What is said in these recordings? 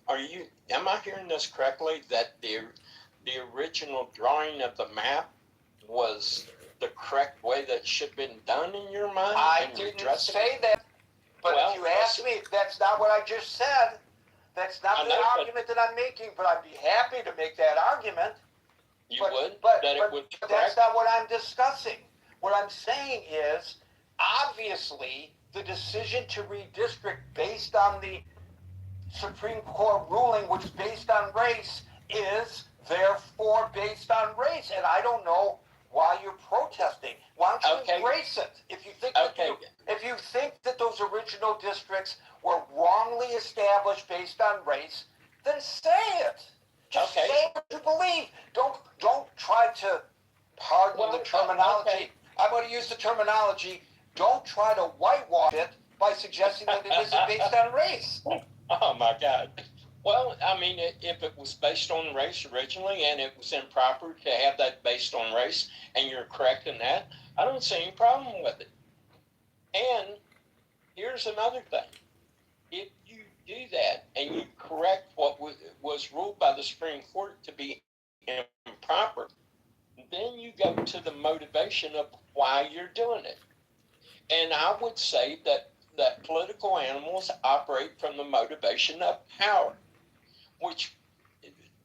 am I hearing this correctly, that the original drawing of the map was the correct way that should have been done in your mind? I didn't say that, but if you ask me, that's not what I just said. That's not the argument that I'm making, but I'd be happy to make that argument. But that's not what I'm discussing. What I'm saying is, obviously, the decision to redistrict based on the Supreme Court ruling, which is based on race, is therefore based on race. And I don't know why you're protesting. Why don't you embrace it? If you think that those original districts were wrongly established based on race, then say it. Just say what you believe. Don't try to pardon the terminology. I'm going to use the terminology. Don't try to whitewash it by suggesting that it isn't based on race. Oh my God. Well, I mean, if it was based on race originally and it was improper to have that based on race, and you're correct in that, I don't see any problem with it. And here's another thing. If you do that and you correct what was ruled by the Supreme Court to be improper, then you go to the motivation of why you're doing it. And I would say that political animals operate from the motivation of power, which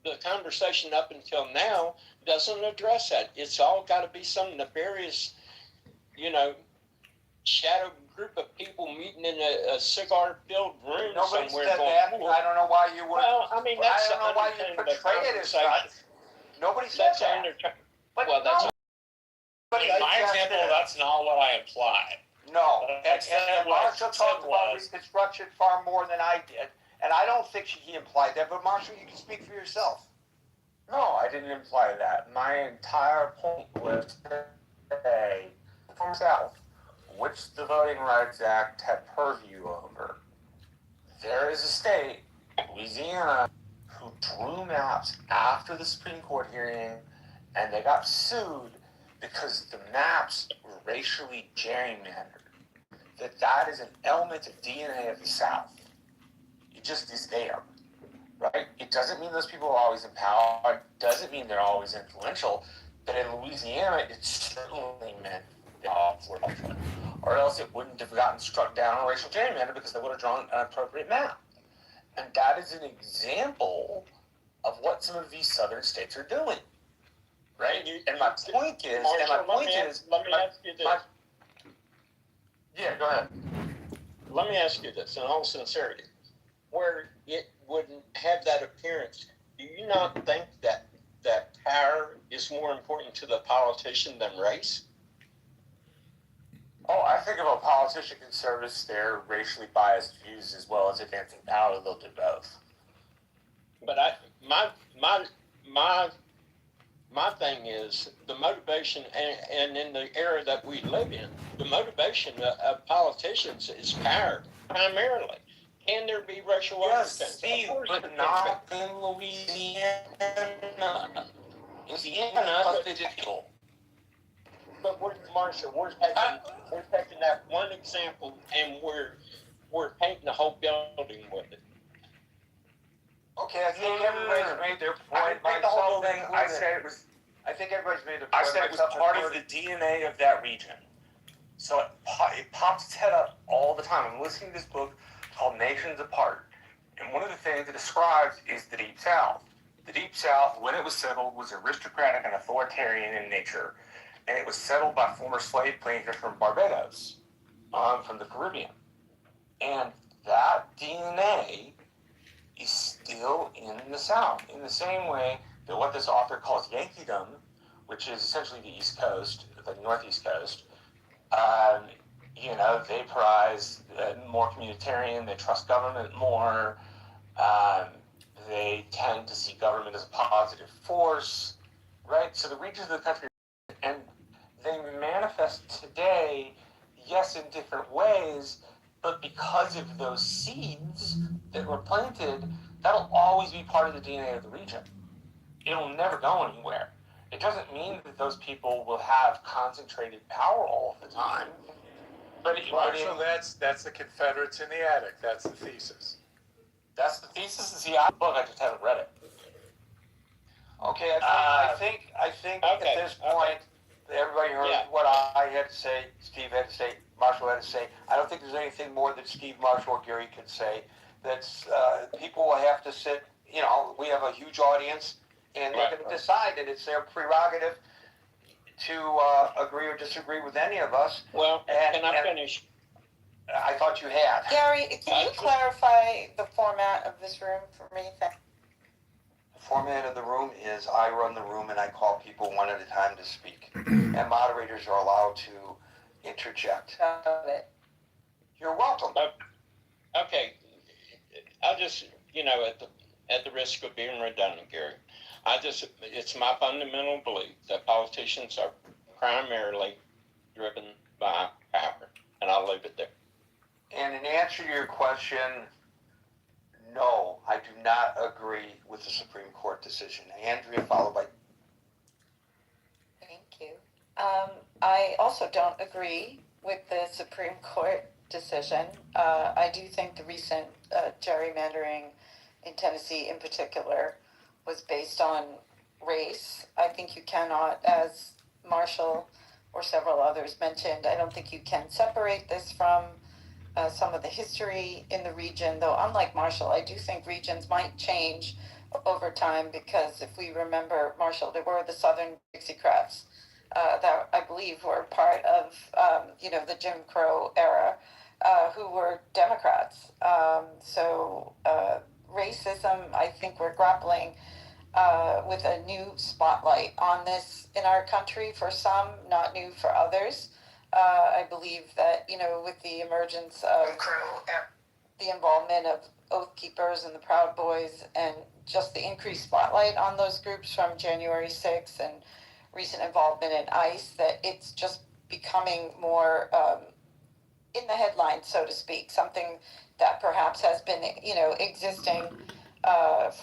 the conversation up until now doesn't address that. It's all got to be some nefarious, shadow group of people meeting in a cigar-filled room Nobody somewhere. Said that. I don't know why you would. Well, I mean, I don't know why you portray it as such. Nobody said that. In my example, that's not what I implied. No, and Marshall talked about Reconstruction far more than I did, and I don't think he implied that, but Marshall, you can speak for yourself. No, I didn't imply that. My entire point was to say, from South, which the Voting Rights Act had purview over. There is a state, Louisiana, who drew maps after the Supreme Court hearing, and they got sued because the maps were racially gerrymandered. That is an element of DNA of the South. It just is there, right? It doesn't mean those people are always in power. It doesn't mean they're always influential. But in Louisiana, it certainly meant they all were influential. Or else it wouldn't have gotten struck down on racial gerrymander because they would have drawn an appropriate map. And that is an example of what some of these southern states are doing. Right? And my point is, let me ask you this. Yeah, go ahead. Let me ask you this in all sincerity. Where it wouldn't have that appearance, do you not think that power is more important to the politician than race? Oh, I think if a politician can service their racially biased views as well as advancing power, they'll do both. But my thing is the motivation, and in the era that we live in, the motivation of politicians is power, primarily. Can there be racial overtones? Yes, but not in Louisiana. Louisiana, they did people. But Marshall, we're taking that one example and we're painting the whole building with it. Okay, I think everybody's made their point. I think everybody's made their point. I said it was part of the DNA of that region. So it pops its head up all the time. I'm listening to this book called Nations Apart. And one of the things it describes is the Deep South. The Deep South, when it was settled, was aristocratic and authoritarian in nature. And it was settled by former slave planters from Barbados, from the Caribbean. And that DNA is still in the South, in the same way that what this author calls Yankeedom, which is essentially the East Coast, the Northeast Coast, they prize more communitarian, they trust government more, they tend to see government as a positive force, right? So the regions of the country, and they manifest today, yes, in different ways, but because of those seeds that were planted, that'll always be part of the DNA of the region. It'll never go anywhere. It doesn't mean that those people will have concentrated power all of the time. Marshall, that's the Confederates in the attic. That's the thesis. That's the pieces and see the book. I just haven't read it. Okay, I think at this point, everybody heard what I had to say, Steve had to say, Marshall had to say. I don't think there's anything more that Steve, Marshall, or Gary could say. That's people will have to sit. You know, we have a huge audience, and they're going to decide, and it's their prerogative to agree or disagree with any of us. Well, can I finish? I thought you had. Gary, can you clarify the format of this room for me? The format of the room is I run the room and I call people one at a time to speak. And moderators are allowed to interject. Got it. You're welcome. Okay. I just, at the risk of being redundant, Gary, it's my fundamental belief that politicians are primarily driven by power. And I'll leave it there. And in answer to your question, no, I do not agree with the Supreme Court decision. Andrea, followed by... Thank you. I also don't agree with the Supreme Court decision. I do think the recent gerrymandering in Tennessee in particular was based on race. I think you cannot, as Marshall or several others mentioned, I don't think you can separate this from some of the history in the region, though unlike Marshall, I do think regions might change over time because if we remember, Marshall, there were the Southern Dixiecrats that I believe were part of, the Jim Crow era who were Democrats. So racism, I think we're grappling with a new spotlight on this in our country for some, not new for others. I believe that, with the emergence of the involvement of Oath Keepers and the Proud Boys and just the increased spotlight on those groups from January 6th and recent involvement in ICE, that it's just becoming more in the headlines, so to speak, something that perhaps has been, existing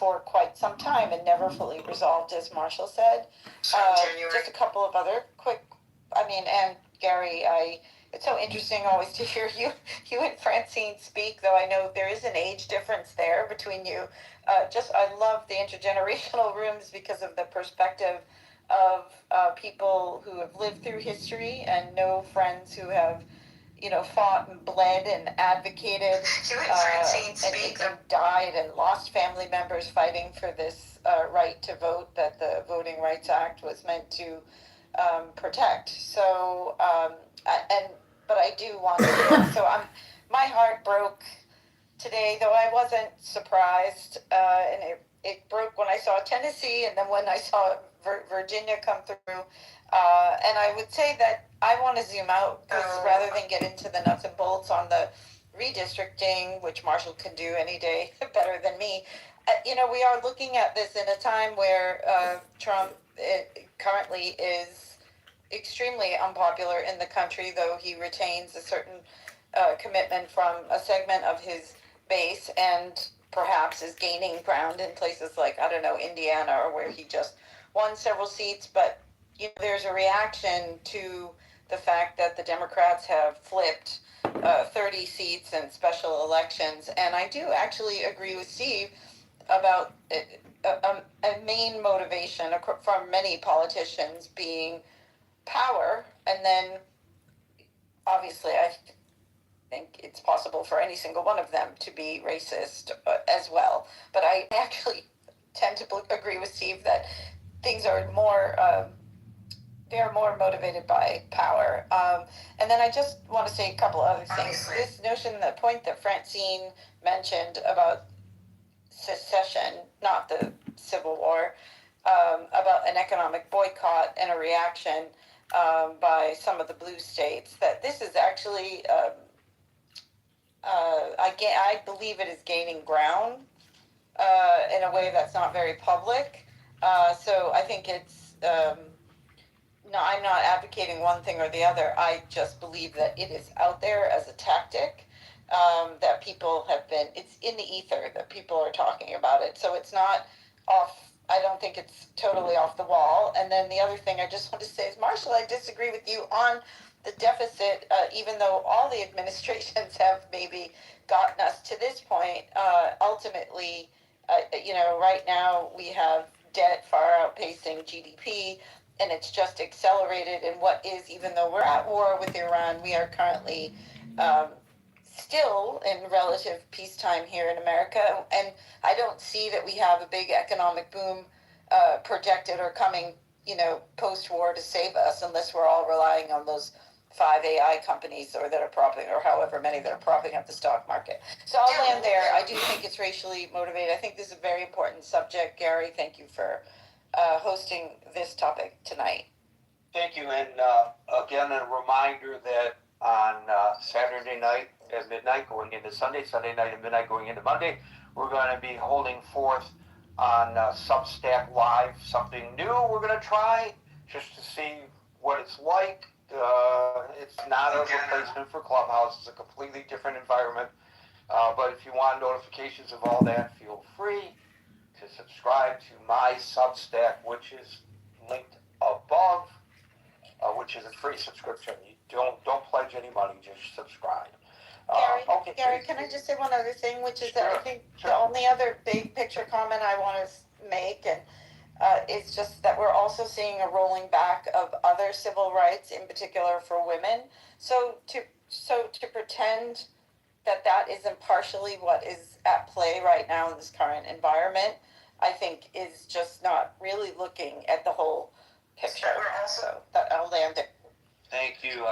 for quite some time and never fully resolved, as Marshall said. Just a couple of other quick, and Gary, it's so interesting always to hear you and Francine speak, though I know there is an age difference there between you. I love the intergenerational rooms because of the perspective of people who have lived through history and know friends who have, fought and bled and advocated and died and lost family members fighting for this right to vote that the Voting Rights Act was meant to protect. So, but I do want to. My heart broke today, though I wasn't surprised, and it broke when I saw Tennessee, and then when I saw Virginia come through. And I would say that I want to zoom out because rather than get into the nuts and bolts on the redistricting, which Marshall can do any day better than me, we are looking at this in a time where Trump currently is extremely unpopular in the country, though he retains a certain commitment from a segment of his base and perhaps is gaining ground in places like, Indiana, or where he just won several seats. But there's a reaction to the fact that the Democrats have flipped 30 seats in special elections. And I do actually agree with Steve about a main motivation from many politicians being power. And then obviously I think it's possible for any single one of them to be racist as well. But I actually tend to agree with Steve that things are more they're more motivated by power. And then I just want to say a couple other things. This notion, the point that Francine mentioned about secession, not the Civil War, about an economic boycott and a reaction by some of the blue states, that this is actually, I believe it is gaining ground in a way that's not very public. So I think it's... No, I'm not advocating one thing or the other. I just believe that it is out there as a tactic, that people have been, it's in the ether that people are talking about it. So it's not off, I don't think it's totally off the wall. And then the other thing I just want to say is, Marshall, I disagree with you on the deficit, even though all the administrations have maybe gotten us to this point. I'll ultimately, right now we have debt far outpacing GDP, and it's just accelerated in what is, even though we're at war with Iran, we are currently still in relative peacetime here in America. And I don't see that we have a big economic boom projected or coming, post-war to save us, unless we're all relying on those 5 AI companies or however many that are propping up the stock market. So I'll land there. I do think it's racially motivated. I think this is a very important subject. Gary, thank you for hosting this topic tonight. Thank you. And again, a reminder that on Saturday night at midnight going into Sunday night at midnight going into Monday, we're going to be holding forth on Substack Live, something new we're going to try just to see what it's like. It's not a replacement for Clubhouse. It's a completely different environment. But if you want notifications of all that, feel free to subscribe to my Substack, which is linked above, which is a free subscription. You don't pledge any money, just subscribe. Gary, can I just say one other thing, which is that I think Sure. the only other big picture comment I want to make, and it's just that we're also seeing a rolling back of other civil rights, in particular for women. So to pretend that isn't partially what is at play right now in this current environment, I think is just not really looking at the whole picture. So that I'll land it. Thank you.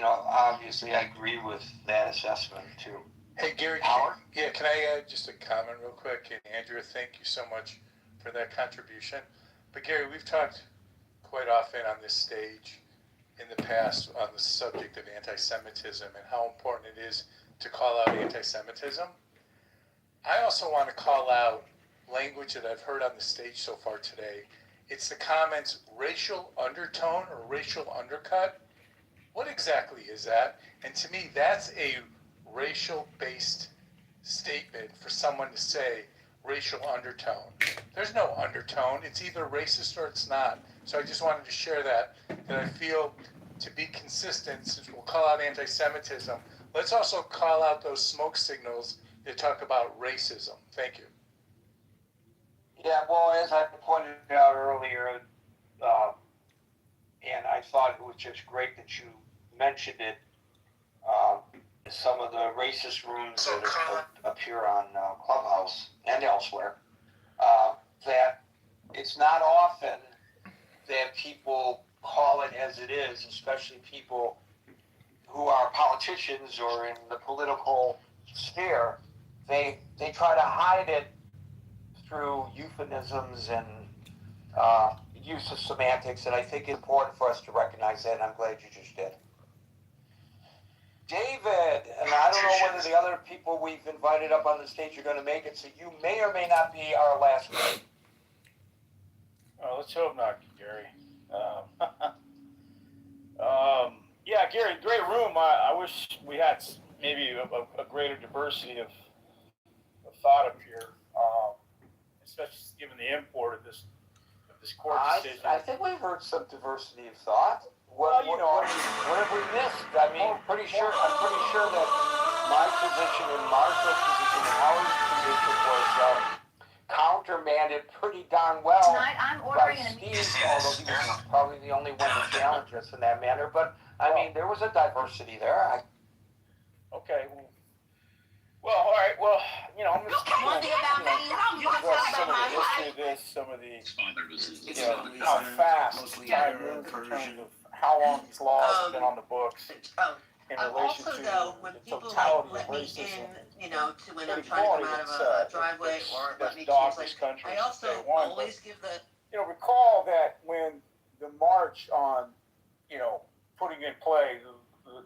Obviously I agree with that assessment too. Hey, Gary, Howard? can I add just a comment real quick? And Andrea, thank you so much for that contribution. But Gary, we've talked quite often on this stage in the past on the subject of anti-Semitism and how important it is to call out anti-Semitism. I also want to call out language that I've heard on the stage so far today. It's the comments racial undertone or racial undercut. What exactly is that? And to me, that's a racial-based statement for someone to say racial undertone. There's no undertone. It's either racist or it's not. So I just wanted to share that I feel to be consistent, since we'll call out anti-Semitism, let's also call out those smoke signals that talk about racism. Thank you. Yeah, well, as I pointed out earlier, and I thought it was just great that you mentioned it, some of the racist rooms that appear on Clubhouse and elsewhere, that it's not often that people call it as it is, especially people who are politicians or in the political sphere. They try to hide it through euphemisms and use of semantics, and I think it's important for us to recognize that, and I'm glad you just did. David, and I don't know whether the other people we've invited up on the stage are going to make it, so you may or may not be our last one. Let's hope not, Gary. Yeah, Gary, great room. I wish we had maybe a greater diversity of thought up here, especially given the import of this court decision. I think we've heard some diversity of thought. What have we missed? I mean, I'm pretty sure that my position and Martha's position and Howard's position was countermanded pretty darn well. Tonight I'm ordering by Steve, although he was probably the only one to challenge us in that manner. But I mean, there was a diversity there. Okay. Well, all right. Well, I'm just one thing about me. You can address talk some about of the my history life. of this, some of the, how fast time moves in terms of how long these laws have been on the books in relation Also, to though, when the people totality let of me racism. in, to when I'm trying to come out of a driveway or let me dogged choose, this country I since also day one, always give the. Recall that when the march on, putting in play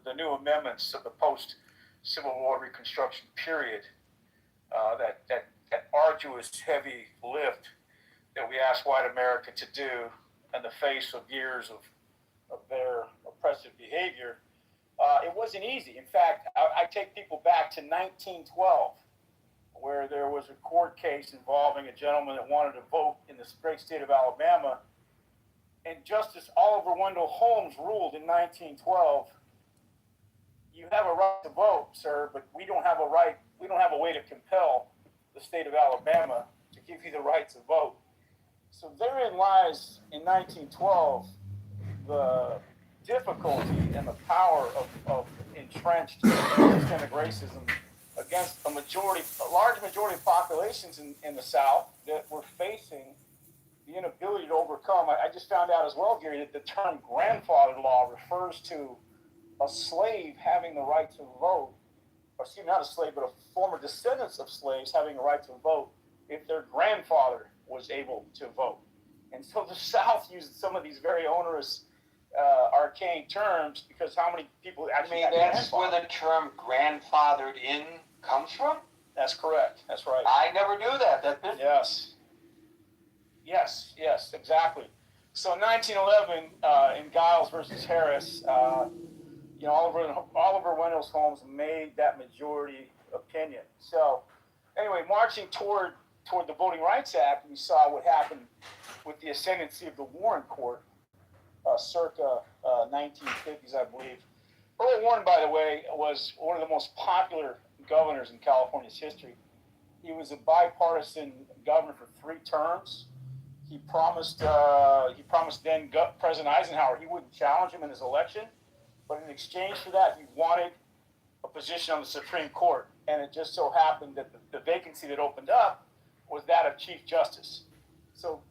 the new amendments of the post-Civil War Reconstruction period, that arduous, heavy lift that we asked white America to do in the face of years of their oppressive behavior, it wasn't easy. In fact, I take people back to 1912, where there was a court case involving a gentleman that wanted to vote in the great state of Alabama, and Justice Oliver Wendell Holmes ruled in 1912, you have a right to vote, sir, but we don't have a way to compel the state of Alabama to give you the right to vote. So therein lies, in 1912, the difficulty and the power of entrenched systemic racism against a large majority of populations in the South that were facing the inability to overcome. I just found out as well, Gary, that the term grandfather law refers to a slave having the right to vote, or excuse me, not a slave, but a former descendants of slaves having a right to vote if their grandfather was able to vote. And so the South used some of these very onerous, arcane terms because how many people actually had that's where the term grandfathered in comes from? That's correct. That's right. I never knew that. Yes, exactly. So in 1911, in Giles versus Harris, Oliver Wendell Holmes made that majority opinion. So anyway, marching toward the Voting Rights Act, we saw what happened with the ascendancy of the Warren Court, circa 1950s, I believe. Earl Warren, by the way, was one of the most popular governors in California's history. He was a bipartisan governor for 3 terms. He promised then President Eisenhower he wouldn't challenge him in his election, but in exchange for that, he wanted a position on the Supreme Court. And it just so happened that the vacancy that opened up was that of Chief Justice. So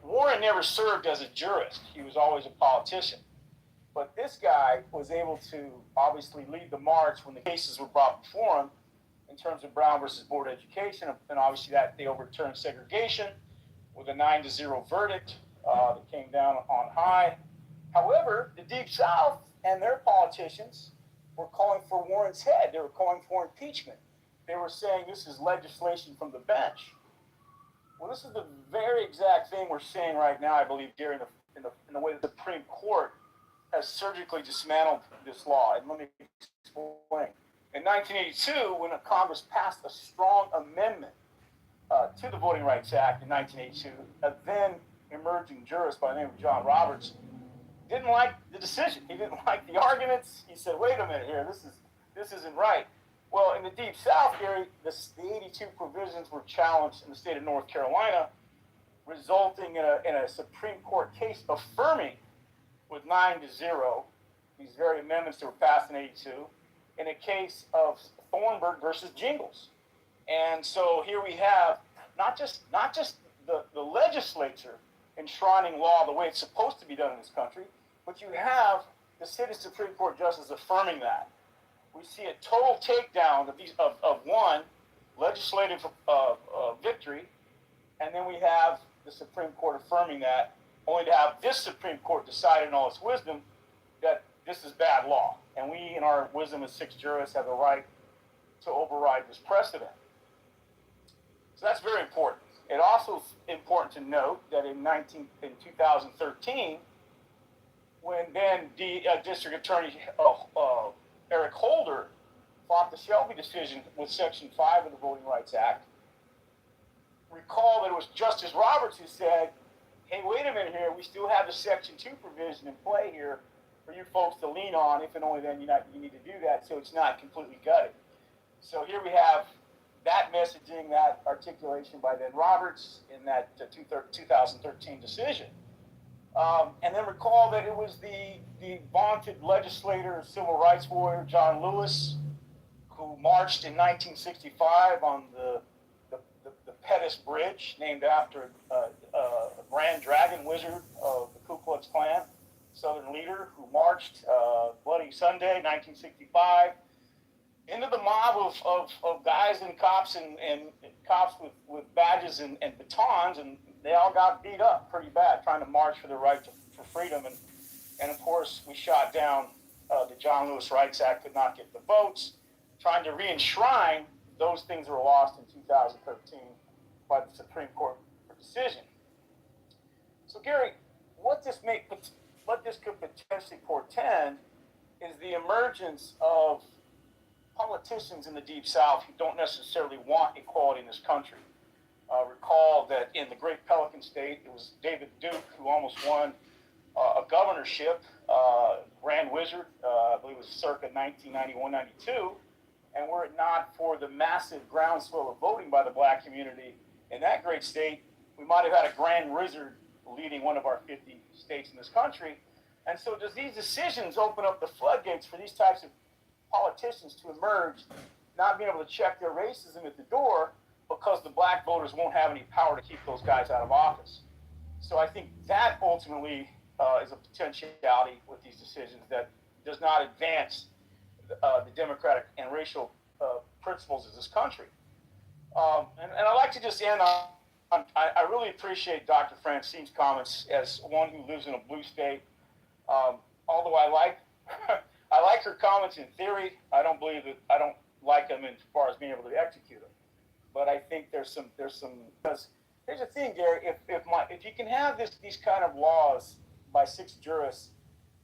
Warren never served as a jurist. He was always a politician. But this guy was able to obviously lead the march when the cases were brought before him in terms of Brown versus Board of Education. And obviously that they overturned segregation with a 9-0 verdict that came down on high. However, the Deep South and their politicians were calling for Warren's head. They were calling for impeachment. They were saying this is legislation from the bench. Well, this is the very exact thing we're seeing right now, I believe, Gary, in the way the Supreme Court has surgically dismantled this law. And let me explain. In 1982, when Congress passed a strong amendment to the Voting Rights Act in 1982, a then emerging jurist by the name of John Roberts didn't like the decision. He didn't like the arguments. He said, wait a minute here, this isn't right. Well, in the Deep South, Gary, the 82 provisions were challenged in the state of North Carolina, resulting in a Supreme Court case affirming with 9-0 these very amendments that were passed in 82 in a case of Thornburg versus Jingles. And so here we have not just the legislature enshrining law the way it's supposed to be done in this country, but you have the sitting Supreme Court justice affirming that. We see a total takedown of one legislative victory, and then we have the Supreme Court affirming that, only to have this Supreme Court decide in all its wisdom that this is bad law. And we, in our wisdom as 6 jurists, have the right to override this precedent. So that's very important. It also is important to note that in 2013, when then District Attorney Eric Holder fought the Shelby decision with Section 5 of the Voting Rights Act, recall that it was Justice Roberts who said, hey, wait a minute here, we still have the Section 2 provision in play here for you folks to lean on, if and only then you need to do that so it's not completely gutted. So here we have that messaging, that articulation by then Roberts in that 2013 decision. And then recall that it was the vaunted legislator, civil rights warrior, John Lewis, who marched in 1965 on the Pettus Bridge, named after a Grand Dragon wizard of the Ku Klux Klan, Southern leader, who marched Bloody Sunday, 1965, into the mob of guys and cops and cops with badges and batons, and they all got beat up pretty bad trying to march for the right for freedom. And of course, we shot down the John Lewis Rights Act, could not get the votes, trying to re-enshrine those things that were lost in 2013 by the Supreme Court decision. So Gary, what this could potentially portend is the emergence of politicians in the Deep South who don't necessarily want equality in this country. Recall that in the Great Pelican State, it was David Duke who almost won a governorship, Grand Wizard, I believe it was circa 1991-92, And were it not for the massive groundswell of voting by the black community in that great state, we might have had a grand wizard leading one of our 50 states in this country. And so does these decisions open up the floodgates for these types of politicians to emerge, not being able to check their racism at the door because the black voters won't have any power to keep those guys out of office? So I think that ultimately is a potentiality with these decisions that does not advance the democratic and racial principles of this country. And I'd like to just end on, I really appreciate Dr. Francine's comments as one who lives in a blue state. Although I like I like her comments in theory, I don't like them as far as being able to execute them. But I think there's some because here's the thing, Gary. If you can have these kind of laws by 6 jurists,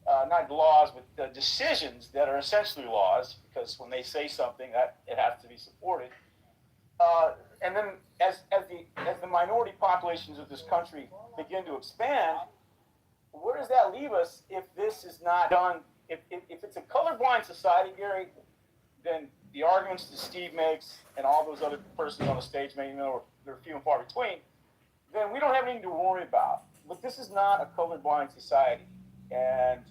not laws, but decisions that are essentially laws, because when they say something, that it has to be supported. And then as the minority populations of this country begin to expand, where does that leave us if this is not done? If it's a colorblind society, Gary, then the arguments that Steve makes and all those other persons on the stage, maybe they're few and far between, then we don't have anything to worry about. But this is not a colorblind society, and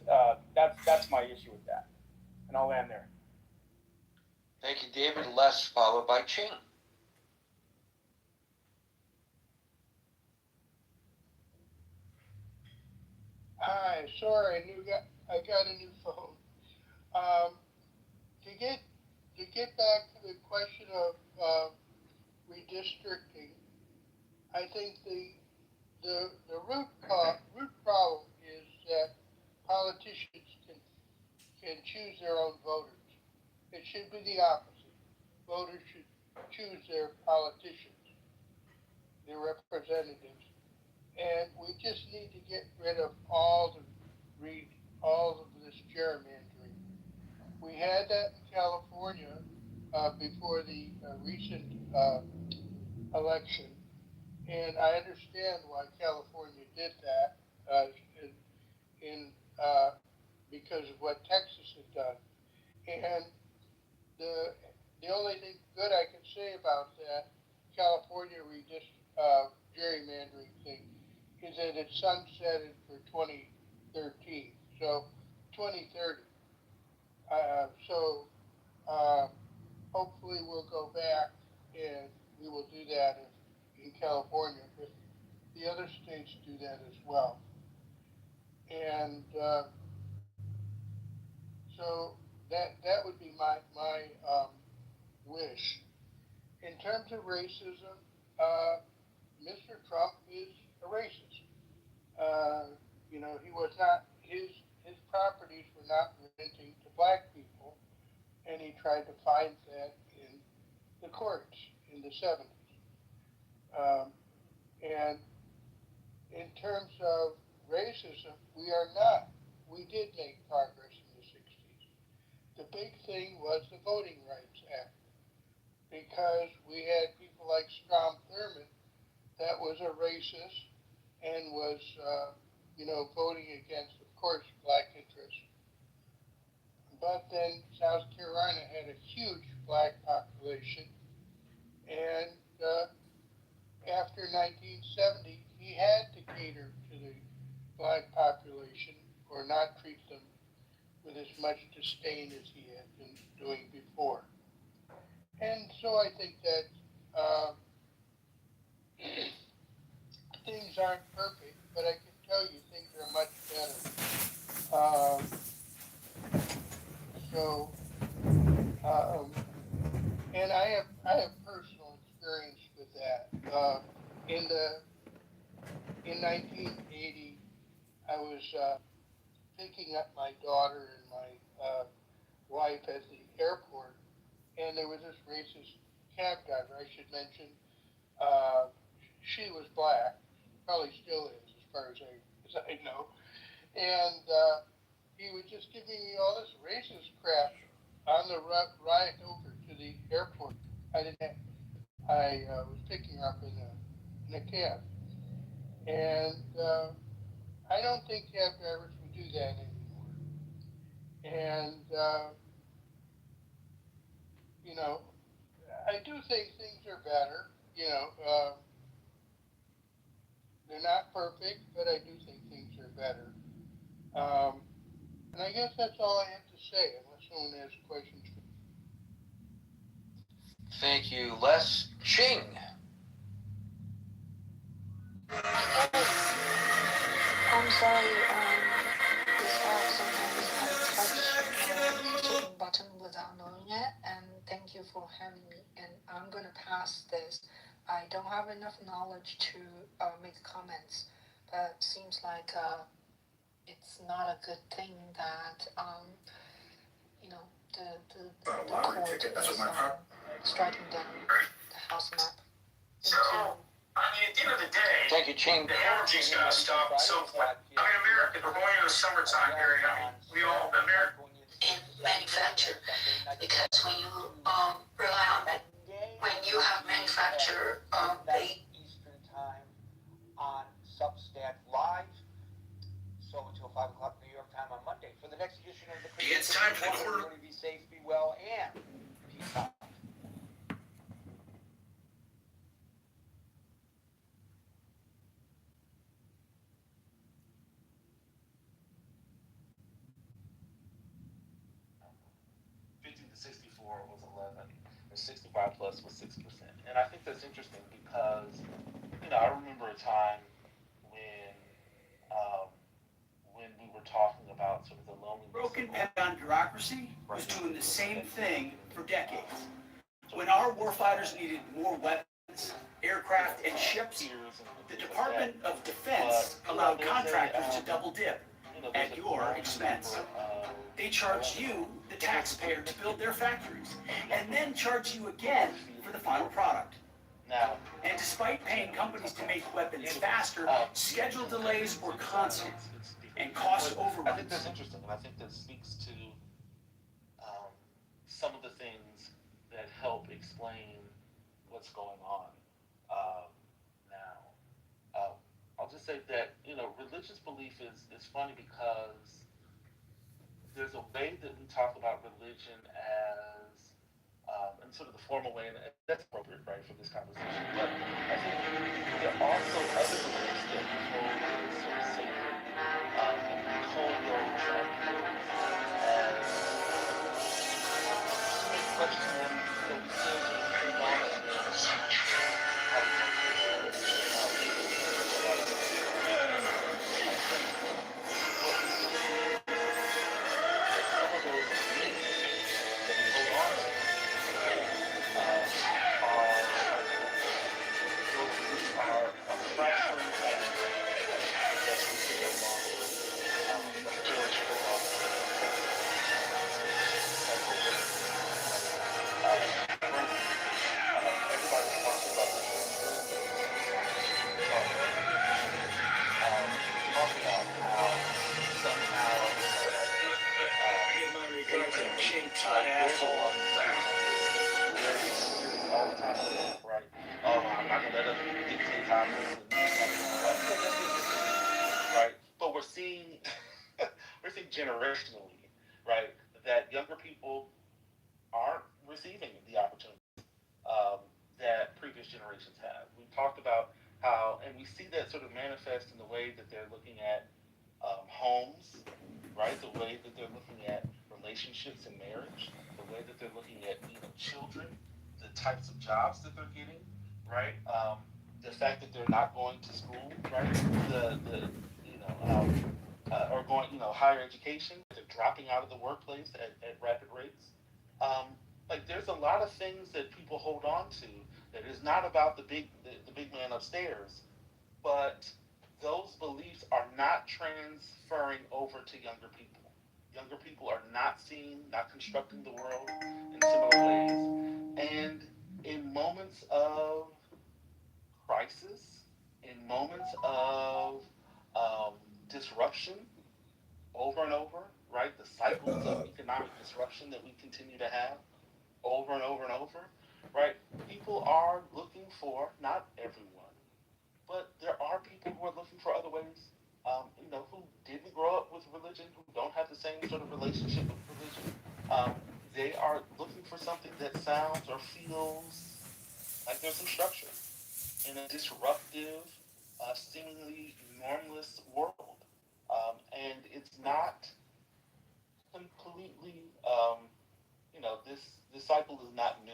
that's my issue with that. And I'll end there. Thank you, David. Les, followed by Ching. Hi, sorry, I got a new phone. To get back to the question of redistricting, I think the root problem is that politicians can choose their own voters. It should be the opposite. Voters should choose their politicians, their representatives. And we just need to get rid of all of this gerrymandering. We had that in California before the recent election, and I understand why California did that because of what Texas had done. And the only thing good I can say about that California gerrymandering thing is that it sunsetted for 2013, so 2030. Hopefully we'll go back and we will do that in California, if the other states do that as well. And so that would be my wish. In terms of racism, Mr. Trump is a racist. He was not, his properties were not renting to black people, and he tried to find that in the courts in the 70s. And in terms of racism, we did make progress in the 60s. The big thing was the Voting Rights Act, because we had people like Strom Thurmond that was a racist and was, voting against, of course, black interests. But then South Carolina had a huge black population, and after 1970, he had to cater to the black population or not treat them with as much disdain as he had been doing before. And so I think that things aren't perfect, but I can tell you things are much better. And I have personal experience with that. In 1980, I was picking up my daughter and my wife at the airport, and there was this racist cab driver. I should mention, she was black, probably still is, as far as I know, and he was just giving me all this racist crap on the ride over to the airport. I was picking her up in a cab, and I don't think cab drivers would do that anymore. And you know, I do think things are better. They're not perfect, but I do think things are better. And I guess that's all I have to say, unless someone has questions. Thank you, Les. Ching. I'm sorry, this app sometimes I touch the chicken button without knowing it, and thank you for having me. And I'm gonna pass this. I don't have enough knowledge to make comments, but seems like it's not a good thing that the court is striking down the house map. Thank you. I mean, at the end of the day, Thank you, Ching. the hemorrhaging's got to stop. So, America, we're going into the summertime period. America. In manufacture, because when you rely on that, when you have manufacturer, they Eastern time on Substack Live. So until 5 o'clock New York time on Monday for the next edition of the. It's time for the quarter. Everybody be safe, be well, and peace out. To 64 was 11, and 65 plus was 6%. And I think that's interesting because, I remember a time when we were talking about sort of the loneliness. Broken Pentagon bureaucracy was doing the same thing for decades. When our warfighters needed more weapons, aircraft, and ships, the Department of Defense allowed contractors to double dip at your expense. They charge you, the taxpayer, to build their factories, and then charge you again for the final product. Now, and despite paying companies to make weapons faster, schedule delays were constant, and cost overruns. I think that's interesting, and I think that speaks to some of the things that help explain what's going on now. I'll just say that, religious belief is funny because there's a way that we talk about religion as, in sort of the formal way, and that's appropriate, right, for this conversation. But I think there are also other beliefs that we hold as sort of sacred, and we hold those as questions that we still sort of think on and then how we we're seeing generationally, right, that younger people aren't receiving the opportunities that previous generations have. We talked about how, and we see that sort of manifest in the way that they're looking at homes, right, the way that they're looking at relationships and marriage, the way that they're looking at children, the types of jobs that they're getting, right, the fact that they're not going to school, right, or going, higher education, they're dropping out of the workplace at rapid rates. Like there's a lot of things that people hold on to that is not about the big man upstairs, but those beliefs are not transferring over to younger people. Younger people are not constructing the world in similar ways. And in moments of crisis, in moments of disruption, over and over, right? The cycles of economic disruption that we continue to have over and over and over, right? People are looking for, not everyone, but there are people who are looking for other ways, who didn't grow up with religion, who don't have the same sort of relationship with religion, they are looking for something that sounds or feels like there's some structure in a disruptive, seemingly normless world. And it's not completely, this cycle is not new,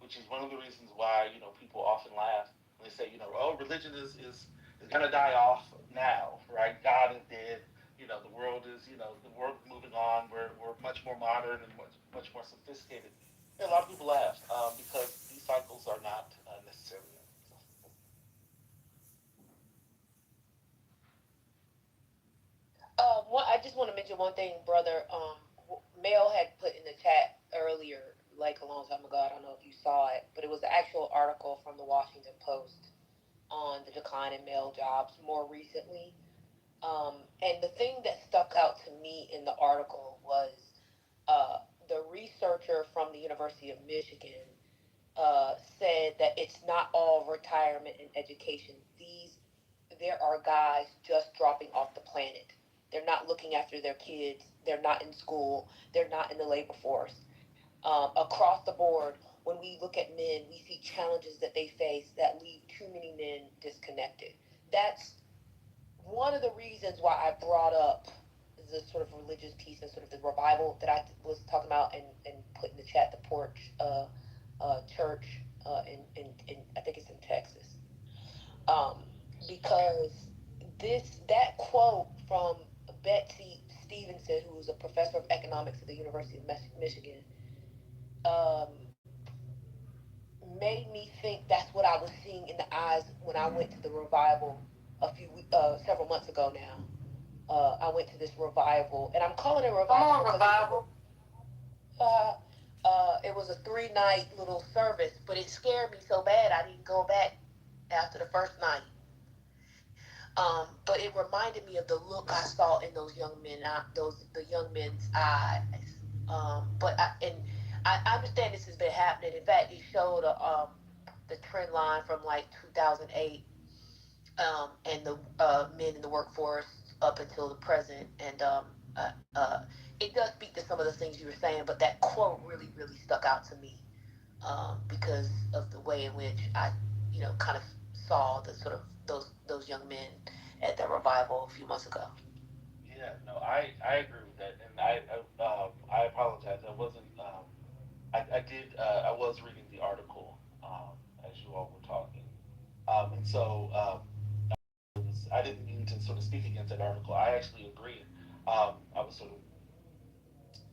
which is one of the reasons why people often laugh when they say oh, religion is gonna die off now, right? God is dead. The world is the world is moving on. We're much more modern and much more sophisticated. A lot of people laugh because these cycles are not necessarily. I just want to mention one thing, brother. Mel had put in the chat earlier, like a long time ago. I don't know if you saw it, but it was an actual article from the Washington Post on the decline in male jobs more recently. And the thing that stuck out to me in the article was the researcher from the University of Michigan said that it's not all retirement and education. There are guys just dropping off the planet. They're not looking after their kids. They're not in school. They're not in the labor force. Across the board, when we look at men, we see challenges that they face that leave too many men disconnected. That's one of the reasons why I brought up the sort of religious piece and sort of the revival that I was talking about and put in the chat, the Porch Church in I think it's in Texas. Because that quote from Betsy Stevenson, who was a professor of economics at the University of Michigan, um, made me think that's what I was seeing in the eyes when I went to the revival several months ago now. I went to this revival, and I'm calling it a revival. It was a 3-night little service, but it scared me so bad I didn't go back after the first night. But it reminded me of the look I saw in those young men, the young men's eyes. I understand this has been happening. In fact, it showed the trend line from like 2008 and the men in the workforce up until the present. And uh, uh, it does speak to some of the things you were saying, but that quote really, really stuck out to me because of the way in which I, kind of saw the sort of those young men at that revival a few months ago. Yeah, no, I agree with that, and I apologize. I wasn't. I did. I was reading the article as you all were talking, and so I didn't mean to sort of speak against that article. I actually agreed. I was sort of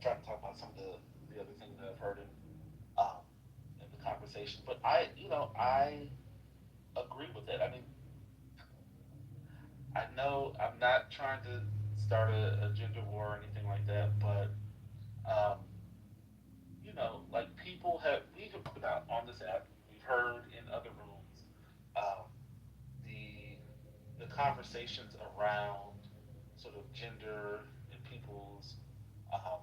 trying to talk about some of the other things that I've heard in the conversation, but I agree with it. I mean, I know I'm not trying to start a gender war or anything like that, but um, like we've talked about on this app, we've heard in other rooms, um, the conversations around sort of gender and people's, um,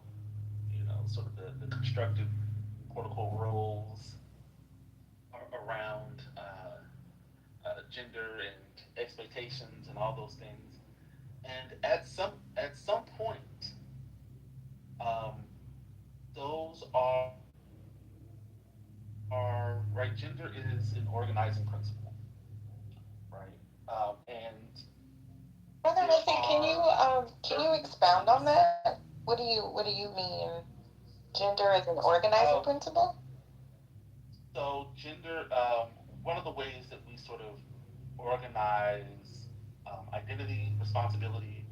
sort of the constructive quote unquote roles around gender and expectations and all those things. And at some point, um, those are right. Gender is an organizing principle, right? And Brother there Wesley, are can you certain expound on things. that? What do you mean? Gender as an organizing principle? So gender, one of the ways that we sort of organize identity, responsibility,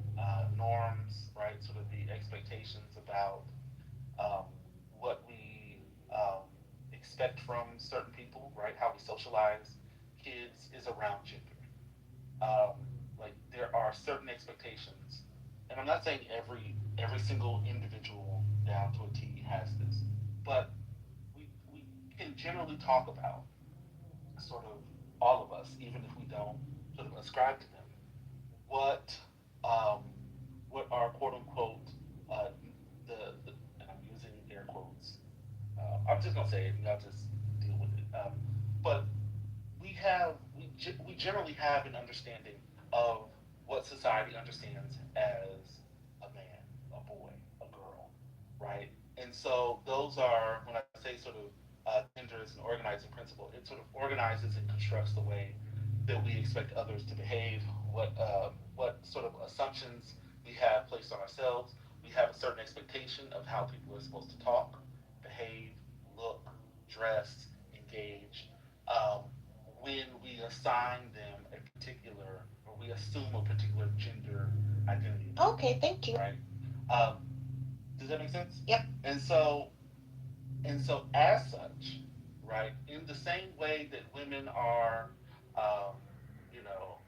norms, right? Sort of the expectations about um, what we expect from certain people, right? How we socialize kids is around gender. Um, like there are certain expectations, and I'm not saying every single individual down to a T has this, but we can generally talk about sort of all of us, even if we don't sort of ascribe to them, what um, what are quote unquote uh, the and I'm using air quotes. I'm just gonna say it, and y'all just deal with it. But we generally have an understanding of what society understands as a man, a boy, a girl, right? And so those are, when I say sort of gender is an organizing principle, it sort of organizes and constructs the way that we expect others to behave, what sort of assumptions we have placed on ourselves. We have a certain expectation of how people are supposed to talk, behave, look, dress, engage. Um, when we assign them a particular, or we assume a particular gender identity. Okay, thank you. Right? Um, does that make sense? Yep. And so as such, right, in the same way that women are,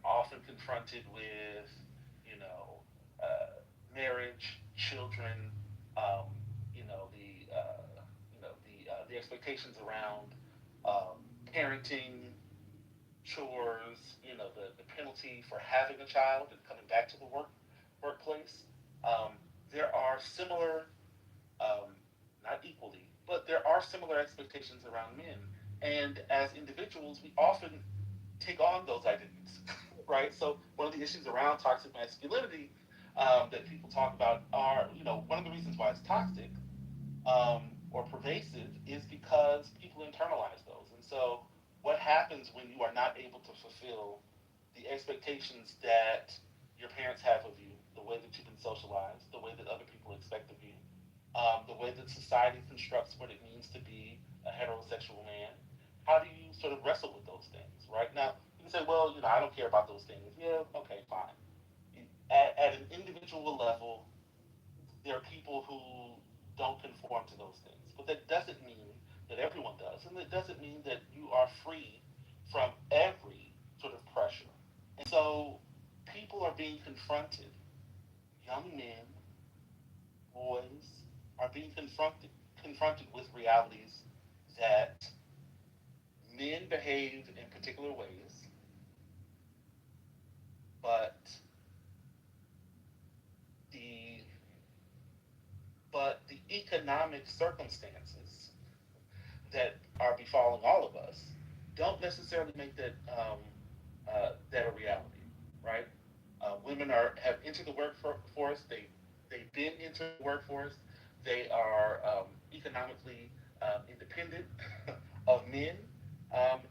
often confronted with, you know, marriage, children, um, the expectations around parenting, chores, the penalty for having a child and coming back to the workplace. Um, there are similar, um, not equally, but there are similar expectations around men. And as individuals, we often take on those identities, right? So one of the issues around toxic masculinity that people talk about are, one of the reasons why it's toxic or pervasive is because people internalize those. And so what happens when you are not able to fulfill the expectations that your parents have of you, the way that you've been socialized, the way that other people expect of you, the way that society constructs what it means to be a heterosexual man? How do you sort of wrestle with those things, right? Now, you can say, well, I don't care about those things. Yeah, okay, fine. At an individual level, there are people who don't conform to those things. But that doesn't mean that everyone does. And it doesn't mean that you are free from every sort of pressure. And so people are being confronted, young men, boys, are being confronted with realities that men behave in particular ways, but the the economic circumstances that are befalling all of us don't necessarily make that a reality, right? Women have entered the workforce. They've been into the workforce. They are economically independent of men.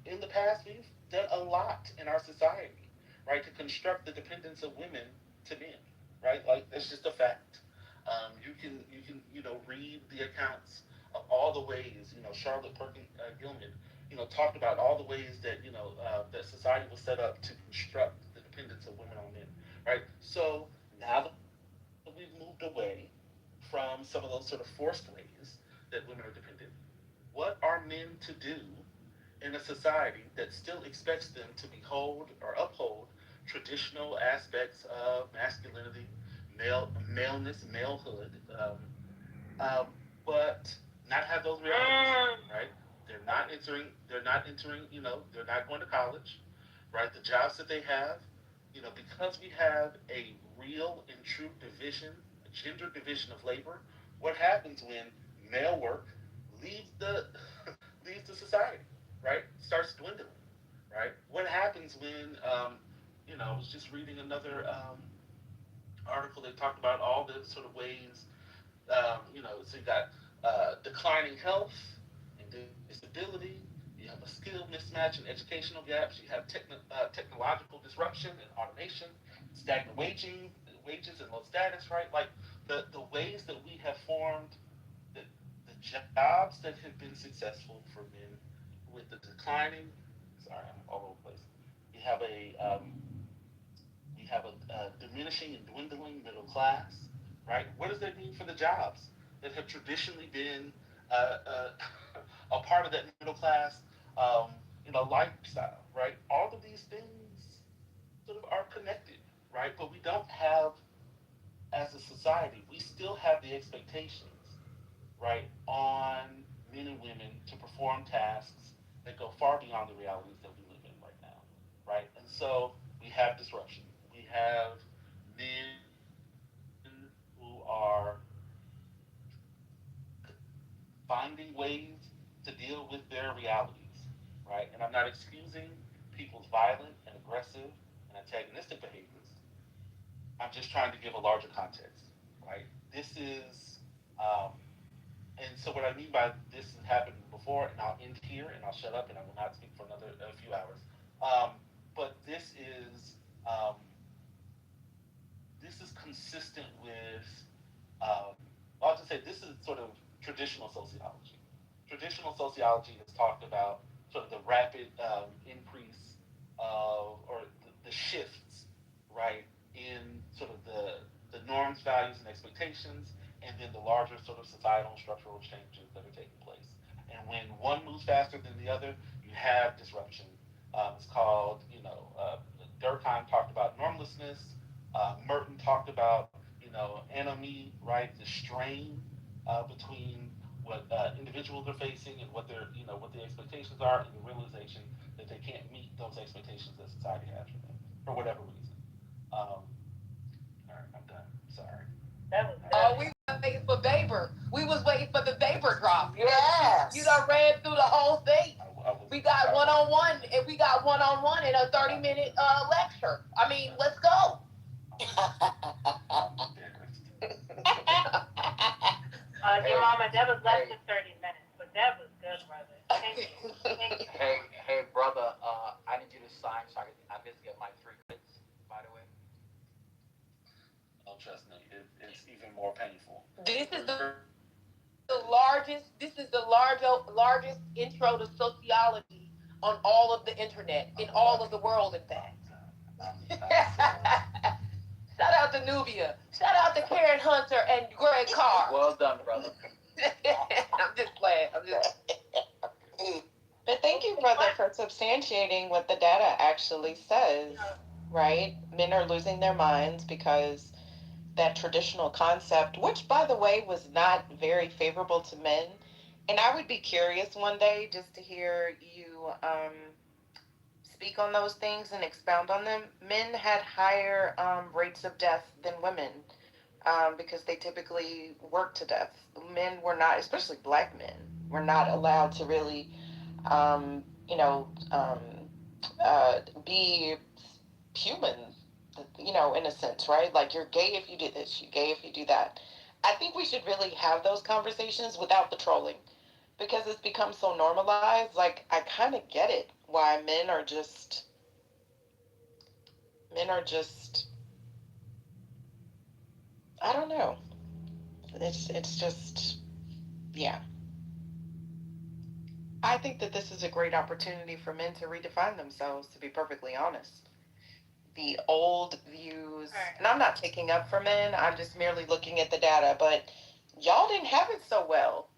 In the past, we've done a lot in our society, right, to construct the dependence of women to men, right? Like that's just a fact. You can read the accounts of all the ways Charlotte Perkins Gilman talked about all the ways that that society was set up to construct the dependence of women on men, right? So now that we've moved away from some of those sort of forced ways that women are dependent, what are men to do in a society that still expects them to behold or uphold traditional aspects of masculinity, maleness, malehood, um, but not have those realities, right? They're not going to college, right? The jobs that they have, because we have a real and true division, a gender division of labor. What happens when male work leaves the leaves the society, right? Starts dwindling, right? What happens when, I was just reading another article that talked about all the sort of ways so you got declining health and disability. You have a skill mismatch and educational gaps. You have technological disruption and automation, stagnant wages and low status, right? Like the ways that we have formed the jobs that have been successful for men with the declining. Sorry, I'm all over the place. We have a diminishing and dwindling middle class, right? What does that mean for the jobs that have traditionally been a part of that middle class, lifestyle, right? All of these things sort of are connected, right? But we don't have, as a society, we still have the expectations, right, on men and women to perform tasks that go far beyond the realities that we live in right now, right? And so we have disruption. We have men who are finding ways to deal with their realities, right? And I'm not excusing people's violent and aggressive and antagonistic behaviors. I'm just trying to give a larger context, right? This is And so what I mean by this has happened before, and I'll end here, and I'll shut up, and I will not speak for another a few hours. But um, this is consistent with. I'll just say this is sort of traditional sociology. Traditional sociology has talked about sort of the rapid increase of or the shifts, right, in sort of the norms, values, and expectations, and then the larger sort of societal and structural changes that are taking place. And when one moves faster than the other, you have disruption. It's called, Durkheim talked about normlessness. Merton talked about, anomie, right, the strain between what individuals are facing and what their expectations are, and the realization that they can't meet those expectations that society has for them for whatever reason. All right, I'm done. Sorry. We were waiting for Baber. We was waiting for the Baber drop. Yes. You done read through the whole thing. We got one-on-one, and we got one-on-one in a 30-minute lecture. I mean, let's go. Your mama, that was less than 30 minutes, but that was good, brother. Thank you. Thank you. Hey, brother, I need you to sign so I just get my 3 credits, by the way. Oh, trust me, it's even more painful. This is the largest largest intro to sociology on all of the internet, in all of the world, in fact. Shout out to Nubia. Shout out to Karen Hunter and Greg Carr. Well done, brother. I'm just playing. But thank you, brother, for substantiating what the data actually says, right? Men are losing their minds because that traditional concept, which, by the way, was not very favorable to men. And I would be curious one day just to hear you speak on those things and expound on them. Men had higher rates of death than women because they typically work to death. Men were not, especially black men, were not allowed to really, be human, in a sense, right? Like, you're gay if you do this, you're gay if you do that. I think we should really have those conversations without the trolling because it's become so normalized. Like, I kind of get it why men are just, I don't know. It's just, yeah. I think that this is a great opportunity for men to redefine themselves, to be perfectly honest. The old views, and I'm not taking up for men, I'm just merely looking at the data, but y'all didn't have it so well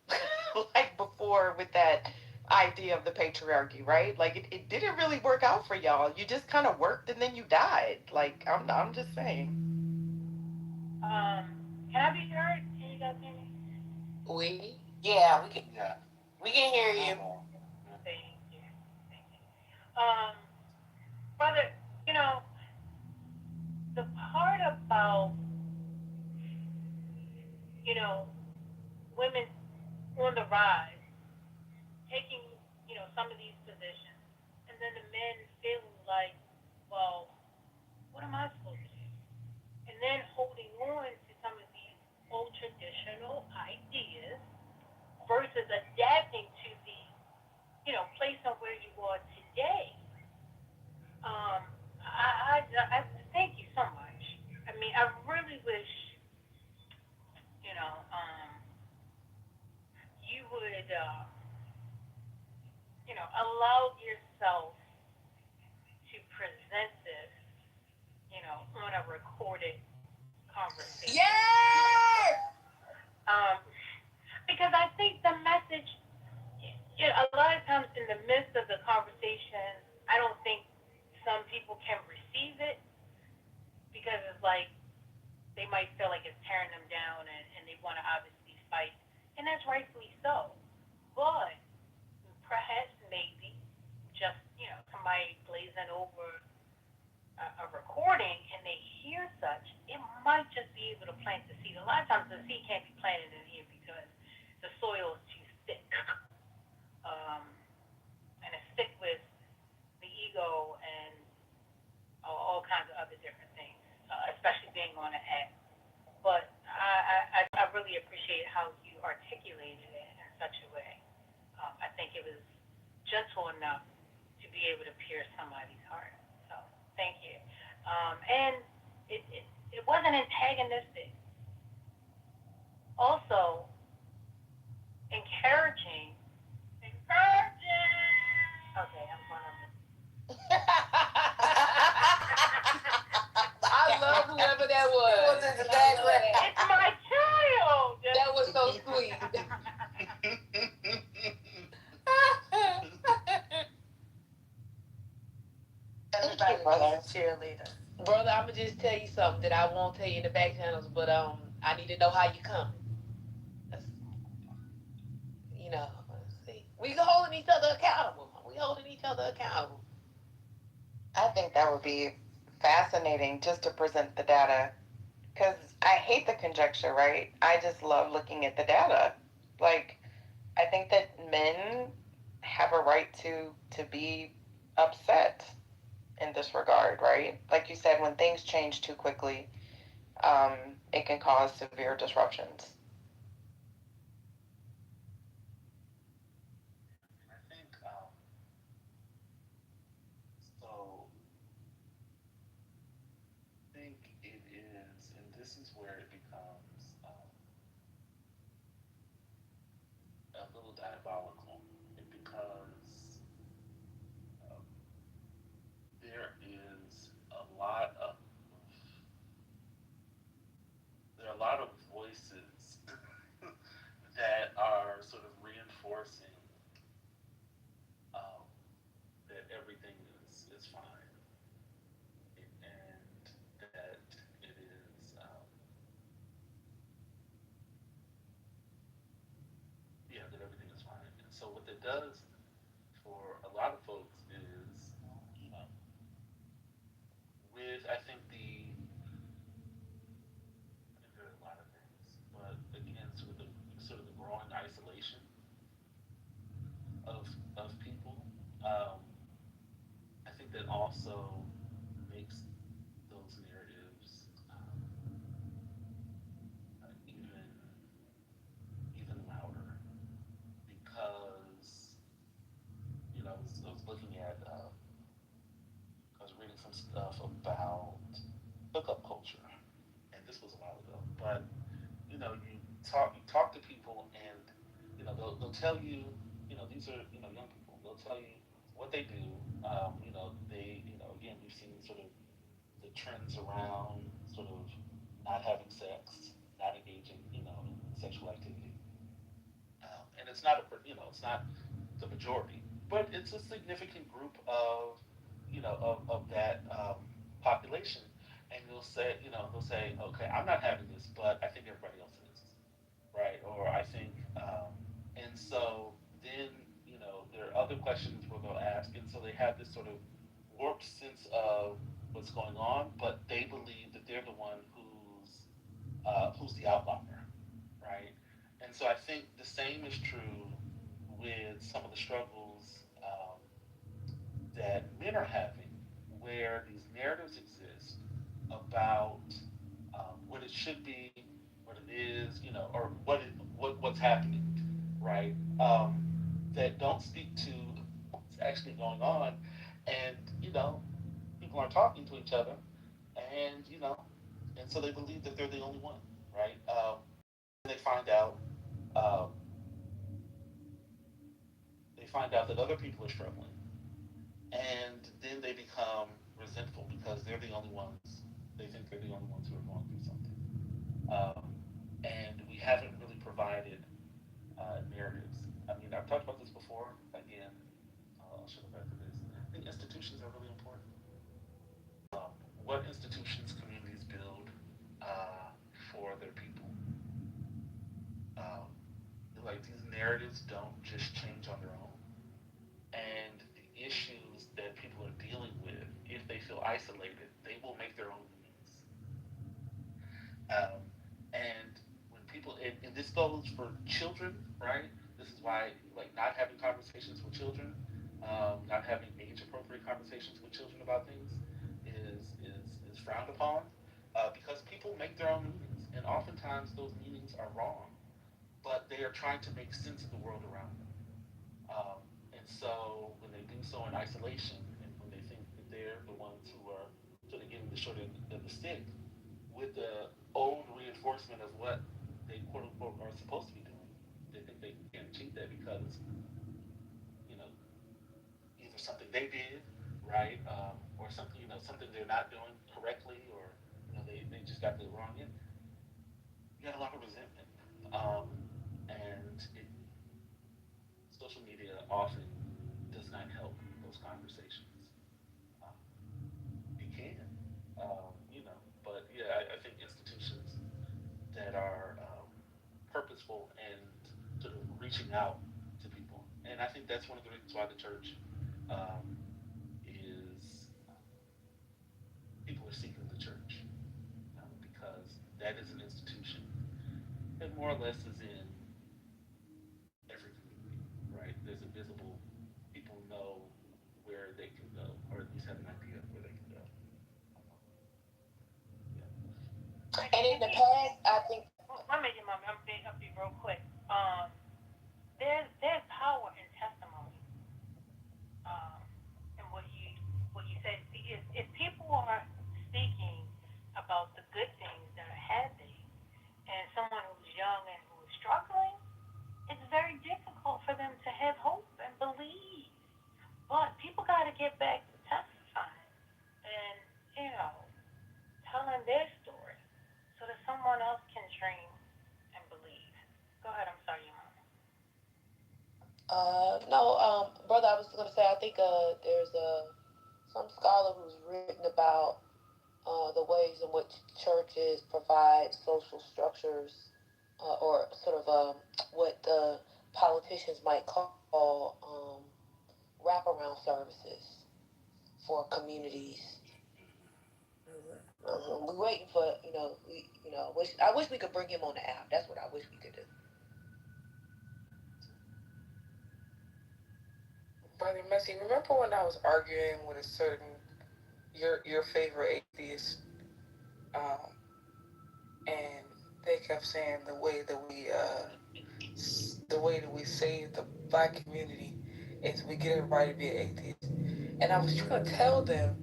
like before with that idea of the patriarchy, right? Like it didn't really work out for y'all. You just kind of worked and then you died. Like I'm just saying. Can I be heard? Can you guys hear me? Yeah, we can hear you. Thank you. Brother, the part about, women on the rise, taking, some of these positions, and then the men feeling like, well, what am I supposed to do? And then holding on to some of these old traditional ideas versus adapting to the, place on where you are today. I thank you so much. I mean, I really wish, you would, allow yourself to present this, on a recorded conversation. Yes! Because I think the message, a lot of times in the midst of the conversation, I don't think some people can receive it because it's like they might feel like it's tearing them down and they want to obviously fight. And that's rightfully so. But perhaps maybe just, somebody glazing over a recording and they hear such, it might just be able to plant the seed. A lot of times the seed can't be planted in here because the soil is too thick. And it's thick with the ego and all kinds of other different things, especially being on an app. But I really appreciate how you you articulated it in such a way. I think it was gentle enough to be able to pierce somebody's heart. So thank you. And it wasn't antagonistic. Also, encouraging. Encouraging. Okay, I'm gonna. I love whoever that was. It was in the background. It's my child. That was so sweet. Thank you, brother. Cheerleader. Brother, I'ma just tell you something that I won't tell you in the back channels, but I need to know how you coming. That's, let's see. We holding each other accountable. We holding each other accountable. I think that would be fascinating just to present the data, because I hate the conjecture, right? I just love looking at the data. Like, I think that men have a right to be upset in this regard, right? Like you said, when things change too quickly, it can cause severe disruptions. I think so. I think it is, and this is where it becomes a little diabolical. It becomes um, there is a lot of there are a lot of voices that are sort of reinforcing um, that everything is fine and that it is yeah, that everything is fine. And so what that does for a lot of folks is um, with I think there are a lot of things, but again, sort of the growing isolation of of people. Um, I think that also makes those narratives even louder because I was looking at I was reading some stuff about hookup culture, and this was a while ago. But you talk to people, and they'll tell you, these are young people. They'll tell you what they do. They again we've seen sort of the trends around sort of not having sex, not engaging in sexual activity, and it's not the majority, but it's a significant group of of that population. And they'll say, okay, I'm not having this, but I think everybody else is, right? Or I think, and so then there are other questions where they'll ask, and so they have this sort of warped sense of what's going on, but they believe that they're the one who's the outlier, right? And so I think the same is true with some of the struggles that men are having, where these narratives exist about what it should be, what it is, or what's happening, right? That don't speak to what's actually going on, and people aren't talking to each other, and and so they believe that they're the only one, right? They find out um, they find out that other people are struggling, and then they become resentful because they're the only ones. They think they're the only ones who are going through something, and we haven't really provided narratives. I mean, I've talked about this before. Again, I'll show back to this. I think institutions are really important. What institutions communities build for their people? Um, like these narratives don't just change on their own, and the issues that people are dealing with, if they feel isolated, they will make their own meanings. Um, and when people, and this goes for children, right? This is why, like, not having conversations with children, not having age-appropriate conversations with children about things is frowned upon because people make their own meanings, and oftentimes those meanings are wrong. but they are trying to make sense of the world around them. And so when they do so in isolation, and when they think that they're the ones who are sort of getting the short end of the stick, with the old reinforcement of what they quote unquote are supposed to be doing, they think they can achieve that because, you know, either something they did, right, or something, something they're not doing correctly, or, they just got the wrong end. You got a lot of resentment. And social media often does not help those conversations. Um, it can, but yeah, I think institutions that are purposeful and sort of reaching out to people. And I think that's one of the reasons why the church um, is people are seeking the church, because that is an institution that more or less is in every community, right? There's a visible, people know where they can go, or at least have an idea of where they can go. And in the past, I think. Let me get my, I'll be real quick. There's power in testimony. And what you said, if people are speaking about the good things that are happening, and someone who's young and who's struggling, it's very difficult for them to have hope and believe. But people got to get back to testifying and, you know, telling their story so that someone else can dream and believe. Go ahead, I'm sorry, Mom. No, brother, I was gonna say I think there's some scholar who's written about the ways in which churches provide social structures, or sort of what politicians might call wraparound services for communities. We're waiting for I wish we could bring him on the app. That's what I wish we could do. Brother Messi, remember when I was arguing with a certain your favorite atheist, and they kept saying the way that we save the black community is we get everybody to be an atheist. And I was trying to tell them,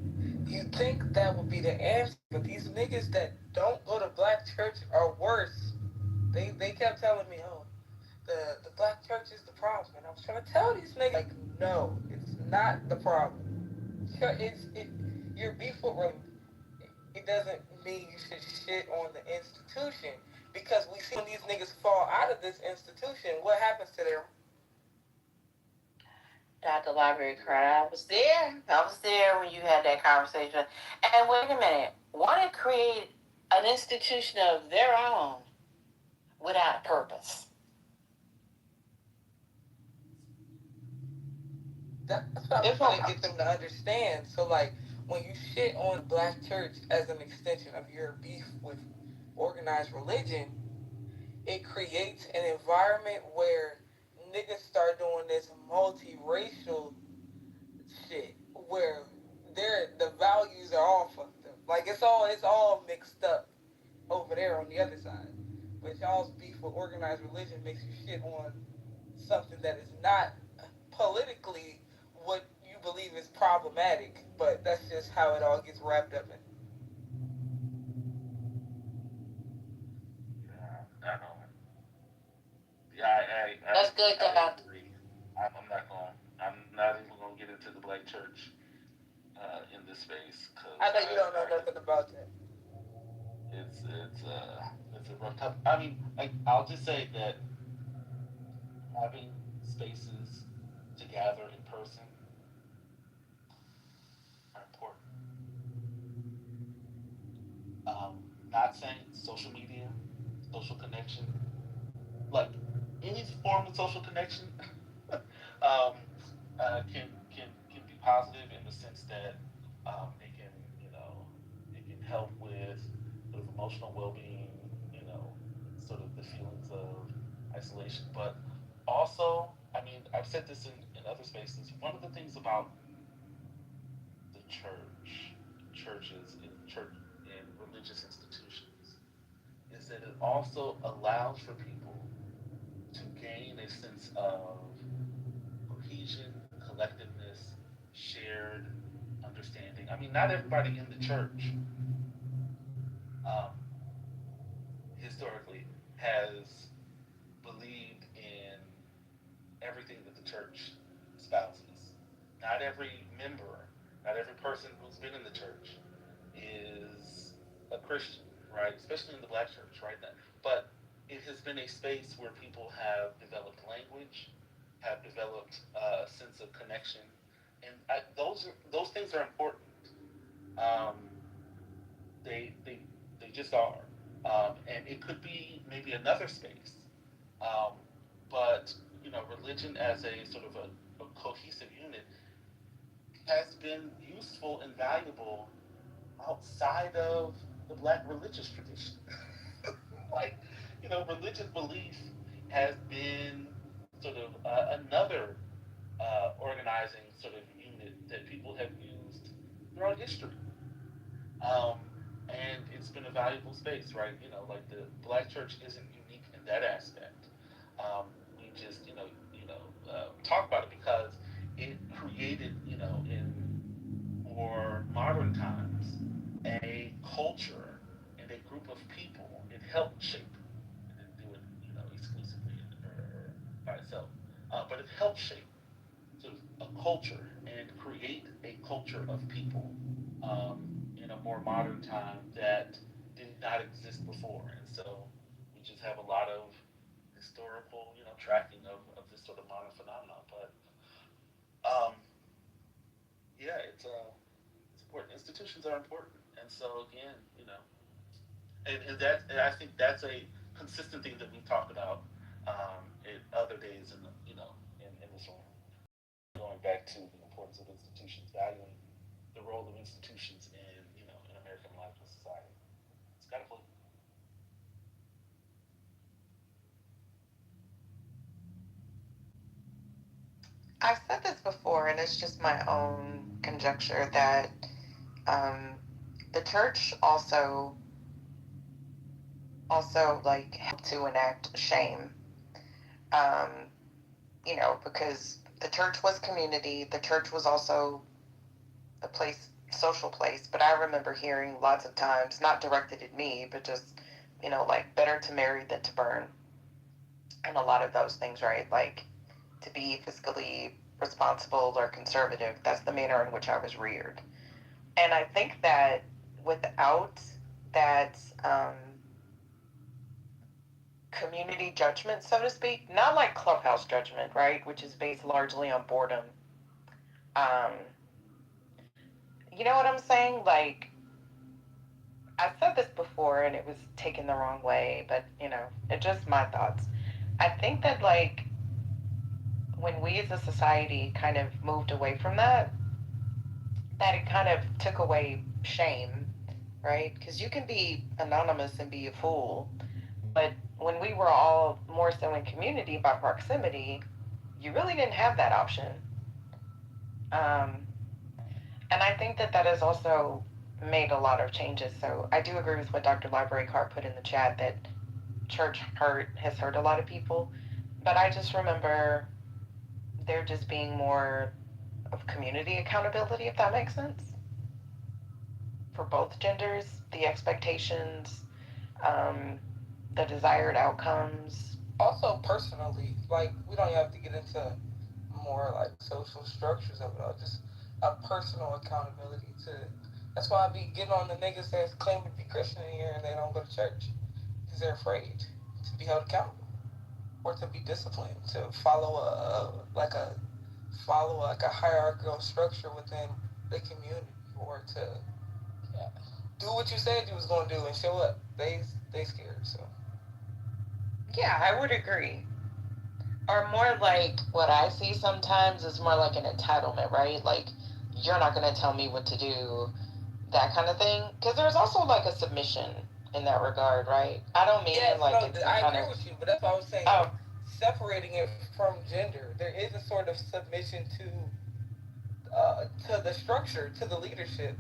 you think that would be the answer, but these niggas that don't go to black church are worse. They kept telling me, oh, the black church is the problem. And I was trying to tell these niggas, like, no, it's not the problem. Your beef with religion, it doesn't mean you should shit on the institution. Because we see when these niggas fall out of this institution, what happens to them? Dr. Library Card, I was there when you had that conversation. And wait a minute, want to create an institution of their own without purpose. That's what I'm trying to get them to understand. So, like, when you shit on black church as an extension of your beef with organized religion, it creates an environment where niggas start doing this multiracial shit where the values are all fucked up. Like, it's all mixed up over there on the other side. But y'all's beef with organized religion makes you shit on something that is not politically what you believe is problematic, but that's just how it all gets wrapped up in. I know. Yeah, That's good, I agree. I'm not even gonna get into the black church in this space, because I know you don't know nothing about that. It's a rough topic. I mean, I'll just say that having spaces to gather in person are important. Not saying social media, social connection, like any form of social connection, can be positive in the sense that it can it can help with sort of emotional well-being, sort of the feelings of isolation. But also, I mean, I've said this in other spaces. One of the things about the churches, and religious institutions, is that it also allows for people gain a sense of cohesion, collectiveness, shared understanding. I mean, not everybody in the church um, historically has believed in everything that the church espouses. Not every member, not every person who's been in the church is a Christian, right? Especially in the black church, right? But it has been a space where people have developed language, have developed a sense of connection, and those things are important. Um, they just are, and it could be maybe another space, um, but religion as a sort of a cohesive unit has been useful and valuable outside of the black religious tradition. Like, religious belief has been sort of another organizing sort of unit that people have used throughout history. Um, and it's been a valuable space, right? Like the black church isn't unique in that aspect. We just, talk about it because it created, in more modern times, a culture and a group of people. It helped shape. It didn't do it, exclusively or by itself, but it helped shape sort of a culture and create a culture of people in a more modern time that did not exist before. And so we just have a lot of historical, tracking of this sort of modern phenomenon. But um, yeah, it's important. Institutions are important, and so again, and I think that's a consistent thing that we talked about in other days in this room. Going back to the importance of institutions, valuing the role of institutions in American life and society. It's got to play. I've said this before, and it's just my own conjecture that um, the church also like helped to enact shame. Um, because the church was community. The church was also a place, social place. But I remember hearing lots of times, not directed at me, but just, like better to marry than to burn. And a lot of those things, right? Like to be fiscally responsible or conservative. That's the manner in which I was reared. And I think that without that community judgment, so to speak, not like clubhouse judgment, right, which is based largely on boredom. Um, you know what I'm saying? Like, I said this before and it was taken the wrong way, but it's just my thoughts. I think that like when we as a society kind of moved away from that it kind of took away shame, right? Because you can be anonymous and be a fool, but when we were all more so in community by proximity, you really didn't have that option. Um, and I think that has also made a lot of changes. So I do agree with what Dr. Library Card put in the chat that church has hurt a lot of people. But I just remember there just being more of community accountability, if that makes sense, for both genders, the expectations, um, the desired outcomes. Also, personally, like, we don't have to get into more like social structures of it all, just a personal accountability to. That's why I be getting on the niggas that claim to be Christian in here and they don't go to church because they're afraid to be held accountable or to be disciplined, to follow like a hierarchical structure within the community, or to do what you said you was gonna do and show up. They scared. So Yeah, I would agree. Or more like what I see sometimes is more like an entitlement, right? Like, you're not going to tell me what to do, that kind of thing. Because there's also like a submission in that regard, right? I don't mean yes, like no, it's I kind agree of. with you, but that's what I was saying. Oh, Separating it from gender, there is a sort of submission to the structure, to the leadership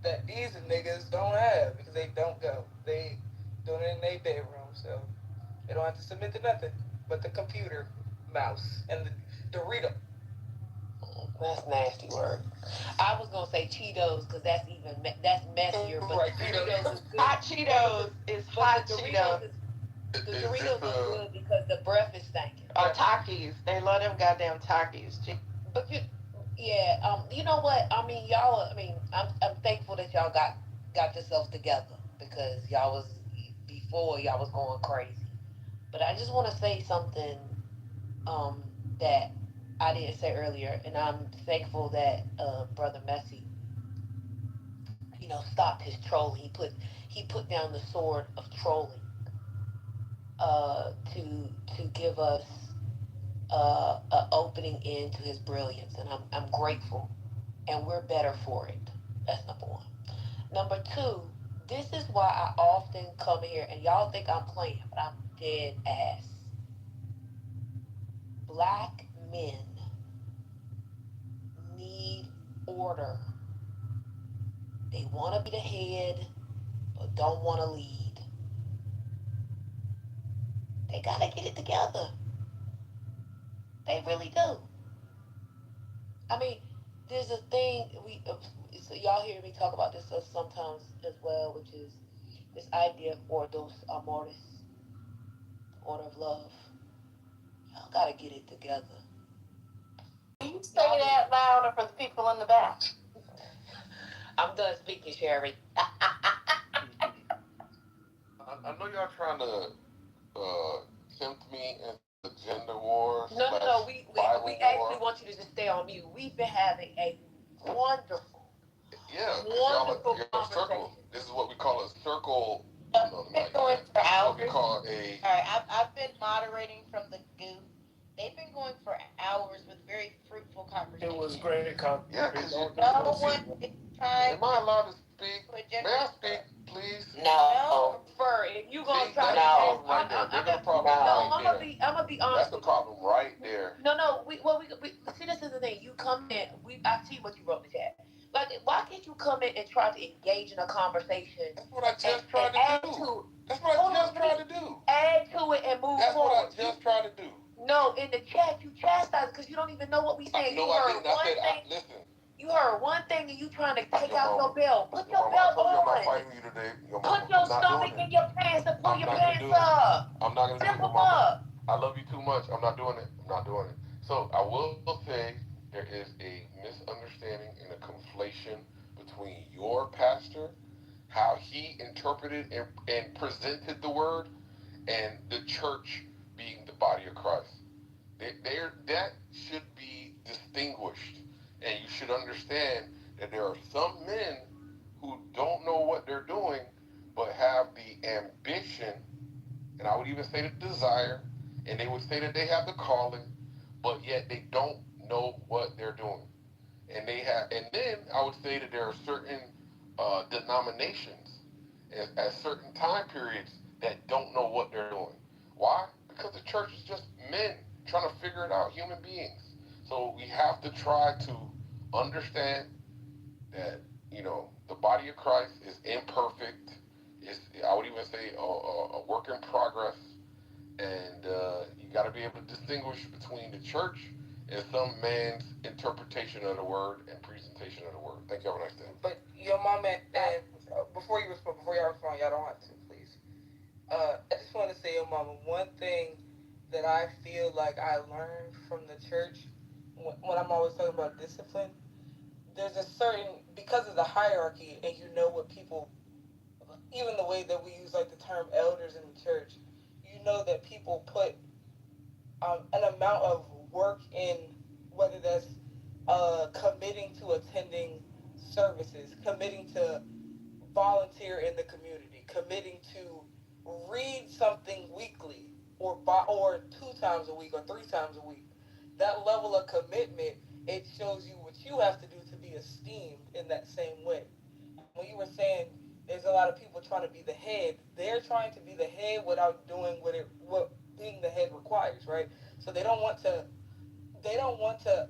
that these niggas don't have because they don't go. They doing it in their bedroom, so they don't have to submit to nothing. but the computer mouse and the Dorito. That's nasty word. I was gonna say Cheetos because that's messier. But Right, the Doritos is good. Hot Cheetos is hot But the Cheetos. Doritos is the Doritos are good because the breath is stinking. Or Takis. They love them goddamn Takis. But yeah, you know what? I mean, y'all. I mean, I'm thankful that y'all got yourselves together because y'all was before y'all was going crazy. But I just want to say something um, that I didn't say earlier, and I'm thankful that Brother Messi, stopped his trolling. He put down the sword of trolling to give us an opening into his brilliance, and I'm grateful, and we're better for it. That's number one. Number two, this is why I often come here, and y'all think I'm playing, but I'm dead ass. Black men need order. They want to be the head, but don't want to lead. They gotta get it together. They really do. I mean, there's a thing so y'all hear me talk about this sometimes as well, which is this idea of ordos amores, order of love. Y'all gotta get it together. Can you say that louder for the people in the back? I'm done speaking, Sherry. I know y'all trying to tempt me into gender wars. No. We actually want you to just stay on mute. We've been having a wonderful, wonderful conversation. Circle. This is what we call a circle. I've been going for hours. What we call a. All right, I've been moderating from the goo. They've been going for hours with very fruitful conversations. It was great conversation. Yeah, because no one is trying. Am I allowed to speak? May I speak, please? No. If you gonna try to, right there. They're gonna problem I'm gonna be honest. That's the problem right there. No. We see. This is the thing. You come in. I see what you wrote in the chat. Like, why can't you come in and try to engage in a conversation? That's what I just tried to do. That's what I just tried to do. Add to it and move forward. That's what I just tried to do. No, in the chat you chastise because you don't even know what we saying. No, I didn't. I said, listen. You heard one thing and you trying to take out your belt. Put your belt on. I'm not fighting you today. Put your stomach in your pants and pull your pants up. I'm not going to do it. Zip them up. I love you too much. I'm not doing it. So I will say there is a misunderstanding and a conflation between your pastor, how he interpreted and presented the word, and the church being the body of Christ. That should be distinguished. And you should understand that there are some men who don't know what they're doing, but have the ambition, and I would even say the desire, and they would say that they have the calling, but yet they don't know what they're doing. And then I would say that there are certain denominations at certain time periods that don't know what they're doing. Why? Because the church is just men trying to figure it out, human beings. So we have to try to understand that, the body of Christ is imperfect. I would even say a work in progress. And you got to be able to distinguish between the church and some man's interpretation of the word and presentation of the word. Thank you. Have a nice day. But your mom and before y'all respond, y'all don't have to, please. I just want to say, your mama, one thing that I feel like I learned from the church when I'm always talking about discipline, there's a certain, because of the hierarchy, and what people, even the way that we use like the term elders in the church, that people put an amount of work in, whether that's committing to attending services, committing to volunteer in the community, committing to read something weekly or 2 times a week or 3 times a week. That level of commitment, it shows you what you have to do to be esteemed in that same way. When you were saying there's a lot of people trying to be the head, they're trying to be the head without doing what being the head requires, right? So they don't want to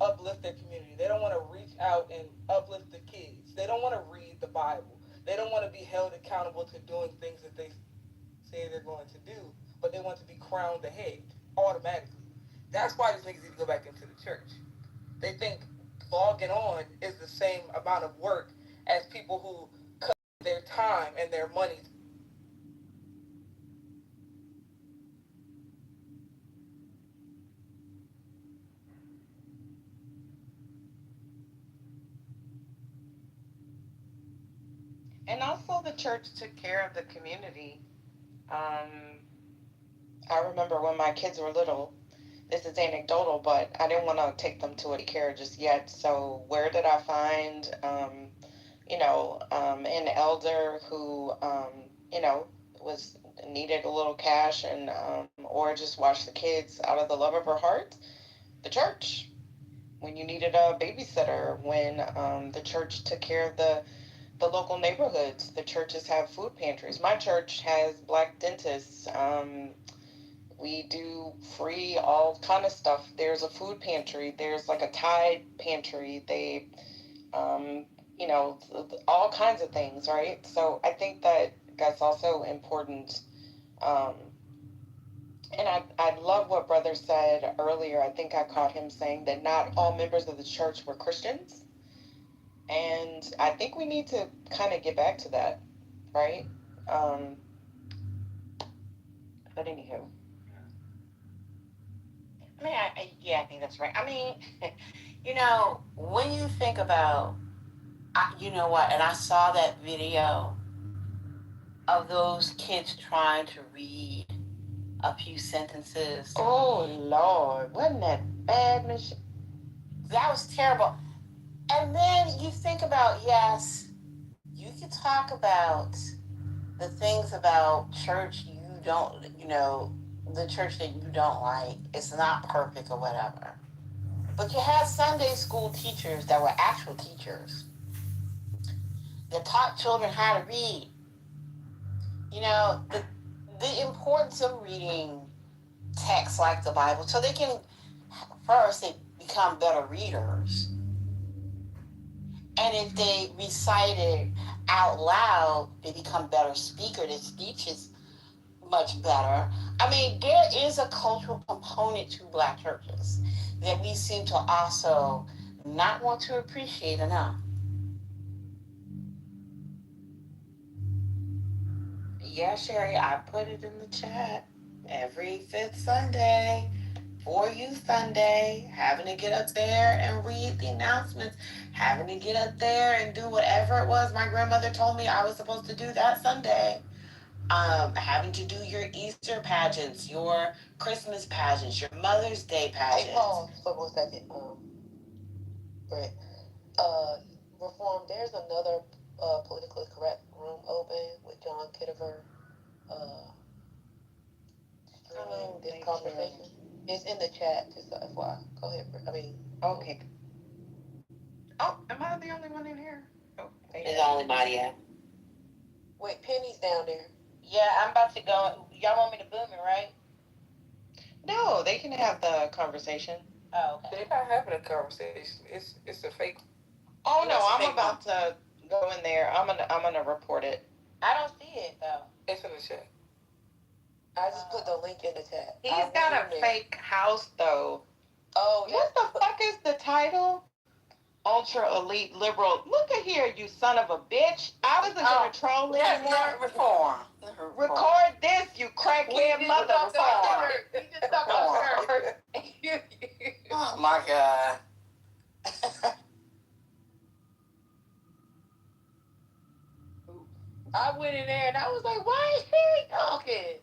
uplift their community. They don't want to reach out and uplift the kids. They don't want to read the Bible. They don't want to be held accountable to doing things that they say they're going to do, but they want to be crowned the head. automatically. That's why these niggas need to go back into the church. They think logging on is the same amount of work as people who cut their time and their money. And also, the church took care of the community. I remember when my kids were little, this is anecdotal, but I didn't want to take them to a daycare just yet. So where did I find, an elder who, was needed a little cash and or just watch the kids out of the love of her heart? The church. When you needed a babysitter, when the church took care of the local neighborhoods, the churches have food pantries. My church has black dentists. We do free all kind of stuff. There's a food pantry. There's like a Tide pantry. They, all kinds of things, right? So I think that that's also important. And I love what Brother said earlier. I think I caught him saying that not all members of the church were Christians. And I think we need to kind of get back to that, right? But anywho. I mean, I think that's right. I mean, when you think about, you know what, and I saw that video of those kids trying to read a few sentences. Oh, Lord. Wasn't that bad, Michelle? That was terrible. And then you think about, yes, you can talk about the things about church you don't, the church that you don't like. It's not perfect or whatever. But you had Sunday school teachers that were actual teachers that taught children how to read. The importance of reading texts like the Bible so they can, first, they become better readers. And if they recite it out loud, they become better speakers. Their speech is much better. I mean, there is a cultural component to black churches that we seem to also not want to appreciate enough. Yeah, Sherry, I put it in the chat. Every fifth Sunday, for Youth Sunday, having to get up there and read the announcements, having to get up there and do whatever it was my grandmother told me I was supposed to do that Sunday. Having to do your Easter pageants, your Christmas pageants, your Mother's Day pageants. Hey, Paul, for 1 second, Brett. Reform, there's another politically correct room open with John Kitover. This conversation. It's in the chat, just FYI. Go ahead, Brett. Okay. Oh, am I the only one in here? Oh, it's only Maria. Wait, Penny's down there. Yeah, I'm about to go. Y'all want me to boom it, right? No, they can have the conversation. Oh, okay. They're not having a conversation. It's a fake. Oh no, I'm about to go in there. I'm gonna report it. I don't see it though. It's in the chat. I just put the link in the chat. He's got a fake house though. Oh, yeah. What the fuck is the title? Ultra elite liberal. Look at here, you son of a bitch. I wasn't gonna troll anymore. Reform. Record this, you crackhead mother. We just talked about her. Oh my God. I went in there and I was like, why is Perry talking?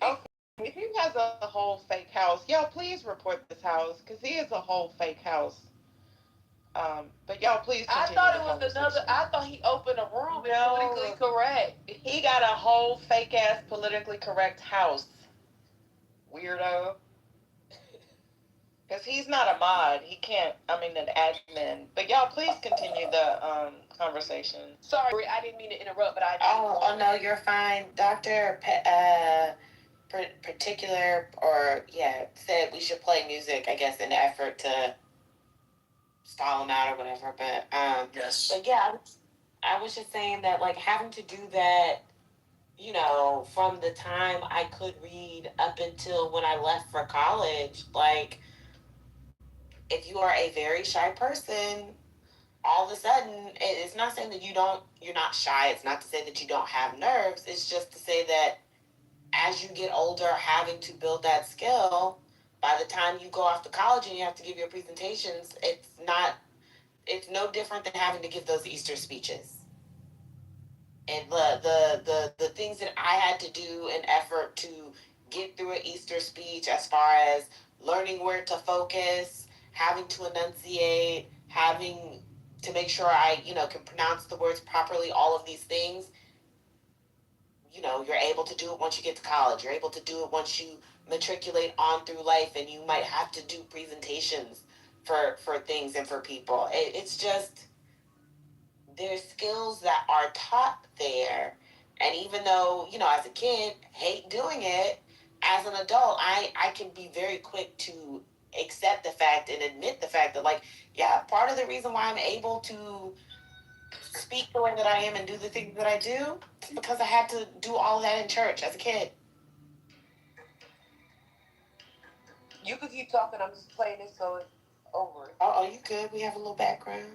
Okay, he has a whole fake house. Y'all, please report this house because he is a whole fake house. But y'all, please continue. I thought it was another. I thought he opened a room. No, politically correct. He got a whole fake ass politically correct house. Weirdo. Because he's not a mod. He can't. An admin. But y'all, please continue the conversation. Sorry, I didn't mean to interrupt, but I. Oh no, you're fine, Doctor. Particular said we should play music. I guess in an effort to stall him out or whatever. But yes. But yeah, I was just saying that like having to do that, from the time I could read up until when I left for college. Like, if you are a very shy person, all of a sudden, it's not saying that you're not shy. It's not to say that you don't have nerves. It's just to say that as you get older, having to build that skill, by the time you go off to college and you have to give your presentations, it's no different than having to give those Easter speeches. And the things that I had to do in effort to get through an Easter speech, as far as learning where to focus, having to enunciate, having to make sure I, can pronounce the words properly, all of these things, you're able to do it once you get to college. You're able to do it once you matriculate on through life, and you might have to do presentations for things and for people. It's just, there's skills that are taught there. And even though, as a kid, hate doing it, as an adult, I can be very quick to accept the fact and admit the fact that, like, yeah, part of the reason why I'm able to speak the way that I am and do the things that I do is because I had to do all of that in church as a kid. You could keep talking. I'm just playing it so it's over. Oh, you good? We have a little background.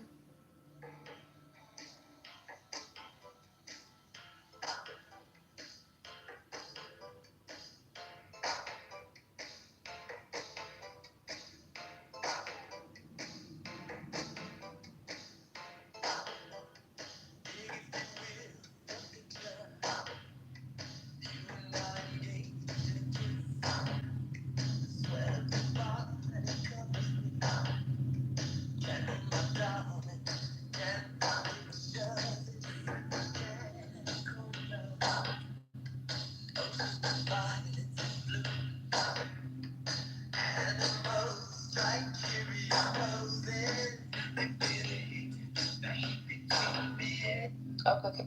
Okay.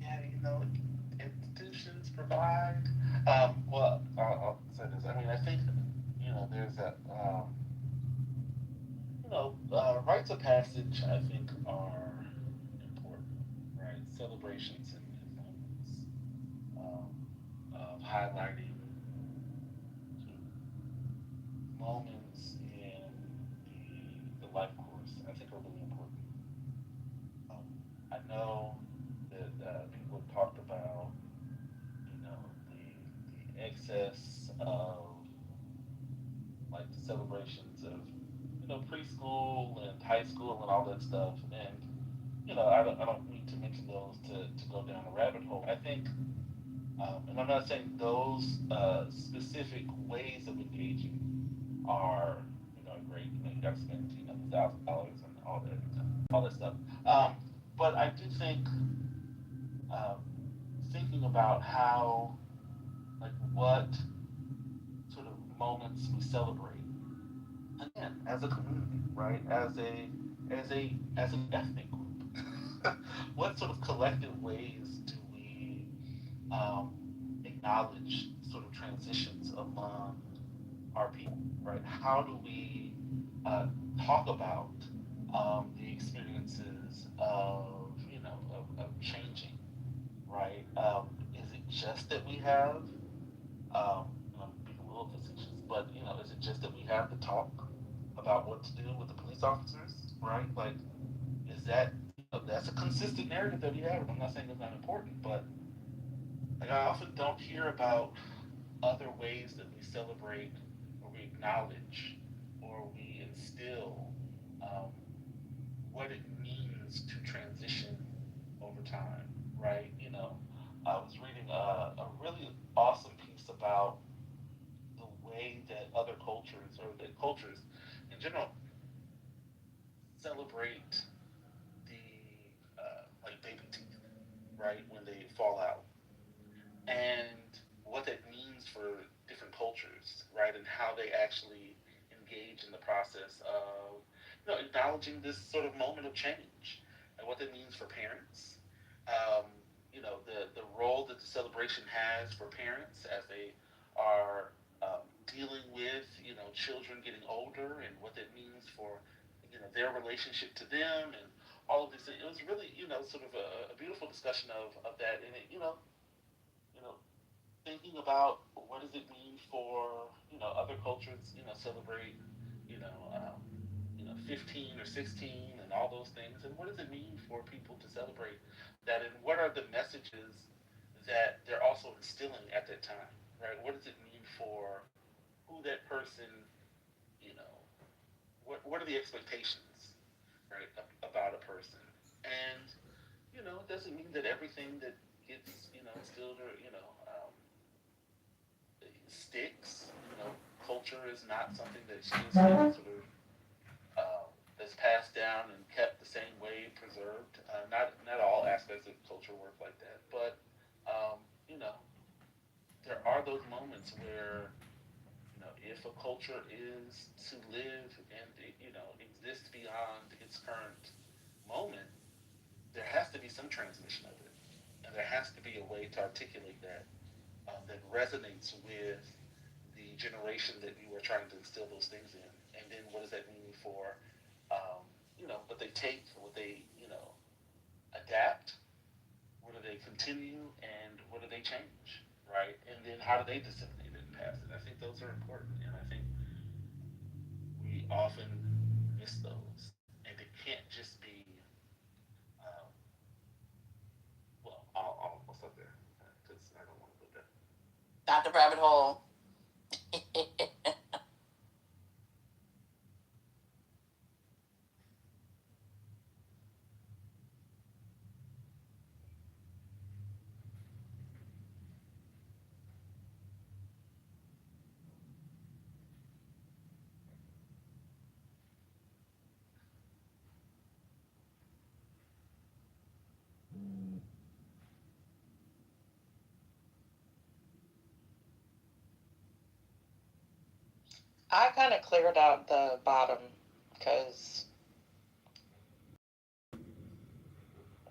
Yeah, institutions provide. Well, I'll say this. I mean, I think there's that. Rites of passage, I think, are important, right? Celebrations and moments of highlighting moments in the life course, I think, are really important. I know that people have talked about, the excess of like the celebrations of preschool and high school and all that stuff, and I don't need to mention those to go down a rabbit hole. I think, and I'm not saying those specific ways of engaging are great. You got to spend $1,000 and all that stuff. But I do think um, thinking about how, like, what sort of moments we celebrate, again, as a community, right? As an ethnic group, what sort of collective ways do we acknowledge sort of transitions among our people, right? How do we uh, talk about the experiences of changing, right? Is it just that we have I'm being a little facetious, but is it just that we have to talk about what to do with the police officers, right? Like, is that that's a consistent narrative that we have? I'm not saying it's not important, but like I often don't hear about other ways that we celebrate or we acknowledge or we instill um, what it means to transition over time, right? I was reading a really awesome piece about the way that other cultures or the cultures in general celebrate the like baby teeth, right, when they fall out, and what that means for different cultures, right, and how they actually engage in the process of acknowledging this sort of moment of change, and what that means for parents. Um, the role that the celebration has for parents as they are dealing with, children getting older and what that means for, their relationship to them and all of these things. It was really, sort of a beautiful discussion of that. And it, you know, thinking about what does it mean for, other cultures, celebrate, you know, um, 15 or 16 and all those things. And what does it mean for people to celebrate that? And what are the messages that they're also instilling at that time, right? What does it mean for who that person, you know, what are the expectations, right, about a person? And, it doesn't mean that everything that gets, instilled or, sticks. Culture is not something that's just sort of that's passed down and kept the same way, preserved. Not all aspects of culture work like that, but um, you know, there are those moments where if a culture is to live and exist beyond its current moment, there has to be some transmission of it, and there has to be a way to articulate that that resonates with the generation that you were trying to instill those things in. And then what does that mean for, what they take, what they, adapt, what do they continue, and what do they change, right? And then how do they disseminate it and pass it? I think those are important, and I think we often miss those. And it can't just be, um, well, I'll stop there because I don't want to put that. Not the rabbit hole. I kind of cleared out the bottom because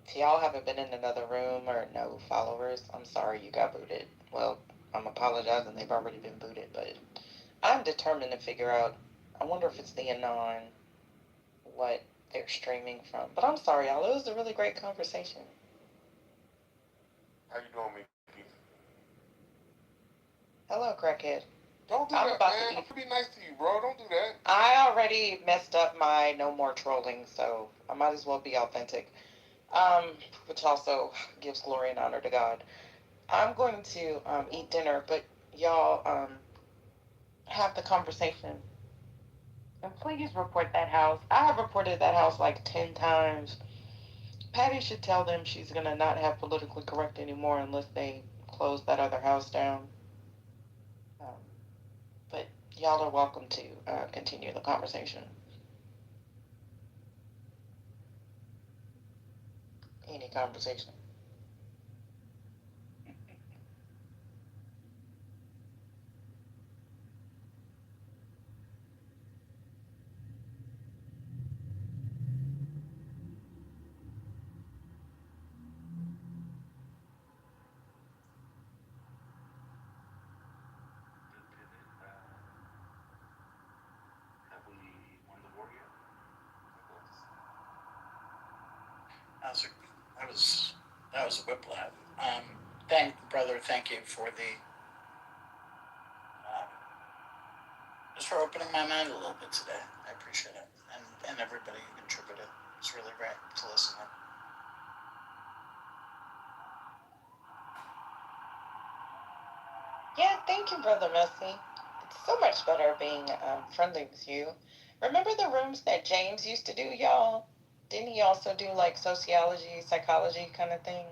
if y'all haven't been in another room or no followers, I'm sorry you got booted. Well, I'm apologizing. They've already been booted, but I'm determined to figure out. I wonder if it's the Anon, what they're streaming from. But I'm sorry, y'all. It was a really great conversation. How you doing, Mickey? Hello, crackhead. Don't do that, man. I'm gonna be nice to you, bro. Don't do that. I already messed up my no more trolling, so I might as well be authentic. Which also gives glory and honor to God. I'm going to eat dinner, but y'all have the conversation. And please report that house. I have reported that house like 10 times. Patty should tell them she's going to not have politically correct anymore unless they close that other house down. Um, but y'all are welcome to continue the conversation. Any conversation. Have we won the war yet? That was a whiplash. Thank you for the just for opening my mind a little bit today. I appreciate it, and everybody who contributed. It's really great to listen to. Yeah, thank you, Brother Messi. It's so much better being friendly with you. Remember the rooms that James used to do, y'all? Didn't he also do like sociology, psychology kind of thing?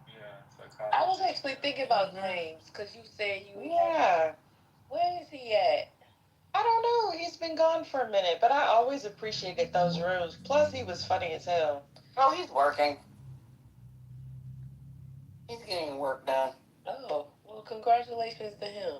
Yeah, I was actually thinking about James because you said you. Yeah. Where is he at? I don't know. He's been gone for a minute, but I always appreciated those rooms. Plus, he was funny as hell. Oh, he's working. He's getting work done. Oh, well, congratulations to him.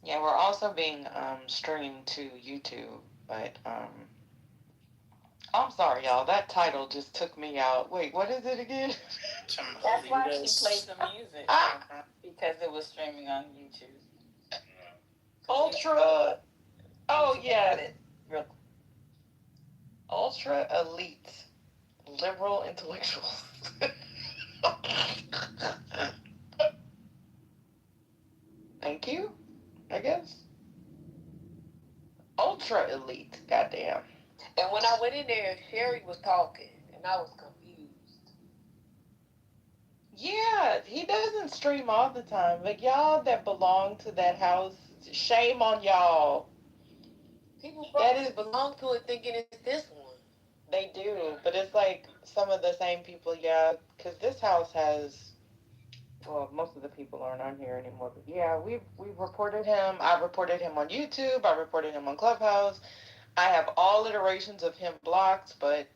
Yeah, we're also being streamed to YouTube, but I'm sorry, y'all. That title just took me out. Wait, what is it again? That's why she played the music because it was streaming on YouTube. Ultra. Oh yeah. Ultra elite liberal intellectuals. Thank you, I guess. Ultra elite, goddamn. And when I went in there, Sherry was talking, and I was confused. Yeah, he doesn't stream all the time, but y'all that belong to that house, shame on y'all. People probably belong to it thinking it's this one. They do, but it's like some of the same people, yeah, because this house has, well, most of the people aren't on here anymore, but yeah, we've reported him. I reported him on YouTube. I reported him on Clubhouse. I have all iterations of him blocked, but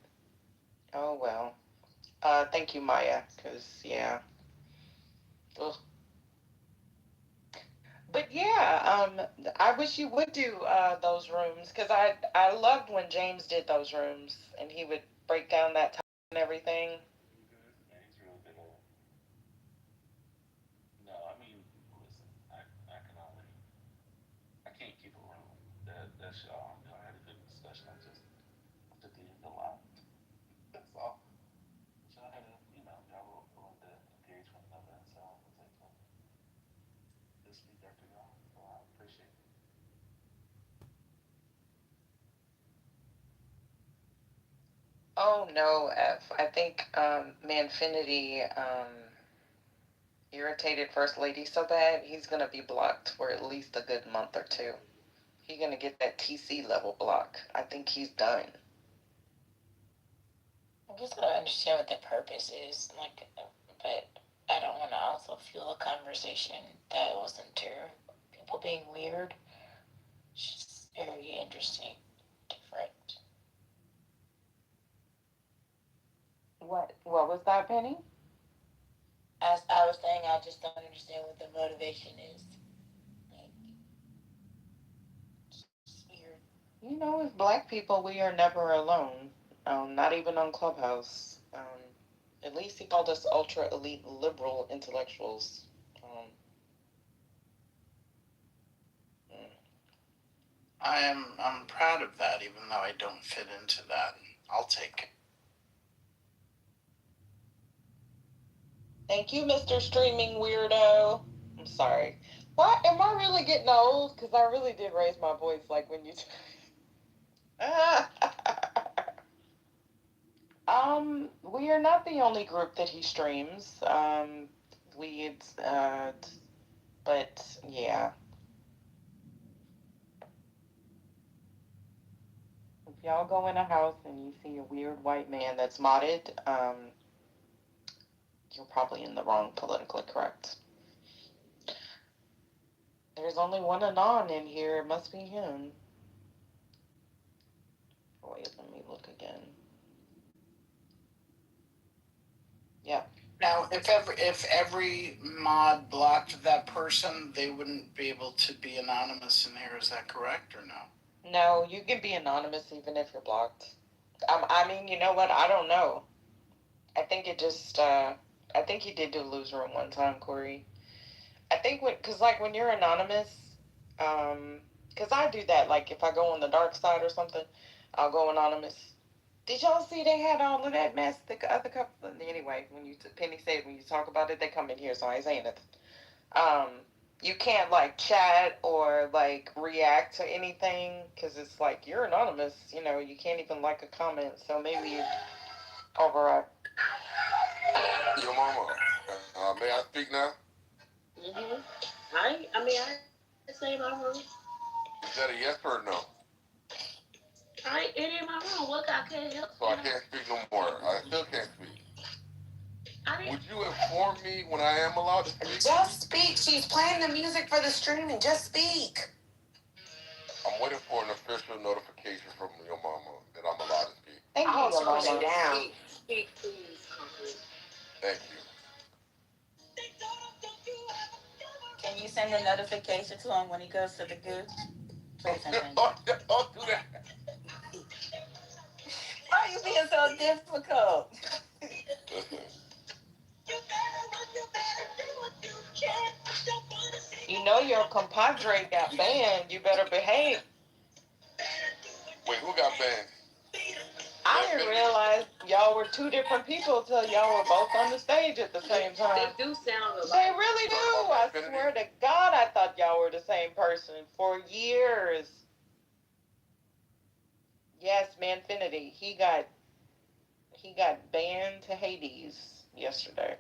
oh well. Thank you, Maya, because yeah. Ugh. But yeah, I wish you would do those rooms because I loved when James did those rooms and he would break down that time and everything. Yeah, he's really good at it. No, I mean, listen, I can't keep a room. That's y'all. I had a good discussion. I just took the end a lot. That's all. So I had to, y'all were willing to engage one another, and so I was like, well, this speak after y'all. So I appreciate it. Oh no, F. I think Manfinity irritated First Lady so bad he's gonna be blocked for at least a good month or two. He's gonna get that TC level block. I think he's done. I guess I don't understand what the purpose is, but I don't want to also fuel a conversation that wasn't true. People being weird, it's just very interesting, different. What was that, Penny? As I was saying, I just don't understand what the motivation is. Like, it's weird. You know, as black people, we are never alone. Not even on Clubhouse. At least he called us ultra elite liberal intellectuals. I'm proud of that, even though I don't fit into that. I'll take it. Thank you, Mr. Streaming Weirdo. I'm sorry. Why am I really getting old? Because I really did raise my voice like when you. We are not the only group that he streams. But yeah. If y'all go in a house and you see a weird white man that's modded, you're probably in the wrong politically correct. There's only one Anon in here. It must be him. Wait, let me look again. Yeah. Now, if every mod blocked that person, they wouldn't be able to be anonymous in here. Is that correct or no? No, you can be anonymous even if you're blocked. I mean, you know what? I don't know. I think it just. I think he did do lose room one time, Corey. I think because like when you're anonymous, because I do that. Like if I go on the dark side or something, I'll go anonymous. Did y'all see they had all of that mess? The other couple. Anyway, when Penny said when you talk about it, they come in here, so I ain't saying nothing. You can't like chat or like react to anything because it's like you're anonymous. You know, you can't even like a comment. So maybe you override. Yo, mama, may I speak now? I mean, I say my room. Is that a yes or a no? It in my room. What I can't help? So I can't speak no more. I still can't speak. Would you inform me when I am allowed to speak? Just speak. She's playing the music for the streaming. Just speak. I'm waiting for an official notification from your mama that I'm allowed to speak. Thank you, I'll your mama. sit down. Speak, please. Thank you. Can you say send a notification to him when he goes to the goo? Please and thank you. Don't do that. Why are you being so difficult? Listen. You know your compadre got banned. You better behave. Wait, who got banned? I didn't realize y'all were two different people till y'all were both on the stage at the same time. They do sound alike. They really do. I swear to God, I thought y'all were the same person for years. Yes, Manfinity. He got banned to Hades yesterday.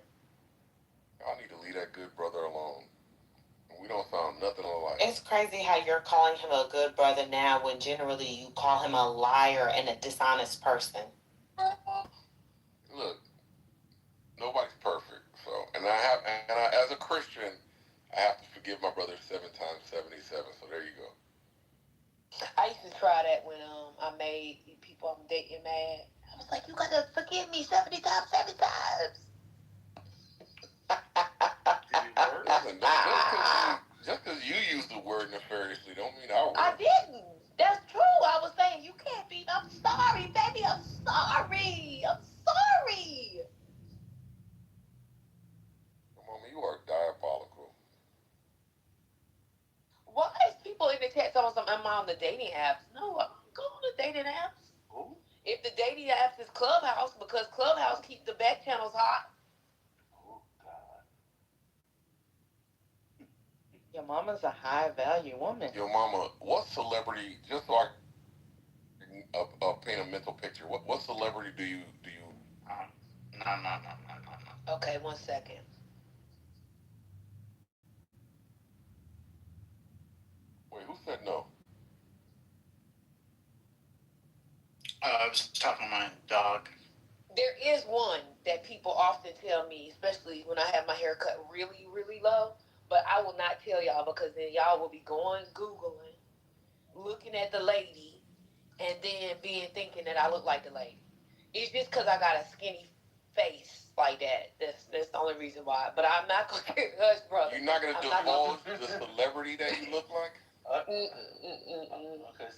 I need to leave that good brother alone. We don't sound nothing alike. It's crazy how you're calling him a good brother now when generally you call him a liar and a dishonest person. Look, nobody's perfect. So, and as a Christian, I have to forgive my brother 7 times 77. So there you go. I used to try that when I made people I'm dating mad. I was like, you gotta forgive me 70 times, 70 times. Listen, just because you use the word nefariously don't mean I will. I didn't. That's true. I was saying you can't be. I'm sorry, baby. I'm sorry. I'm sorry. Mama, you are diabolical. Why is people in the chat talking about I'm on the dating apps? No, I'm going on the dating apps. Ooh. If the dating apps is Clubhouse, because Clubhouse keeps the back channels hot. Oh, God. Your mama's a high value woman. Your mama, what celebrity? Just so I can paint a mental picture. What celebrity do you? No. Okay, 1 second. Wait, who said no? I was talking to my dog. There is one that people often tell me, especially when I have my hair cut really, really low, but I will not tell y'all because then y'all will be going Googling, looking at the lady, and then thinking that I look like the lady. It's just because I got a skinny face like that. That's the only reason why. But I'm not going to hush, brother. You're not going to divulge the celebrity that you look like? Okay,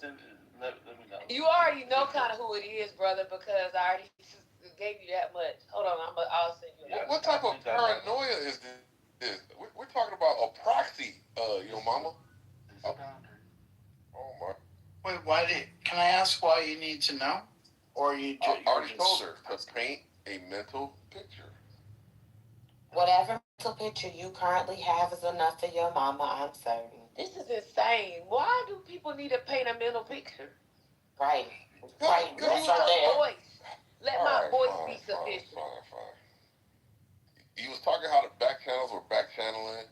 so let me know. You already know kind of who it is, brother, because I already gave you that much. Hold on, I'll send you. What type of paranoia is this? We're talking about a proxy, your mama. Oh my. Wait, can I ask why you need to know? Or you I already told her to paint a mental picture. Whatever mental picture you currently have is enough for your mama, I'm certain. This is insane. Why do people need to paint a mental picture? Right. Let my voice. Let my voice be sufficient. Fine. You was talking how the back channels were back channeling.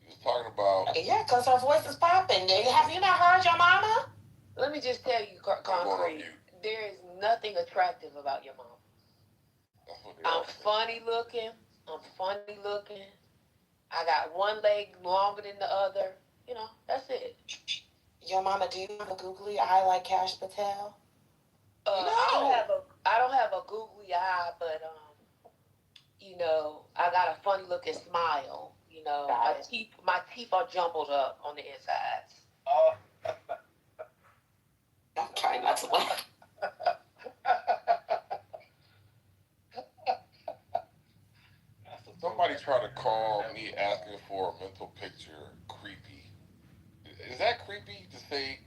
You was talking about. Yeah, because her voice is popping. Have you not heard your mama? Let me just tell you, Concrete, there is nothing attractive about your mama. I'm funny looking. I got one leg longer than the other. You know, that's it. Your mama, do you have a googly eye like Cash Patel? No. I don't have a googly eye, but you know, I got a funny looking smile. You know, my teeth are jumbled up on the insides. Oh. I'm trying not to laugh. Somebody tried to call me asking for a mental picture creepy. Is that creepy to say?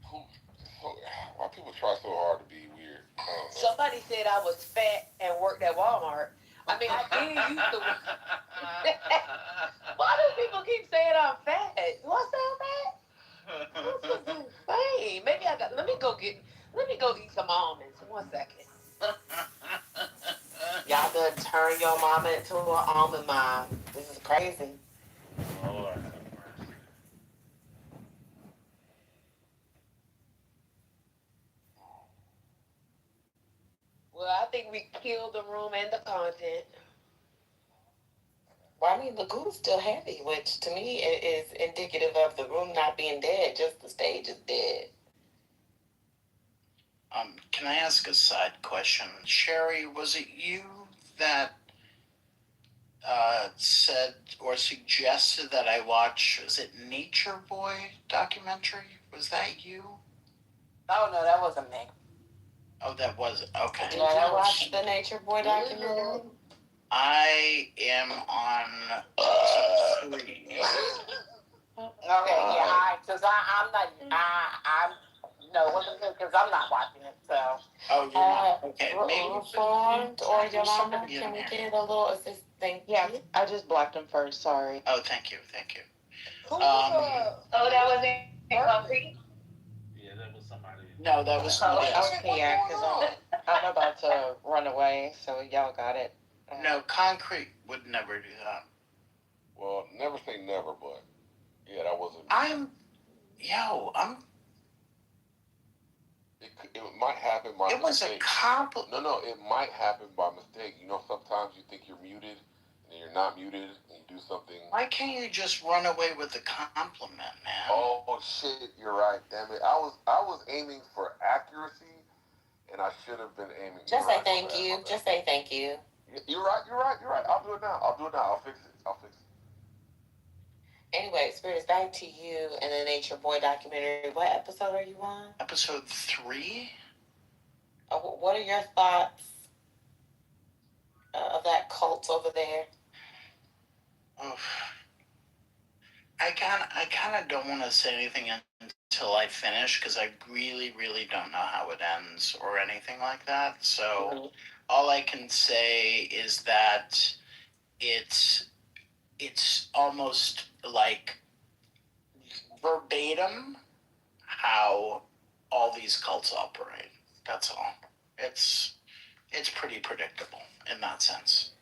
Why people try so hard to be weird? Somebody said I was fat and worked at Walmart. I mean, I did used to. Why do people keep saying I'm fat? Do I sound fat? This is insane. Maybe let me go eat some almonds. 1 second. Y'all done turn your mama into an almond mom. This is crazy. Lord. Well, I think we killed the room and the content. Well, I mean, the goo's still heavy, which to me is indicative of the room not being dead, just the stage is dead. Can I ask a side question? Sherry, was it you that said or suggested that I watch, is it Nature Boy documentary? Was that you? Oh, no, that wasn't me. Oh, that was, okay. Did you watch the Nature Boy documentary? I am on 3. Okay, yeah, because I'm not, no, it wasn't good because I'm not watching it, so. Oh, you're not, okay, maybe. Reformed or Yolanda, can we get a little assistance? Yeah, I just blocked him first, sorry. Oh, thank you. Who was Oh, that was in concrete? Yeah, that was somebody. No, that was somebody else. Yeah, because I'm about to run away, so y'all got it. No, Concrete would never do that. Well, never say never, but yeah, that wasn't. It might happen by mistake. It was a compliment. No, it might happen by mistake. You know, sometimes you think you're muted, and then you're not muted, and you do something. Why can't you just run away with the compliment, man? Oh shit, you're right. Damn it, I was aiming for accuracy, and I should have been aiming. Just say thank you. Just say thank you. You're right. I'll do it now. I'll fix it. Anyway, Spirits, back to you and the Nature Boy documentary. What episode are you on? Episode 3. What are your thoughts of that cult over there? I kind of don't want to say anything until I finish because I really, really don't know how it ends or anything like that. So all I can say is that it's almost like verbatim how all these cults operate. That's all. It's pretty predictable in that sense.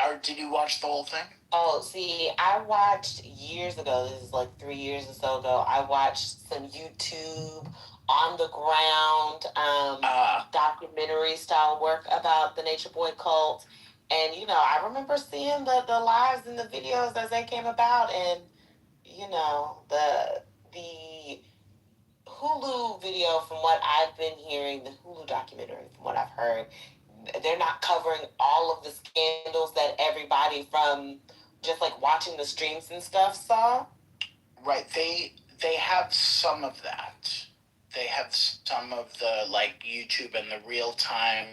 Or did you watch the whole thing? Oh, see, I watched years ago. This is like 3 years or so ago. I watched some YouTube on the ground documentary style work about the Nature Boy cult. And, you know, I remember seeing the lives and the videos as they came about. And, you know, the Hulu video, from what I've been hearing, the Hulu documentary, from what I've heard, they're not covering all of the scandals that everybody from just like watching the streams and stuff saw. Right. They have some of that. They have some of the like YouTube and the real time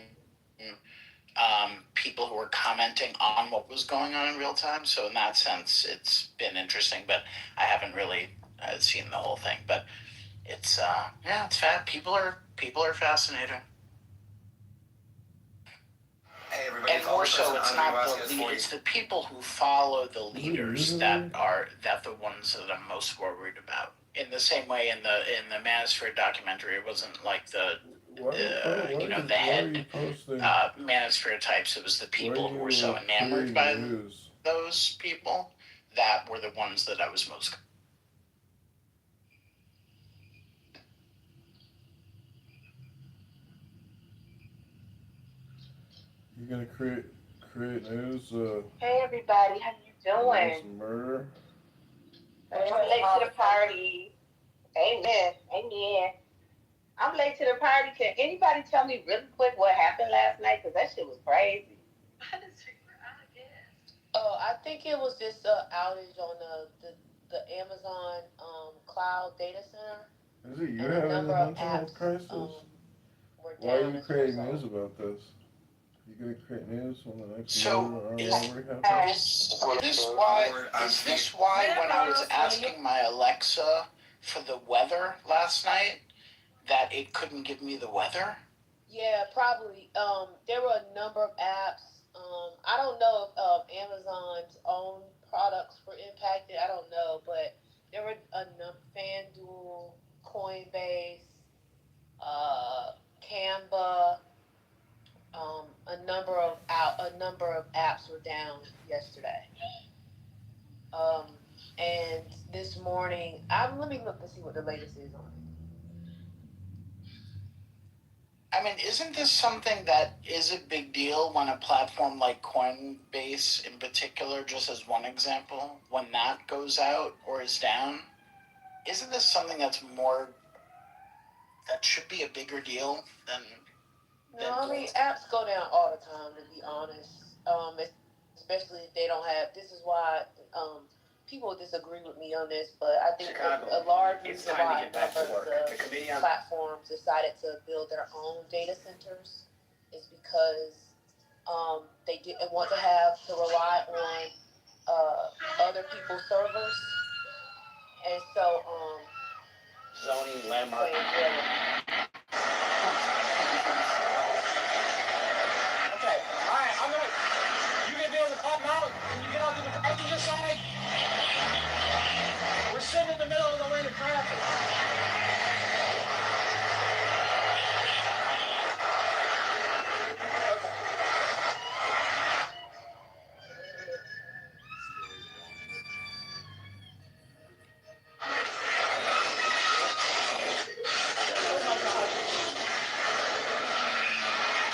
people who were commenting on what was going on in real time. So in that sense, it's been interesting, but I haven't really seen the whole thing. But it's it's fat. People are fascinating. Hey everybody, and more so, it's not it's the people who follow the leaders that are the ones that I'm most worried about. In the same way, in the Manosphere documentary, it wasn't like the head Manosphere types. It was the people who were so enamored by those people that were the ones that I was most. You're gonna create news. Hey everybody, how you doing? Some murder. I'm late to the party. Amen. I'm late to the party. Can anybody tell me really quick what happened last night? Because that shit was crazy. I didn't figure it out, I guess. Oh, I think it was just an outage on the Amazon cloud data center. Is it you having a mental health crisis? Why are you creating news about this? You gonna create news on the next murder or robbery happens? Is this why when I was asking my Alexa for the weather last night, that it couldn't give me the weather? Yeah, probably. There were a number of apps. I don't know if Amazon's own products were impacted. I don't know, but there were a number: FanDuel, Coinbase, Canva. A number of apps were down yesterday. And this morning, let me look to see what the latest is on it. I mean, isn't this something that is a big deal when a platform like Coinbase in particular, just as one example, when that goes out or is down? Isn't this something that should be a bigger deal than... No, I mean, apps go down all the time, to be honest. especially if they don't have. This is why people disagree with me on this, but I think a large reason why a number of the platforms decided to build their own data centers is because they didn't want to have to rely on other people's servers, and so Zoning, landmark. Okay, alright, I'm gonna, you gonna be able to come out when you get onto the passenger side? We're sitting in the middle of the lane of traffic.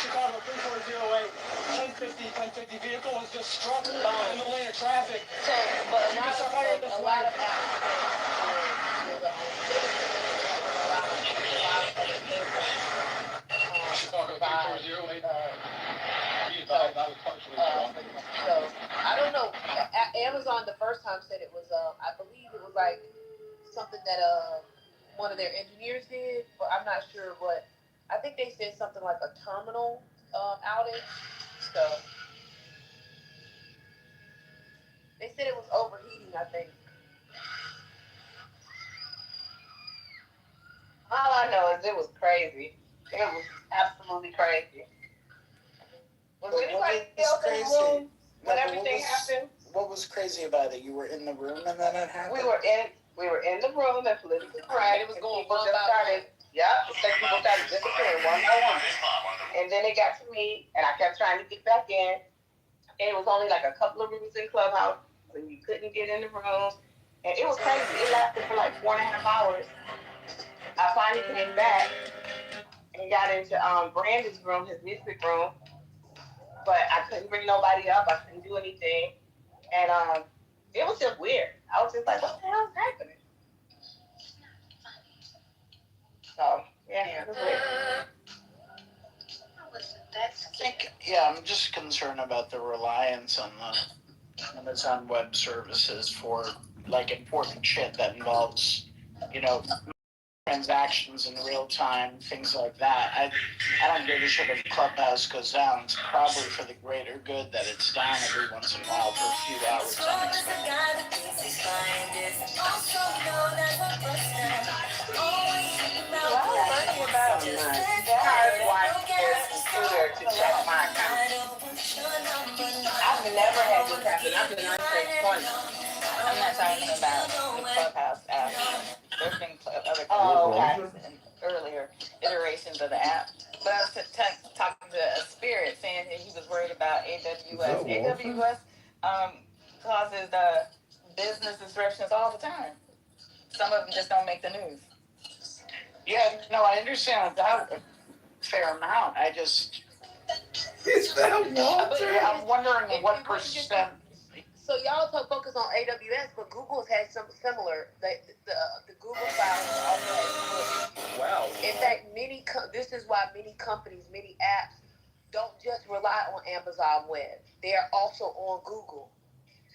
Chicago 3408, 1050 vehicle was just struck in the lane of traffic. So, but a lot of Chicago 3408. So I don't know. Amazon the first time said it was I believe it was like something that one of their engineers did, but I'm not sure what. I think they said something like a terminal outage. So they said it was overheating, I think. All I know is it was crazy. It was absolutely crazy. Was anybody else in the room when everything happened? What was crazy about it? You were in the room and then it happened? We were in the room and politically correct. It was going people one just by started. Yep, it's like people started disappearing one by one. And then it got to me, and I kept trying to get back in. And it was only like a couple of rooms in Clubhouse, and you couldn't get in the rooms. And it was crazy. It lasted for like 4.5 hours. I finally came back and got into Brandon's room, his music room. But I couldn't bring nobody up. I couldn't do anything. And it was just weird. I was just like, what the hell is happening? So, yeah, it was weird. I'm just concerned about the reliance on the Amazon Web Services for like important shit that involves, transactions in real time, things like that. I don't give a shit if Clubhouse goes down. It's probably for the greater good that it's down every once in a while for a few hours unexpectedly. Well, I was learning about cars watching Twitter to check my account. I've never had this happen. I've been on since 20. I'm not talking about the Clubhouse app. There's been other Clubhouse and earlier iterations of the app. But I was talking to a spirit saying that he was worried about AWS. AWS causes business disruptions all the time. Some of them just don't make the news. Yeah, no, I understand that a fair amount. I just. Is that Walter? I'm wondering what percent. So y'all focus on AWS, but Google's had some similar. The Google Cloud also has. Wow. In fact, this is why many companies, many apps, don't just rely on Amazon Web. They are also on Google,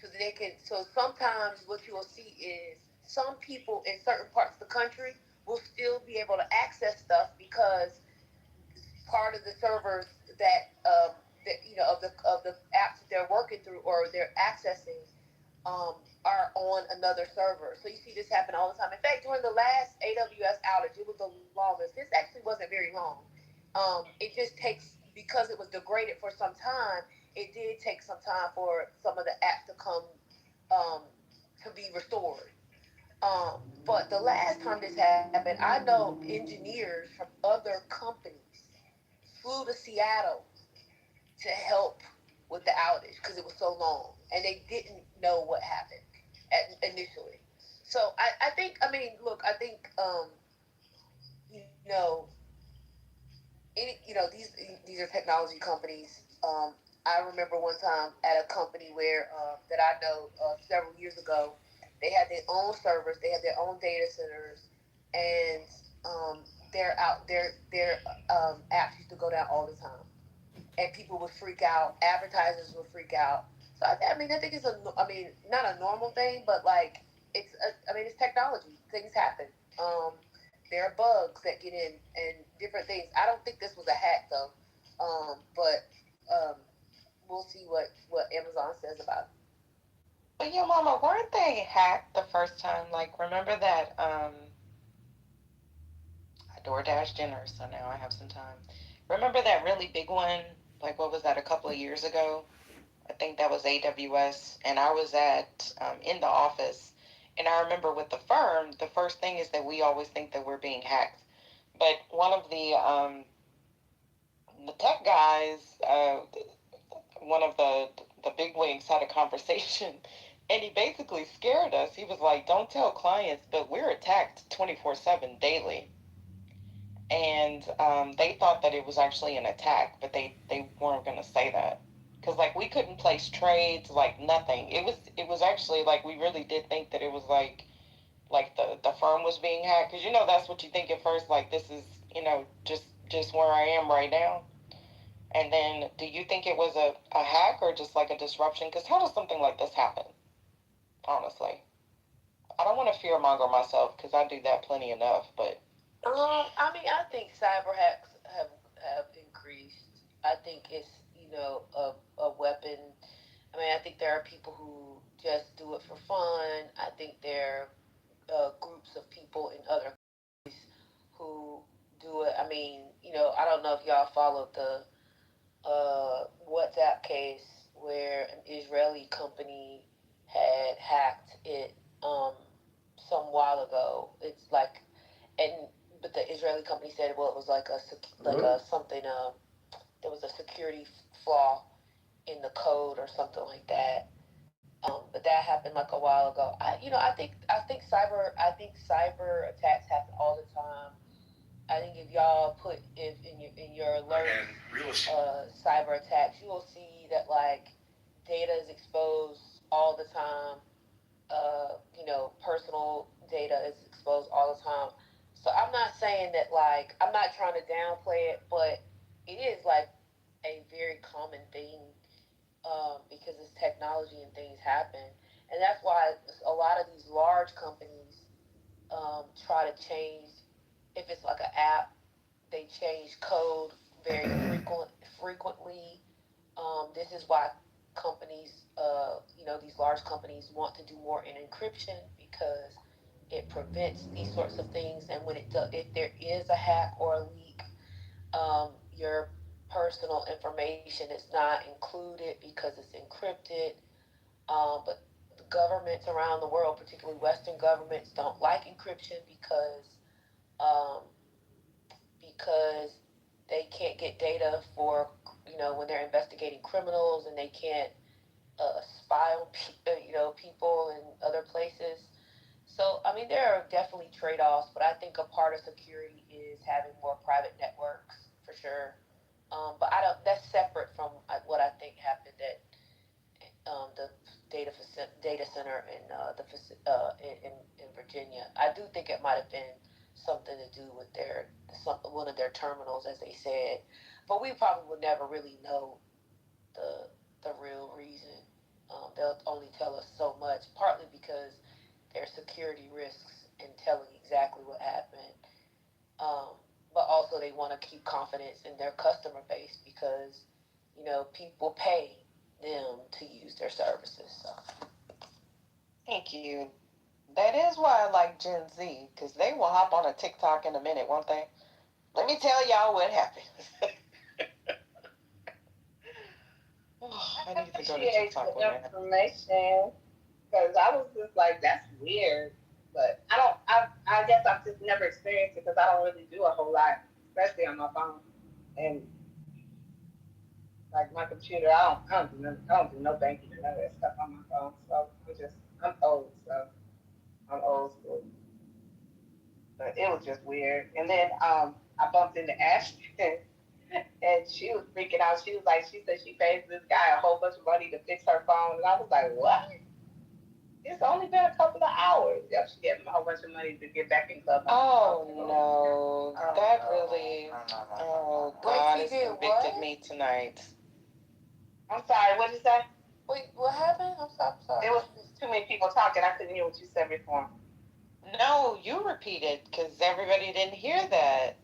so they can. So sometimes what you will see is some people in certain parts of the country will still be able to access stuff because part of the servers that of the apps that they're working through or they're accessing are on another server. So you see this happen all the time. In fact, during the last AWS outage, it was the longest. This actually wasn't very long. It just takes, because it was degraded for some time, it did take some time for some of the apps to come to be restored. But the last time this happened, I know engineers from other companies flew to Seattle to help with the outage because it was so long and they didn't know what happened initially. So I think, look, I think, these are technology companies. I remember one time at a company where that I know several years ago, they had their own servers, they had their own data centers, and their apps used to go down all the time, and people would freak out. Advertisers would freak out. So I mean, I think it's not a normal thing, but like it's technology. Things happen. Um, there are bugs that get in and different things. I don't think this was a hack though, but we'll see what Amazon says about it. But your mama, weren't they hacked the first time? Like, remember that I DoorDash dinner, so now I have some time. Remember that really big one? Like, what was that, a couple of years ago? I think that was AWS, and I was at in the office, and I remember with the firm, the first thing is that we always think that we're being hacked. But one of the tech guys, one of the big wigs had a conversation, and he basically scared us. He was like, "Don't tell clients, but we're attacked 24/7 daily." And they thought that it was actually an attack, but they weren't going to say that because like we couldn't place trades, like nothing. It was actually like we really did think that it was like the firm was being hacked, because that's what you think at first, like this is just where I am right now. And then, do you think it was a hack or just like a disruption? Because how does something like this happen? Honestly, I don't want to fear monger myself because I do that plenty enough, but. I mean, I think cyber hacks have increased. I think it's a weapon. I mean, I think there are people who just do it for fun. I think there are groups of people in other countries who do it. I mean, I don't know if y'all followed the WhatsApp case where an Israeli company had hacked it some while ago. It's like, and but the Israeli company said, well, it was like a something. There was a security flaw in the code or something like that. But that happened like a while ago. I think cyber attacks happen all the time. I think if y'all put in your alert cyber attacks, you will see that like data is exposed all the time. Personal data is exposed all the time. So I'm not saying that like I'm not trying to downplay it, but it is like a very common thing because it's technology and things happen, and that's why a lot of these large companies try to change. If it's like an app, they change code very frequently. This is why companies, these large companies want to do more in encryption because it prevents these sorts of things. And when if there is a hack or a leak, your personal information is not included because it's encrypted. But the governments around the world, particularly Western governments, don't like encryption um, because they can't get data for when they're investigating criminals, and they can't spy on people in other places. So I mean, there are definitely trade-offs, but I think a part of security is having more private networks for sure. But I don't. That's separate from what I think happened at the data center in Virginia. I do think it might have been something to do with one of their terminals, as they said, but we probably will never really know the real reason. They'll only tell us so much, partly because there's security risks in telling exactly what happened. But also they want to keep confidence in their customer base because people pay them to use their services. So. Thank you. That is why I like Gen Z, because they will hop on a TikTok in a minute, won't they? Let me tell y'all what happened. I need to go to TikTok the information, because I was just like, that's weird. But I guess I've just never experienced it because I don't really do a whole lot, especially on my phone. And like my computer, I don't do no banking or none of that stuff on my phone. So I'm old, so I'm old school. But it was just weird. And then I bumped into Ashton, and she was freaking out. She said she paid this guy a whole bunch of money to fix her phone, and I was like, what? It's only been a couple of hours. Yep, she gave him a whole bunch of money to get back in club. Oh no, that really. Oh God, it's convicted me tonight. I'm sorry. What did you say? Wait, what happened? I'm sorry. There was too many people talking. I couldn't hear what you said before. No, you repeated because everybody didn't hear that.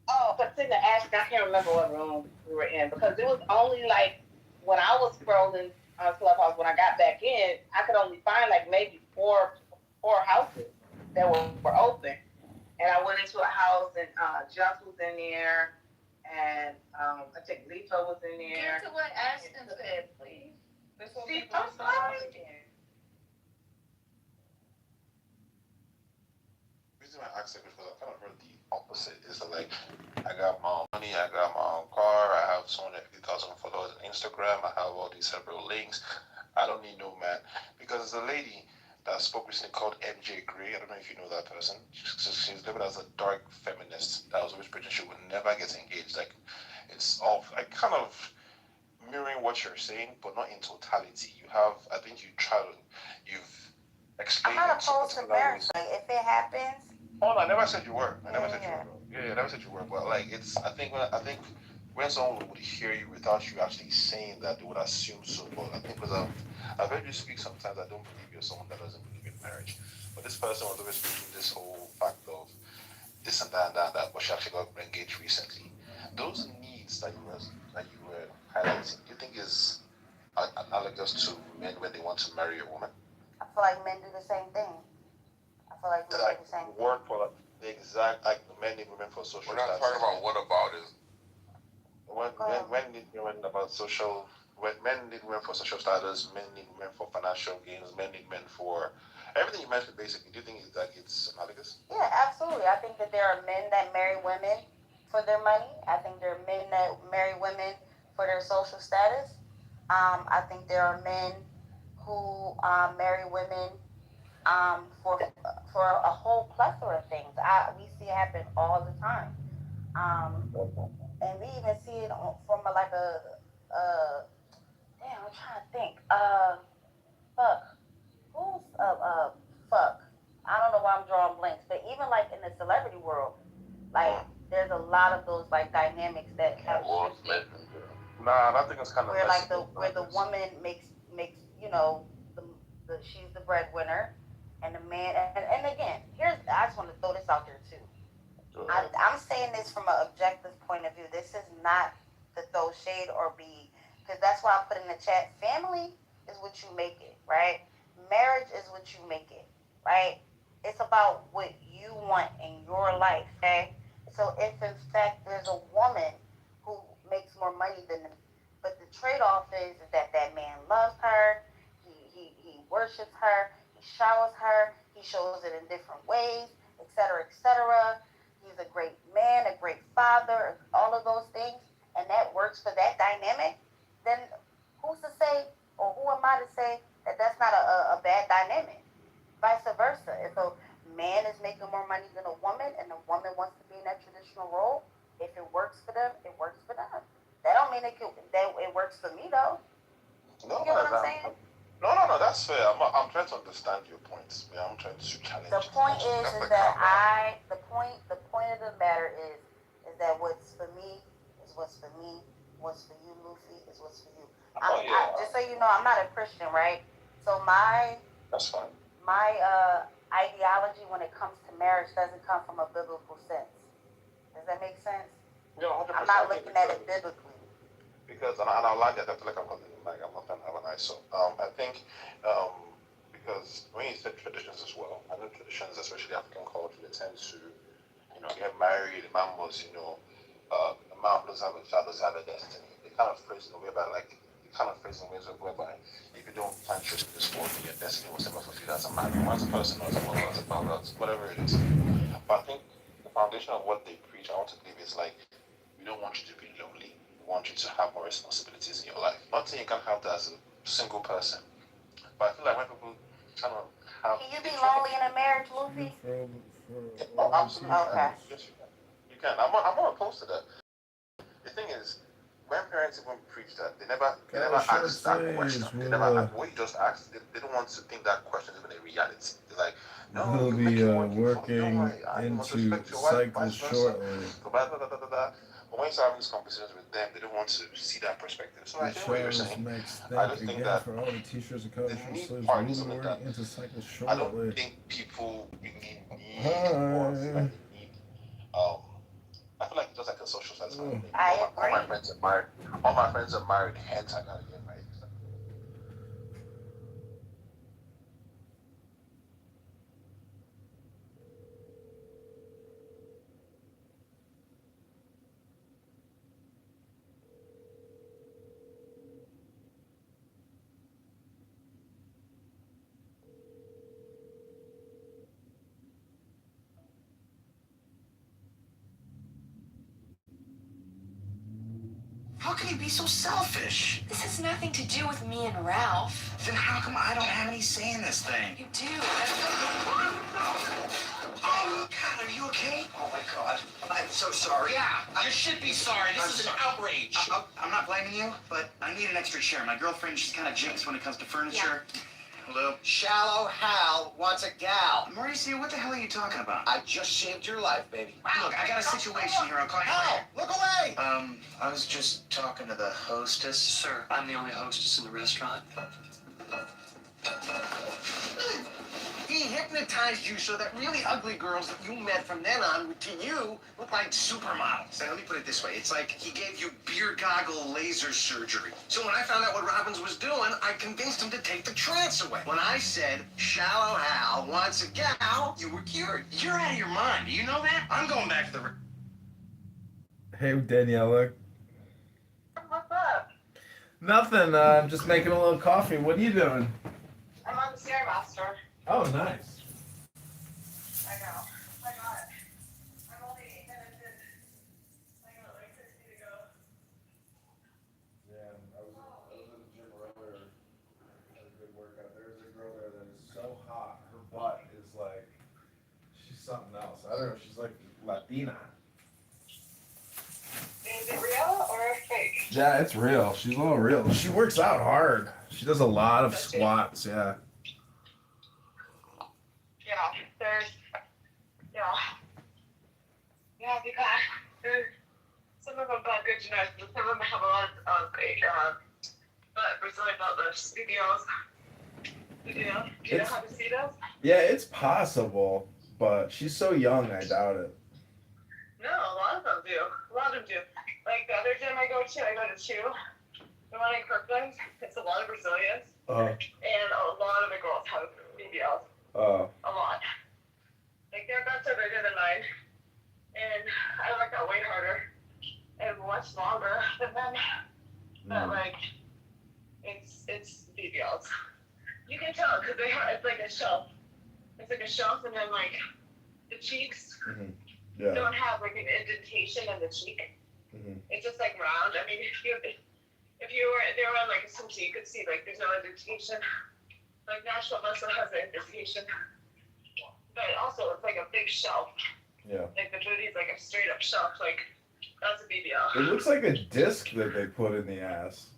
Oh, but in the ask, I can't remember what room we were in because it was only like when I was scrolling on Clubhouse when I got back in, I could only find like maybe four houses that were open. And I went into a house and Just was in there, and I think Lito was in there. Get to what Ashton said, please. See, I'm sorry. The reason I asked it because I kind of heard the opposite. Is that like I got my own money, I got my own car, I have 250,000 followers on Instagram, I have all these several links. I don't need no man because there's a lady that spoke recently called MJ Gray. I don't know if you know that person. She's living as a dark feminist that was always preaching she would never get engaged. Like it's all like kind of mirroring what you're saying, but not in totality. You have, I think you've explained. I'm not opposed to marriage. Like if it happens. Oh no, I never said you were. I never said you were. Yeah, I never said you were. But like it's, I think when someone would hear you without you actually saying that, they would assume so. But I think because I've heard you speak sometimes, I don't believe you're someone that doesn't believe in marriage. But this person was always speaking this whole fact of this and that and that, and that, but she actually got engaged recently. Those needs that you were highlighting, do you think is analogous to men when they want to marry a woman? I feel like men do the same thing. I feel like men do the same thing. Work for the exact, like men need women for social. We're not talking about what about is. When need women about social? When men need women for social status, men need women for financial gains, men need men for everything you mentioned. Basically, do you think it's analogous? Yeah, absolutely. I think that there are men that marry women for their money. I think there are men that marry women for their social status. I think there are men who marry women for a whole plethora of things. We see it happen all the time, and we even see it from damn. I'm trying to think. Fuck. Who's fuck? I don't know why I'm drawing blanks, but even like in the celebrity world, like there's a lot of those like dynamics that have shifted. Nah, I think it's kind of where like where the woman makes she's the breadwinner, and the man and again I just want to throw this out there too. I'm saying this from an objective point of view. This is not to throw shade or be, because that's why I put in the chat. Family is what you make it, right? Marriage is what you make it, right? It's about what you want in your life, okay? So if in fact there's a woman who makes more money than them, but the trade-off is that man loves her, he worships her, he showers her, he shows it in different ways, etc., etc. He's a great man, a great father, all of those things, and that works for that dynamic, then who's to say, or who am I to say that that's not a bad dynamic? Vice versa. If a man is making more money than a woman and the woman wants to be in that traditional role, if it works for them, it works for them. That don't mean that it works for me, though. No, you get what I'm saying? No, that's fair. I'm trying to understand your points. Yeah, I'm trying to challenge. The point is that the point of the matter is that what's for me is what's for me. What's for you, Luffy, is what's for you. Just so you know, I'm not a Christian, right? So that's fine. My ideology when it comes to marriage doesn't come from a biblical sense. Does that make sense? Yeah, 100%. I'm not looking at it biblically. Because and I like that. I feel like I'm not gonna have an eye. So I think because when you said traditions as well, I know traditions, especially African culture, they tend to get married. The man was the man does have a child, does have a destiny. They kind of phrase in a way by like they kind of phrase in ways whereby if you don't plant your in this world, your destiny was never fulfilled as a man, as a person, as a mother, as a father, whatever it is. But I think the foundation of what they preach, I want to believe, is like we don't want you to be lonely. We want you to have more responsibilities in your life. Not saying you can have that as a single person, but I feel like when people kind of have. Can you be lonely in a marriage, Luffy? Oh, absolutely. Okay. Yes, you can. You can. I'm not opposed to that. The thing is, when parents even preach that, they never ask that question. They never ask what you just asked. They don't want to think that question is even a reality. They're like, no, We'll be working into cycles shortly. But when you start having these conversations with them, they don't want to see that perspective. So I The think what you're shows saying, makes I thank just think again that for all the t-shirts and the covers from need Slaves. part We'll is be something wording that into cycle I don't shortly. think people really need or feel Hi. like they need. I feel like it's just like a social satisfaction thing. I All my agree. friends are married. All my friends are married. Hence, I gotta get married. How can you be so selfish? This has nothing to do with me and Ralph. Then how come I don't have any say in this thing? You do. Oh, God, are you okay? Oh, my God. I'm so sorry. Yeah, you should be sorry. This is an outrage. I'm not blaming you, but I need an extra chair. My girlfriend, she's kind of jinxed when it comes to furniture. Yeah. Hello? Shallow Hal wants a gal. Mauricio, what the hell are you talking about? I just saved your life, baby. Look, I got a situation here. I'll call you later. Look away! I was just talking to the hostess. Sir, I'm the only hostess in the restaurant. He hypnotized you so that really ugly girls that you met from then on to you look like supermodels. Now, let me put it this way. It's like he gave you beer goggle laser surgery. So when I found out what Robbins was doing, I convinced him to take the trance away. When I said, Shallow Hal wants a gal, you were cured. You're out of your mind. Do you know that? I'm going back to the... Hey, Daniela. What's up? Nothing. I'm just making a little coffee. What are you doing? I'm on the Stairmaster. Oh, nice. I know. I got it. I'm only 8 minutes in. I got like 60 to go. Yeah, I was at the gym earlier. Had a good workout. There's a girl there that is so hot. Her butt is like, she's something else. I don't know. She's like Latina. Is it real or fake? Yeah, it's real. She's all real. She works out hard. She does a lot of squats. Yeah. Yeah, there's, yeah. Yeah, because there's, some of them got good genetics, but some of them have a lot of Brazilian butt lifts videos. Do you know how to see those? Yeah, it's possible, but she's so young, I doubt it. No, a lot of them do. A lot of them do. Like the other gym I go to two. The one in Kirkland, it's a lot of Brazilians. And a lot of the girls have BBLs. A lot. Like their butts are bigger than mine. And I work out way harder and much longer than them. But like, it's BBLs. You can tell because it's like a shelf. It's like a shelf, and then like the cheeks don't have like an indentation in the cheek. It's just like round. I mean, if you were there on like a swimsuit, you could see like there's no indentation. Like Nashville muscle has an indentation, but also it's like a big shelf. Yeah. Like the booty's like a straight up shelf. Like that's a BBL. It looks like a disc that they put in the ass.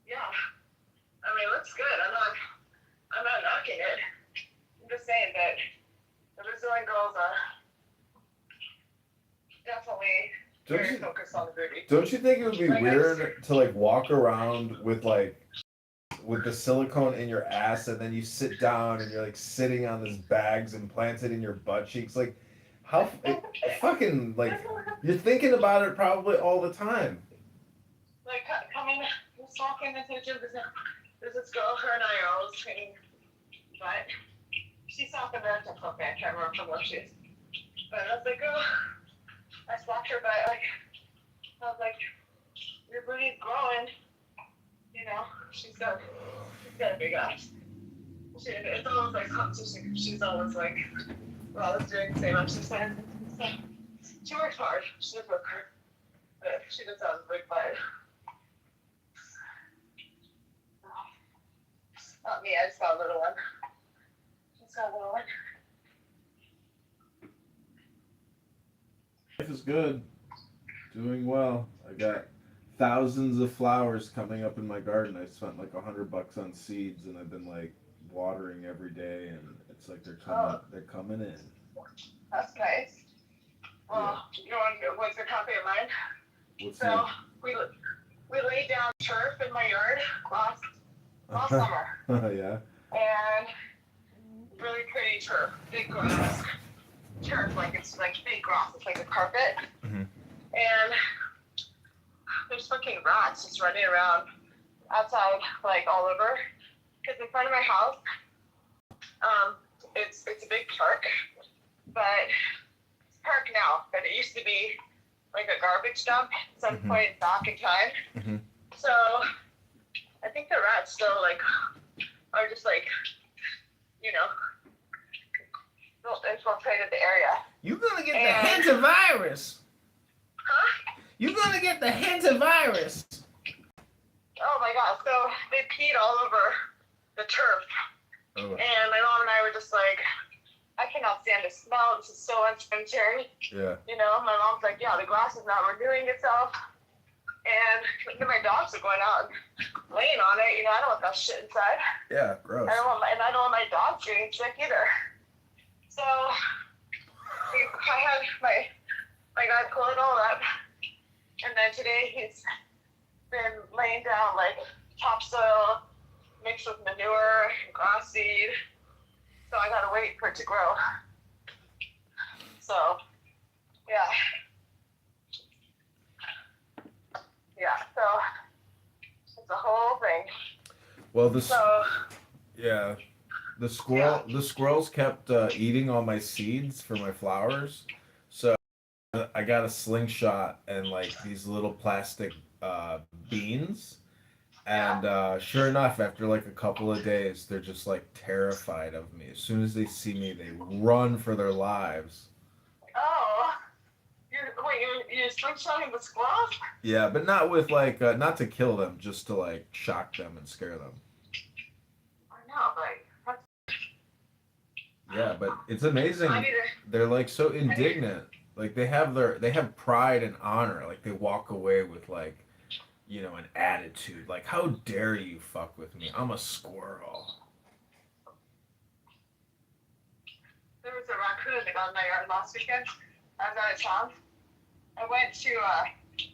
Yeah. I mean, it looks good. I'm not knocking it. I'm just saying that the Brazilian girls are definitely very focused on the booty. Don't you think it would be weird to like walk around with the silicone in your ass and then you sit down and you're like sitting on this bags implanted in your butt cheeks? Like, how fucking like you're thinking about it probably all the time. Like just walking into the gym. There's this girl, her and I are always training, but she's South American from I can't remember from where she is. But I was like, oh, I slapped her butt. Like, I was like, your booty's growing. You know, she's got a big ass. It's almost like competition. She's always like, we're always doing the same exercise. So she works hard. She does work hard, but she does have a big butt. Not me, I just got a little one. Life is good. Doing well. I got thousands of flowers coming up in my garden. I spent like $100 on seeds, and I've been like watering every day, and it's like they're coming in. That's nice. Well, you're on what's a copy of mine? What's so we laid down turf in my yard last summer. Yeah. And really pretty turf, big grass. Turf, like it's like big grass. It's like a carpet. Mm-hmm. And there's fucking rats just running around outside, like all over. Because in front of my house, it's a big park, but it's a park now. But it used to be like a garbage dump at some point back in time. Mm-hmm. So I think the rats still like are just like, you know, infiltrated the area. You're gonna get the hantavirus. Huh? You're gonna get the hantavirus. Oh my god, so they peed all over the turf. Oh. And my mom and I were just like, I cannot stand the smell. This is so unsanitary. Yeah. You know, my mom's like, yeah, the grass is not renewing itself. And my dogs are going out and laying on it. You know, I don't want that shit inside. Yeah, gross. I don't want my dogs getting sick either. So I had my guy pull it all up. And then today he's been laying down like topsoil mixed with manure and grass seed. So I gotta wait for it to grow. So, yeah. Yeah, so it's a whole thing. Well, the squirrels kept eating all my seeds for my flowers, so I got a slingshot and like these little plastic beans, and sure enough, after like a couple of days, they're just like terrified of me. As soon as they see me, they run for their lives. Oh, you're slingshotting the squirrels? Yeah, but not with like not to kill them, just to like shock them and scare them. I know, but Yeah, but it's amazing. They're like so indignant. Like they have pride and honor. Like they walk away with like, you know, an attitude. Like, how dare you fuck with me? I'm a squirrel. there was a raccoon that got in my yard last weekend. I was out of town. I went to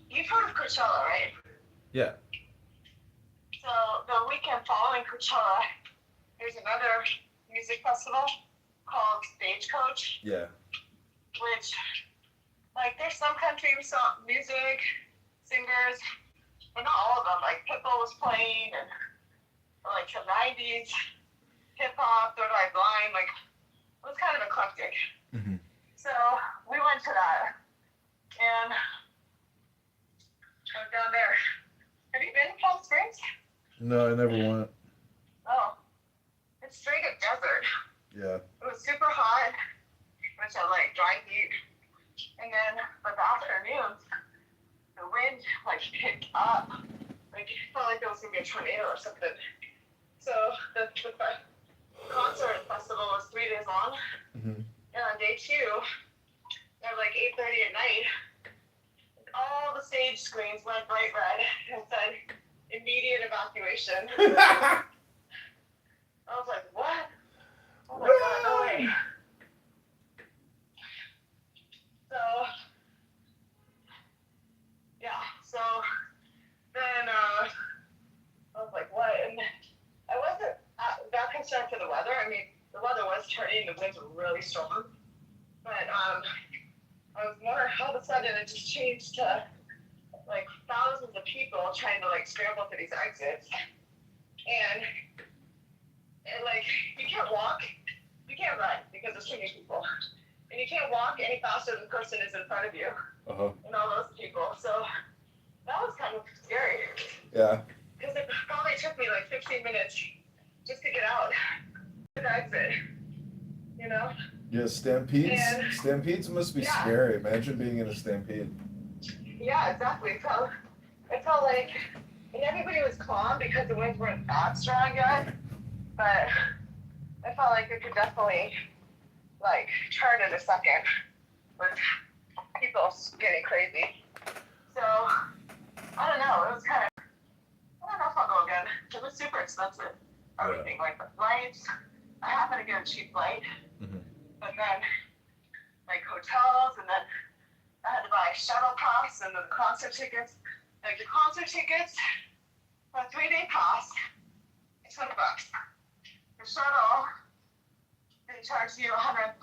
you've heard of Coachella, right? Yeah. So the weekend following Coachella, there's another music festival called Stagecoach. Yeah. Which, like, there's some country music singers, but not all of them. Like, Pitbull was playing, and like some 90s hip hop, Third Eye Blind. Like, it was kind of eclectic. Mm-hmm. So we went to that, and I was down there. Have you been to Palm Springs? No, I never went. Oh, it's straight up desert. Yeah. It was super hot, which I like, dry heat. And then by the afternoons, the wind like picked up. Like it felt like there was gonna be a tornado or something. So the concert festival was 3 days long. Mm-hmm. And on day 2, at like 8:30 at night, all the stage screens went bright red and said immediate evacuation. I was like, what? Oh my god, no way. So, yeah, so then I was like, what? And I wasn't that concerned for the weather. I mean, the weather was turning, the winds were really strong. But I was more, all of a sudden it just changed to like thousands of people trying to like scramble for these exits. And like, you can't walk, you can't run because there's too many people. And you can't walk any faster than the person is in front of you. Uh-huh. And all those people. So that was kind of scary. Yeah. Because it probably took me like 15 minutes just to get out to the exit. You know? Yeah, stampedes must be scary. Imagine being in a stampede. Yeah, exactly. So it felt like, and everybody was calm because the winds weren't that strong yet. But I felt like it could definitely like turn in a second with people getting crazy. So I don't know. It was kind of, I don't know if I'll go again. It was super expensive. Everything, like the flights. I happened to get a cheap flight, but then like hotels, and then I had to buy shuttle pass and the concert tickets. Like the concert tickets for a 3-day pass, it's $20. The shuttle, they charge you $130.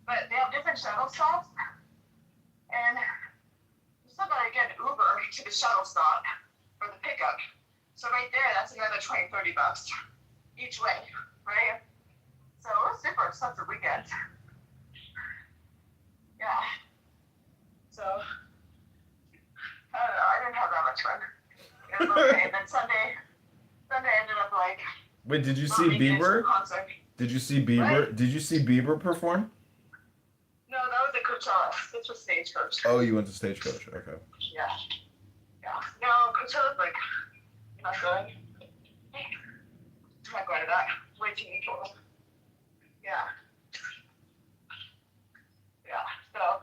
But they have different shuttle stops, and you still gotta get an Uber to the shuttle stop for the pickup. So right there, that's another $20-$30 each way, right? So it was super expensive weekend. Yeah. So I don't know. I didn't have that much fun. It was okay. And then Sunday ended up like. Wait, did you see Bieber? Did you see Bieber? What? Did you see Bieber perform? No, that was at Coachella. This was Stagecoach. Oh, you went to Stagecoach. Okay. Yeah. Yeah. No, Coachella's like not good. I'm not going to that. Way too many people. Yeah. Yeah. So.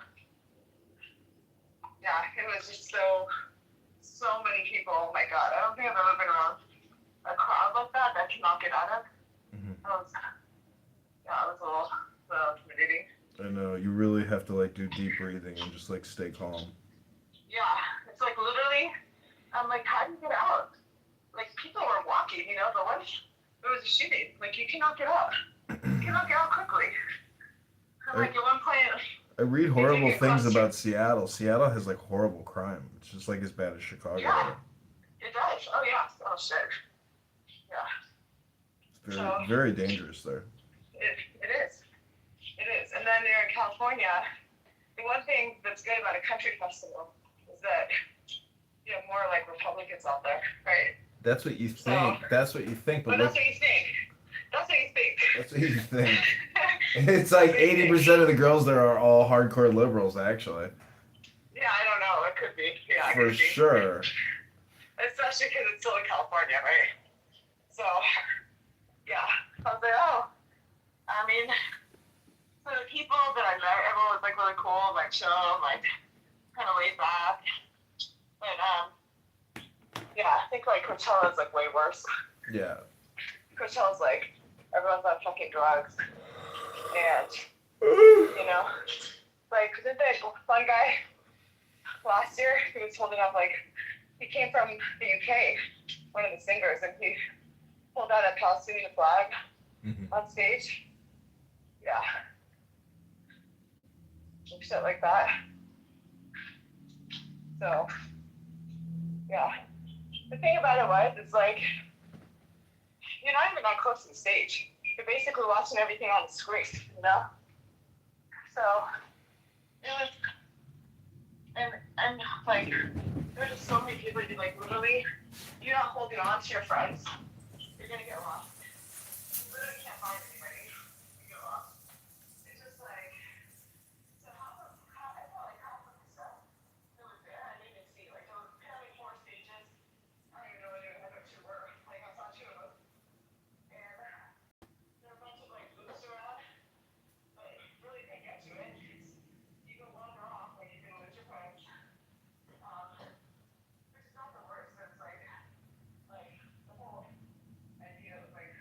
Yeah, it was just so many people. Oh my God, I don't think I've ever been around a crowd like that cannot get out of. Mm-hmm. It was a little intimidating. I know, you really have to like do deep breathing and just like stay calm. Yeah, it's like literally, I'm like, how do you get out? Like people were walking, but what if there was a shooting? Like you cannot get out. You cannot get out quickly. I'm like, at one point. I read horrible things about Seattle. Seattle has like horrible crime. It's just like as bad as Chicago. Yeah, it does. Oh yeah. Oh shit. Yeah. It's very dangerous there. It is. It is. And then there in California, the one thing that's good about a country festival is that you have more like Republicans out there, right? That's what you think. That's what you think. But that's what you think. That's what you think. That's what you think. It's like 80% of the girls there are all hardcore liberals, actually. Yeah, I don't know. It could be. Yeah, for sure. Especially because it's still in California, right? So, yeah. I was like, oh. I mean, so the people that I met, everyone was like really cool, like chill, like kind of laid back. But yeah, I think like Coachella is like way worse. Yeah. Coachella's like everyone's on fucking drugs, and like didn't that one guy last year he was holding up like he came from the UK, one of the singers, and he pulled out a Palestinian flag on stage. Yeah. Shit like that. So, yeah. The thing about it was, it's like, you're not even that close to the stage. You're basically watching everything on the screen, So, it was, and like, there's just so many people, you like, literally, you're not holding on to your friends, you're gonna get lost. You literally can't find anybody. You get lost. It's just like, so I felt like half of the stuff that was there, I didn't even see. Like, there was apparently 4 stages. I don't even know what the other 2 were. Like, I saw 2 of them. And there were a bunch of, like, booths around. But really didn't get to it. You can wander off, like, you can lose your friends. Which is not the worst, but it's like, the whole idea of, like,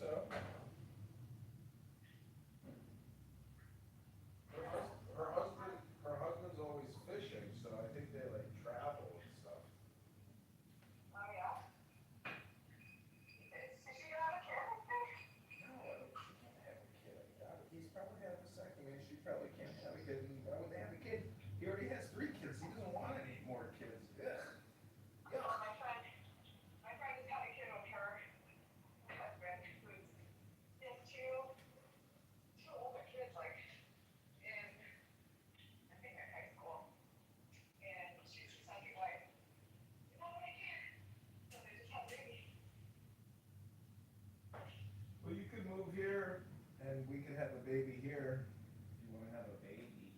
so. Her husband's always fishing, so I think they like travel and stuff. Oh, yeah? Did she have a kid? No, she can't have a kid. I doubt it. He's probably had a vasectomy. She probably can't have a kid. And why would they have a kid? He already has 3 kids. He doesn't want any more kids. Ugh. Well, my friend has had a kid with her husband, who's has two older kids, like in I think in high school, and she's decided like, you know what, I can't. So they just had a baby. Well, you could move here, and we could have a baby here if you want to have a baby.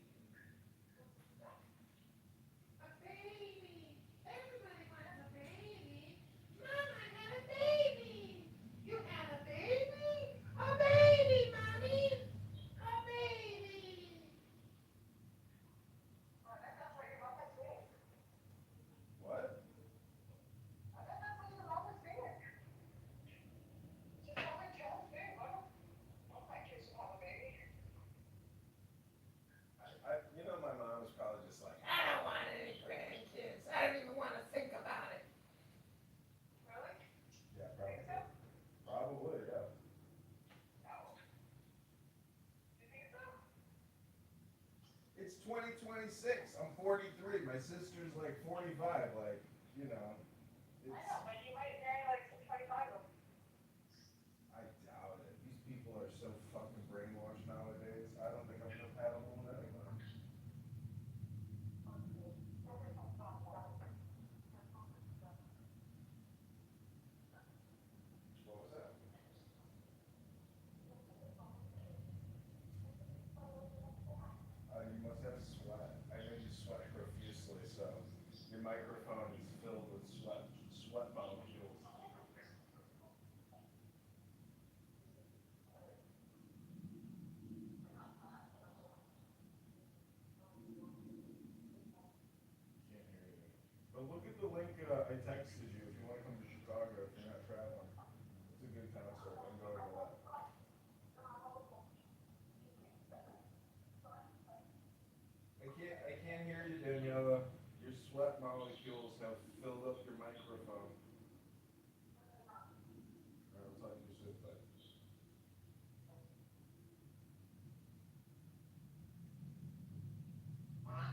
A baby. Everybody wants a baby. Mama had a baby. You had a baby? A baby, mommy. A baby. Oh, that sounds like your mom was big. What? Oh, that sounds like your mom was big. Just tell me, big. One of my kids should have a baby. You know, my mom was probably just like, I don't want any grandkids. I don't even want to think about it. Really? yeah, Think so? probably, yeah. No. You think so? It's 2026. I'm 43. My sister's like 45. Like, you know, I know, but you might marry like some 25 of them. I doubt it. These people are so fucking brainwashed nowadays. I don't think I'm compatible with anyone. What was that? You must have sweat. I know you sweat profusely, so your microphone is filled with sweat molecules. Can't hear you. But look at the link I texted you if you want to come to Chicago if you're not traveling. It's a good concert. I'm going to that. I can't hear you, Daniela. Your sweat molecules have filled up your microphone. All right, we'll talk to you soon. Bye.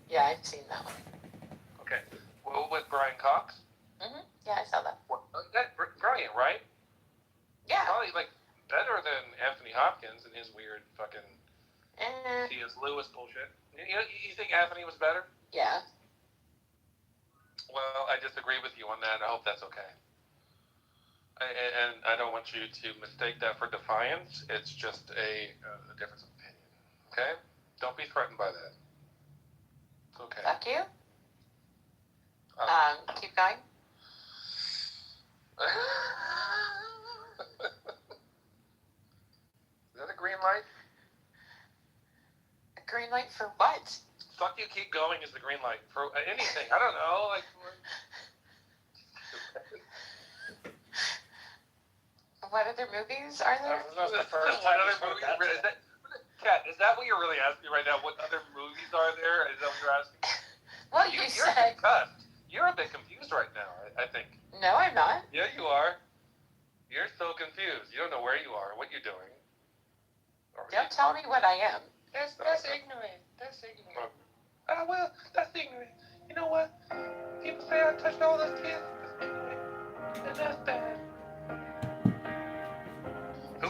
Yeah, I've seen that one. Okay. Well, with Brian Cox? Yeah, I saw that. That's brilliant, right? Yeah. Probably, like, better than Anthony Hopkins and his weird fucking C.S. Lewis bullshit. You think Anthony was better? Yeah. Well, I disagree with you on that. I hope that's okay. And I don't want you to mistake that for defiance. It's just a difference of opinion. Okay? Don't be threatened by that. It's okay. Fuck you. Keep going. Is that a green light? A green light for what? Fuck you, keep going is the green light. For anything. I don't know. Like. What other movies are there? That was the first time Kat, is that what you're really asking right now? What other movies are there? Is that what you're asking? Well, you're said. concussed. You're a bit confused right now, I think. No, I'm not. Yeah, you are. You're so confused. You don't know where you are, what you're doing. Don't tell me what I am. That's ignorant. That's ignorant. Well, that's ignorant. You know what? People say I touched all those kids. That's ignorant. And that's bad. Who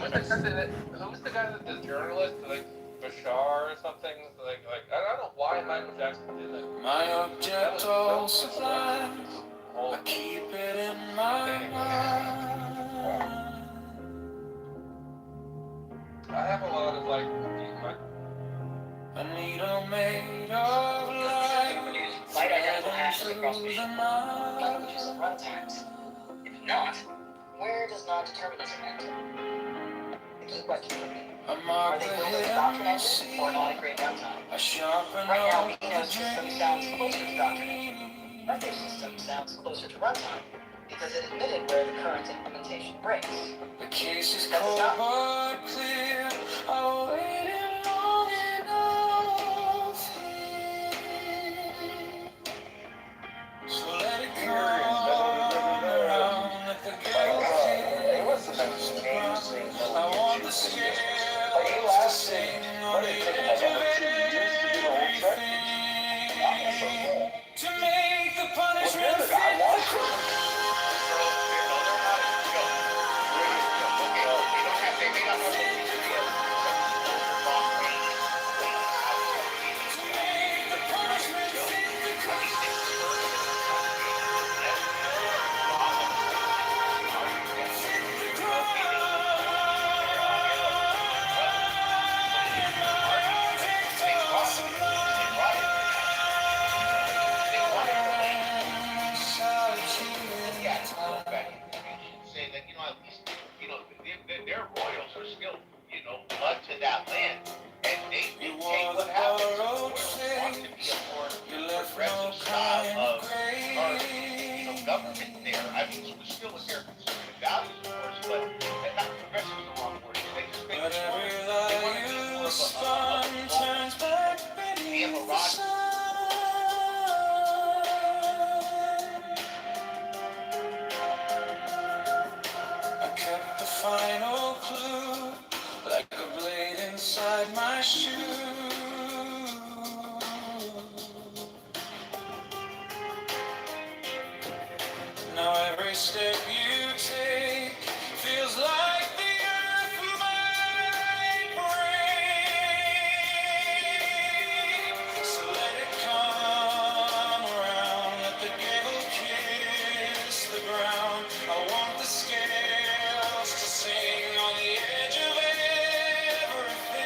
was the guy that the journalist, like Bashar or something? Like I don't know why Michael Jackson did that. My object all sublime, I keep it in my mind. I have a lot of like a needle made of light. Light identical hashes across the machine. Which is run times. If not, where does non-determinism enter? The key question for me. Are they building a doctrine engine or an audit-grade downtime? Right now, Reno's system sounds closer to doctrine engine. Mercury's system sounds closer to runtime because it admitted where the current implementation breaks. The case is cold but clear. I waited long enough. So let it come around. Let the gale kiss the ground. I want the scales to sing on the edge of everything. To make the punishment fit the crime. Their royals are still, blood to that land. And they dictate what happens. The royals want to be a more progressive style of government there. I mean, still with their conservative values, of course, but not progressive is the wrong word. They just make it more, they want to be more of a The final clue, like a blade inside my shoe. Now every step you take feels like the earth might break. So let it come around, let the gable kiss the ground. I want the scales to sing on the edge of everything.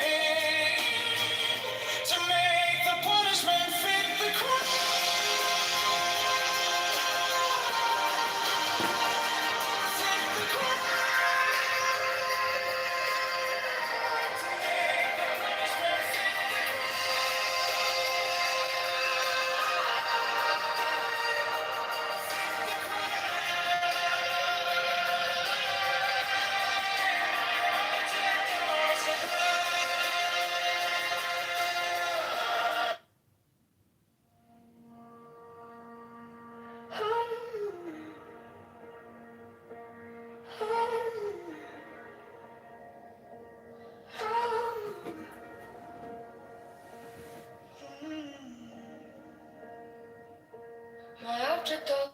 object of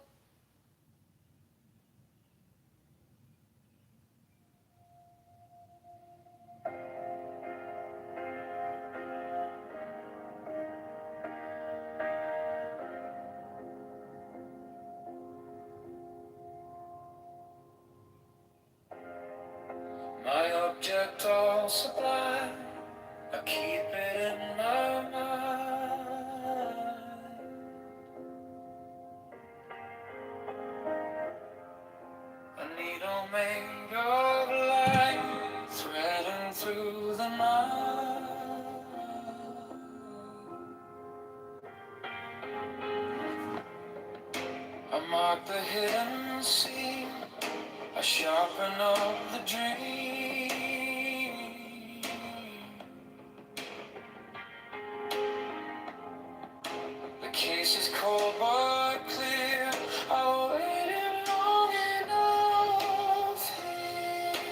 my object all sublime, I keep it in my mind. A needle made of light, threading through the night. I mark the hidden scene, I sharpen up the dream. The case is cold but clear. I waited long enough here.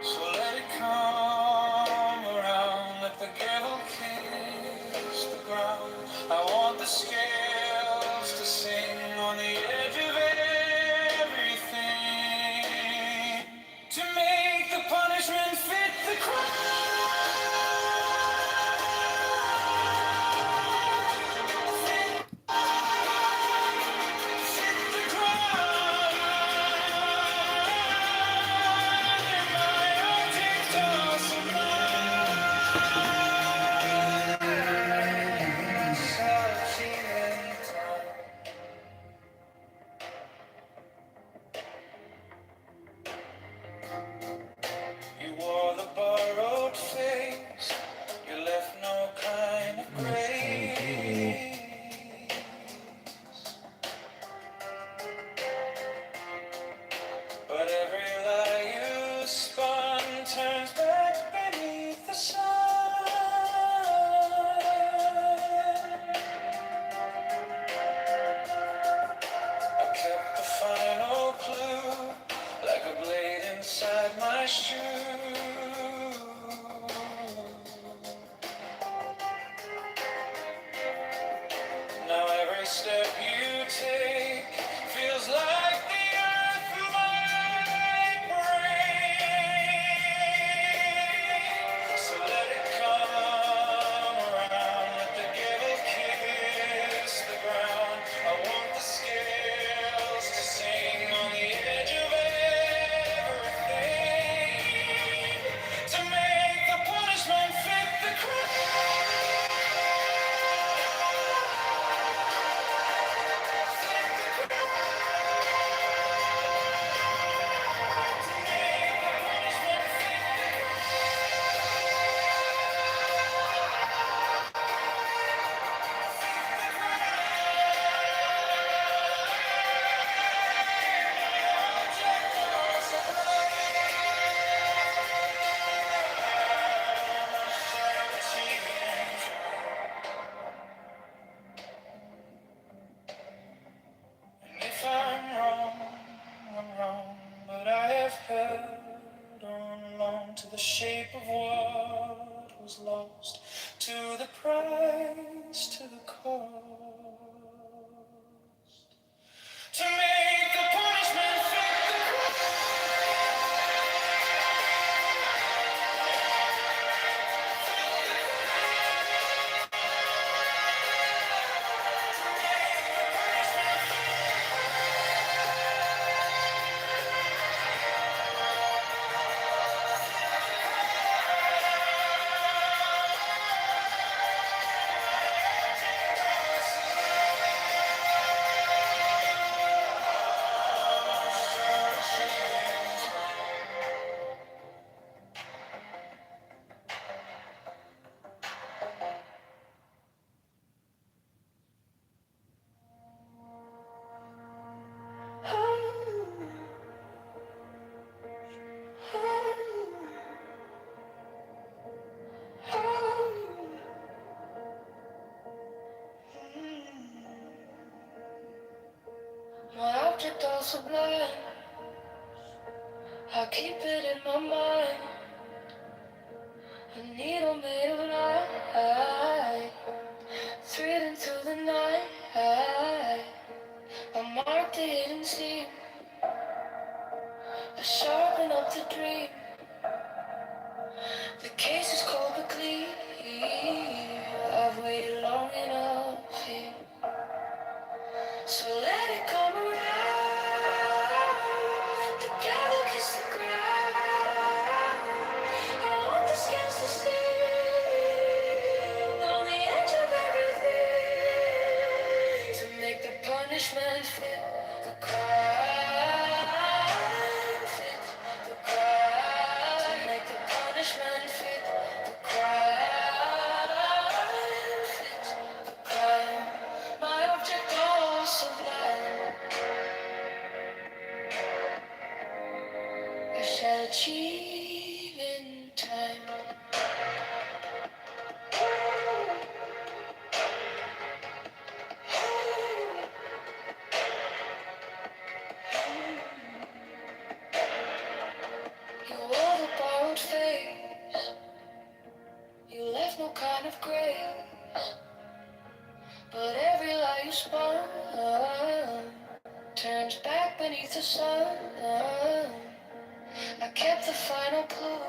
So let it come around, let the gavel kiss the ground. I want the scales to sing on the edge of everything, to make the punishment fit the crime. You wore the borrowed face, you left no kind of grace. But every lie you spun turns back beneath the sun. I kept the final clue, like a blade inside my shoe. Now every step you take feels like the earth might break. So let it come around, let the gavel kiss the ground. I want the scales to sing on the edge of everything, to make the punishment fit the crime. If I'm wrong, I'm wrong, but I have held on long to the shape of what was lost, to the price, to the cost, to make the punishment fit the my object all sublime, I keep it in my mind. A needle made of light, thread into the night. The case is cold but clear. I've waited long enough here, so let it come around. The gavel kiss the ground. I want the scales to sting on the edge of everything to make the punishment fit the crime. Fit the crime. To make the punishment fit the crime. Fit the crime. My object all sublime. I shall achieve in time. You wore the borrowed face. You left no kind of grace. But every lie you spun turns back beneath the sun. I kept the final clue,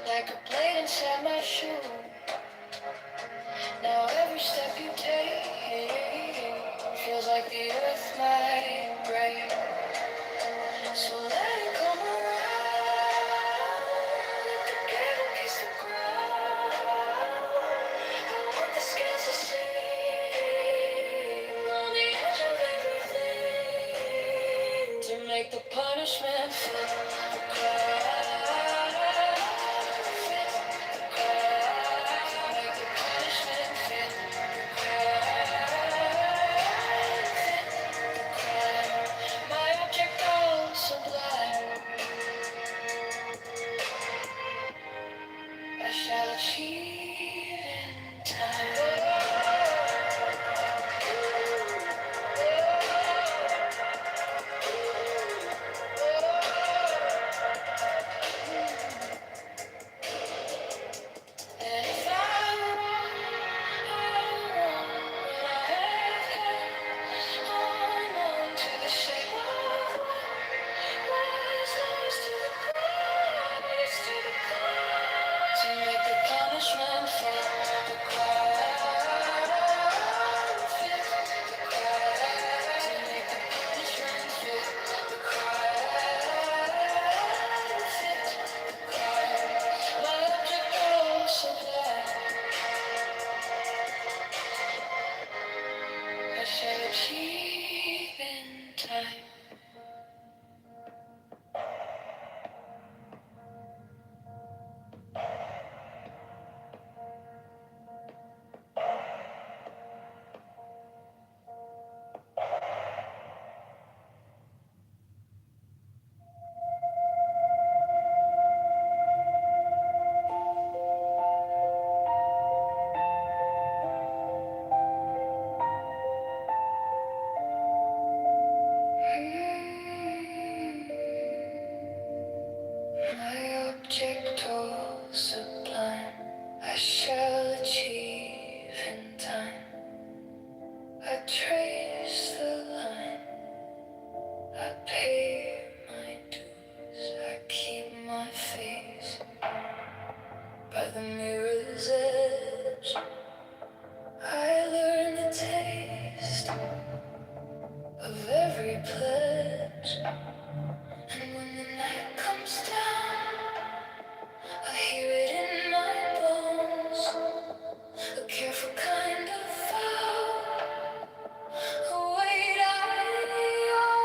like a blade inside my shoe. Now every step you take feels like the earth might break. So let it come around. Let the gavel kiss the ground. I want the scales to sing on the edge of everything to make the punishment fit the crime. Fit the crime. Make the punishment fit the crime. Fit the crime. My object all sublime. I shall achieve in time. And if I run, hang on to the shape of what lies lost to the clouds, to the clouds, to make the punishment fit the crime, fit the crime, to make the punishment fit the crime, fit the crime. My object all sublime. I shall achieve in time. My object all sublime. I shall achieve in time. I trace the line. I pay my dues. I keep my face by the mirror's edge. I learn the taste of every pledge. And when the night comes down, I hear it in my bones. A careful kind of vow. A weight I owe.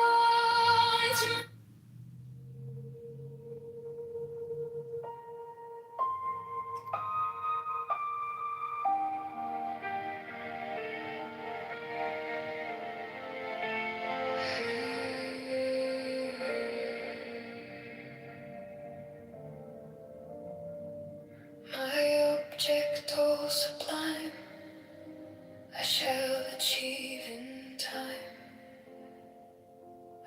My object all sublime. I shall achieve in time.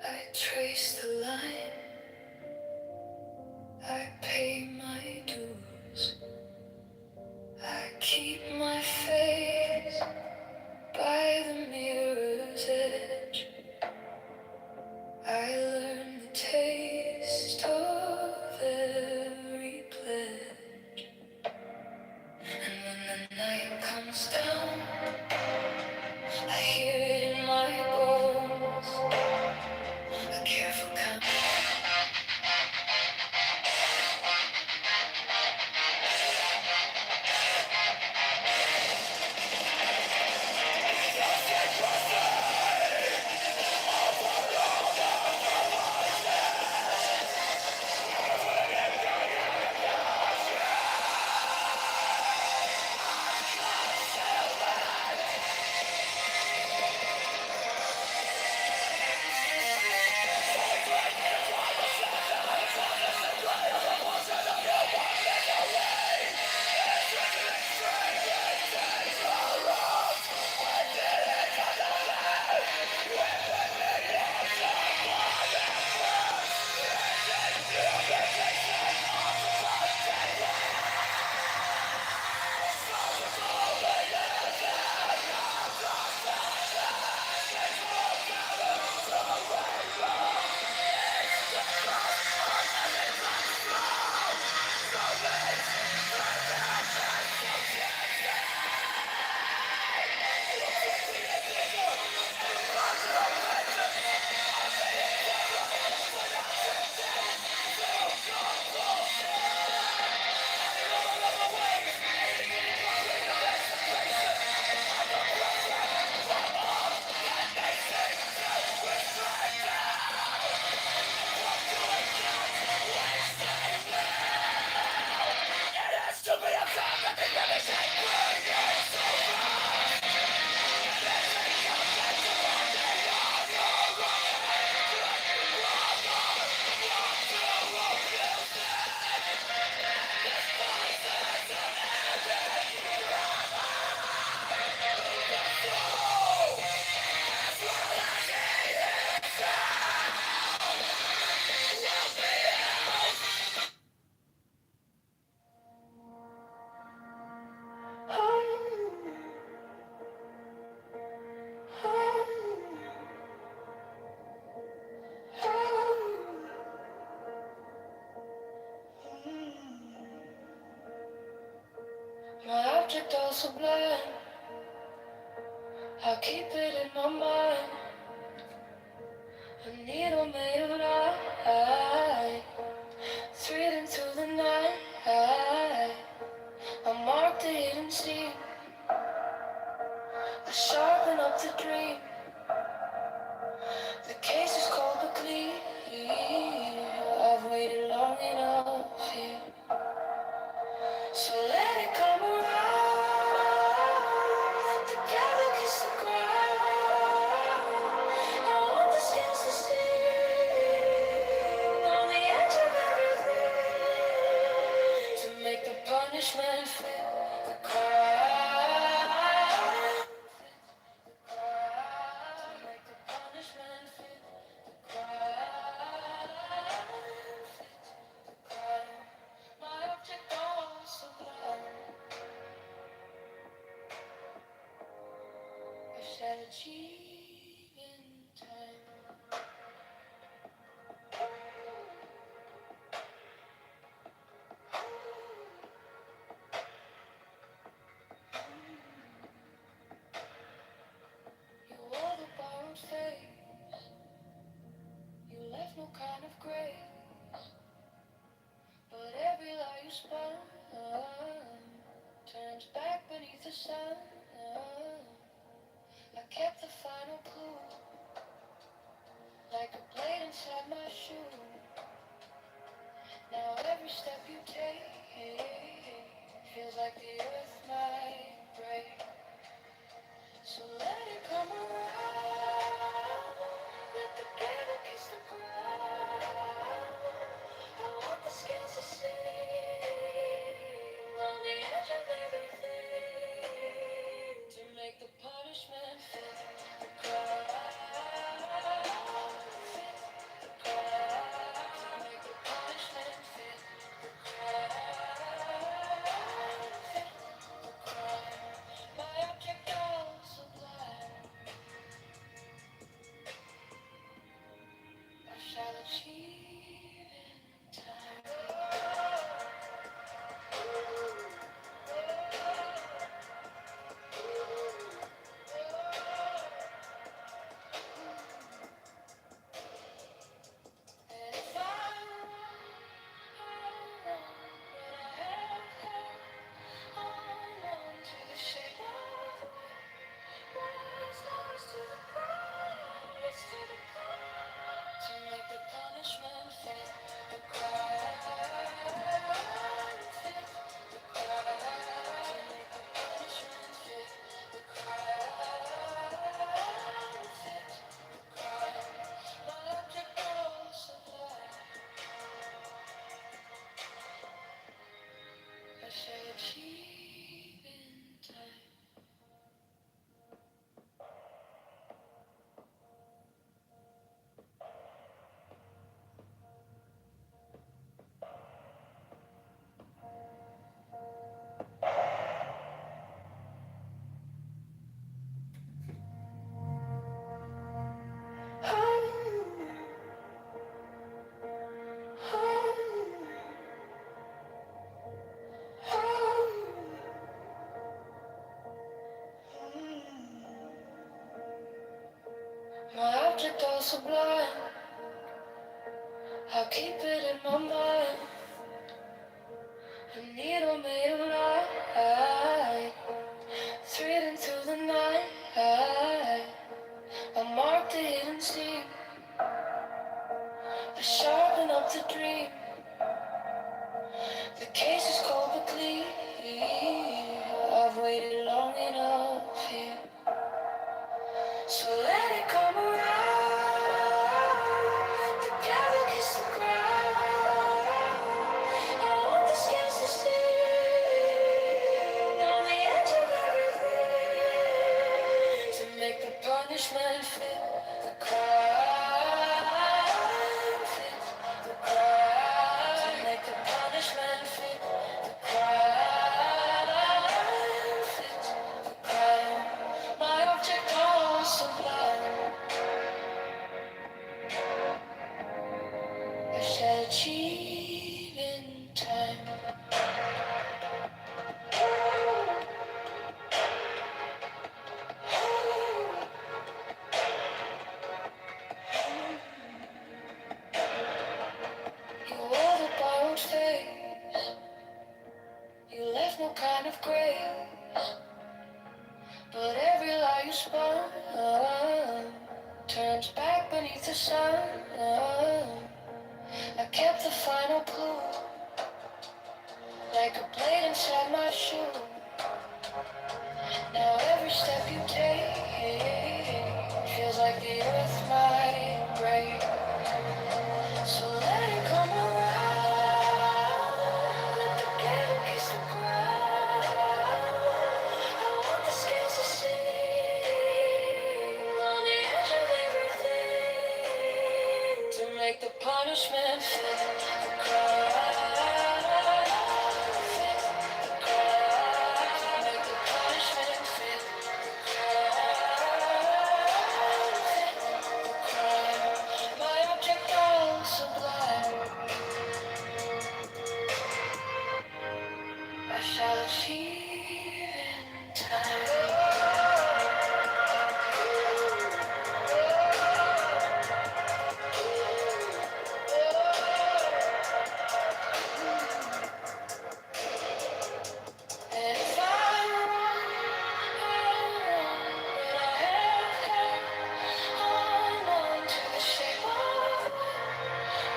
I trace the line. I pay my dues. I keep my face by the mirror's edge. I learn the taste of every pledge. object all sublime. I keep it in my mind. A needle made of light, threading through the night. I mark the hidden seam. I sharpen up the dream. The case is cold but clean. I've waited long enough here, so let it come around. Together kiss the ground. I want the skins to sting on the edge of everything, to make the punishment fit the crime. Make the punishment fit the crime. My object all sublime. I shall achieve in time. You wore the borrowed face. You left no kind of grace. But every lie you spun turns back beneath the sun. I kept the final clue, like a blade inside my shoe. Now every step you take feels like the earth might break. So let it come around. Let the gavel kiss the ground. I want the skins to sing on the edge of everything, to make the punishment fit the crime. Fit the crime. To make the punishment fit the crime. Fit the crime. My object all sublime. I shall achieve in time. And if I hold on, what I have held, hold on to the shape of the rise, rise to the ground, rise to the ground, to make the punishment fit the crime. Fit the crime. To make the punishment fit the crime. Fit the crime. My object all sublime. I shall achieve in time. My object all sublime. I'll keep it in my mind. A needle made of light, threading through the night. I mark the hidden seam. I sharpen up the dream. The case is cold but clean. I've waited long enough here, so let it come around. Together kiss the ground. I want the skins to sting on the edge of everything, to make the punishment fit the crime. Fit the crime. To make the punishment fit no kind of grace, but every lie you spun turns back beneath the sun. I kept the final clue, like a blade inside my shoe. Now every step you take feels like the earth might break. So let it come around, let the ghetto kiss the ground. I want the scales to sing on the edge of everything, to make the punishment fit the crime. Fit the crime. Make the punishment fit the crime. Fit the crime. My object all sublime, I shall achieve in time. And if I'm wrong, then I have held on to the shape of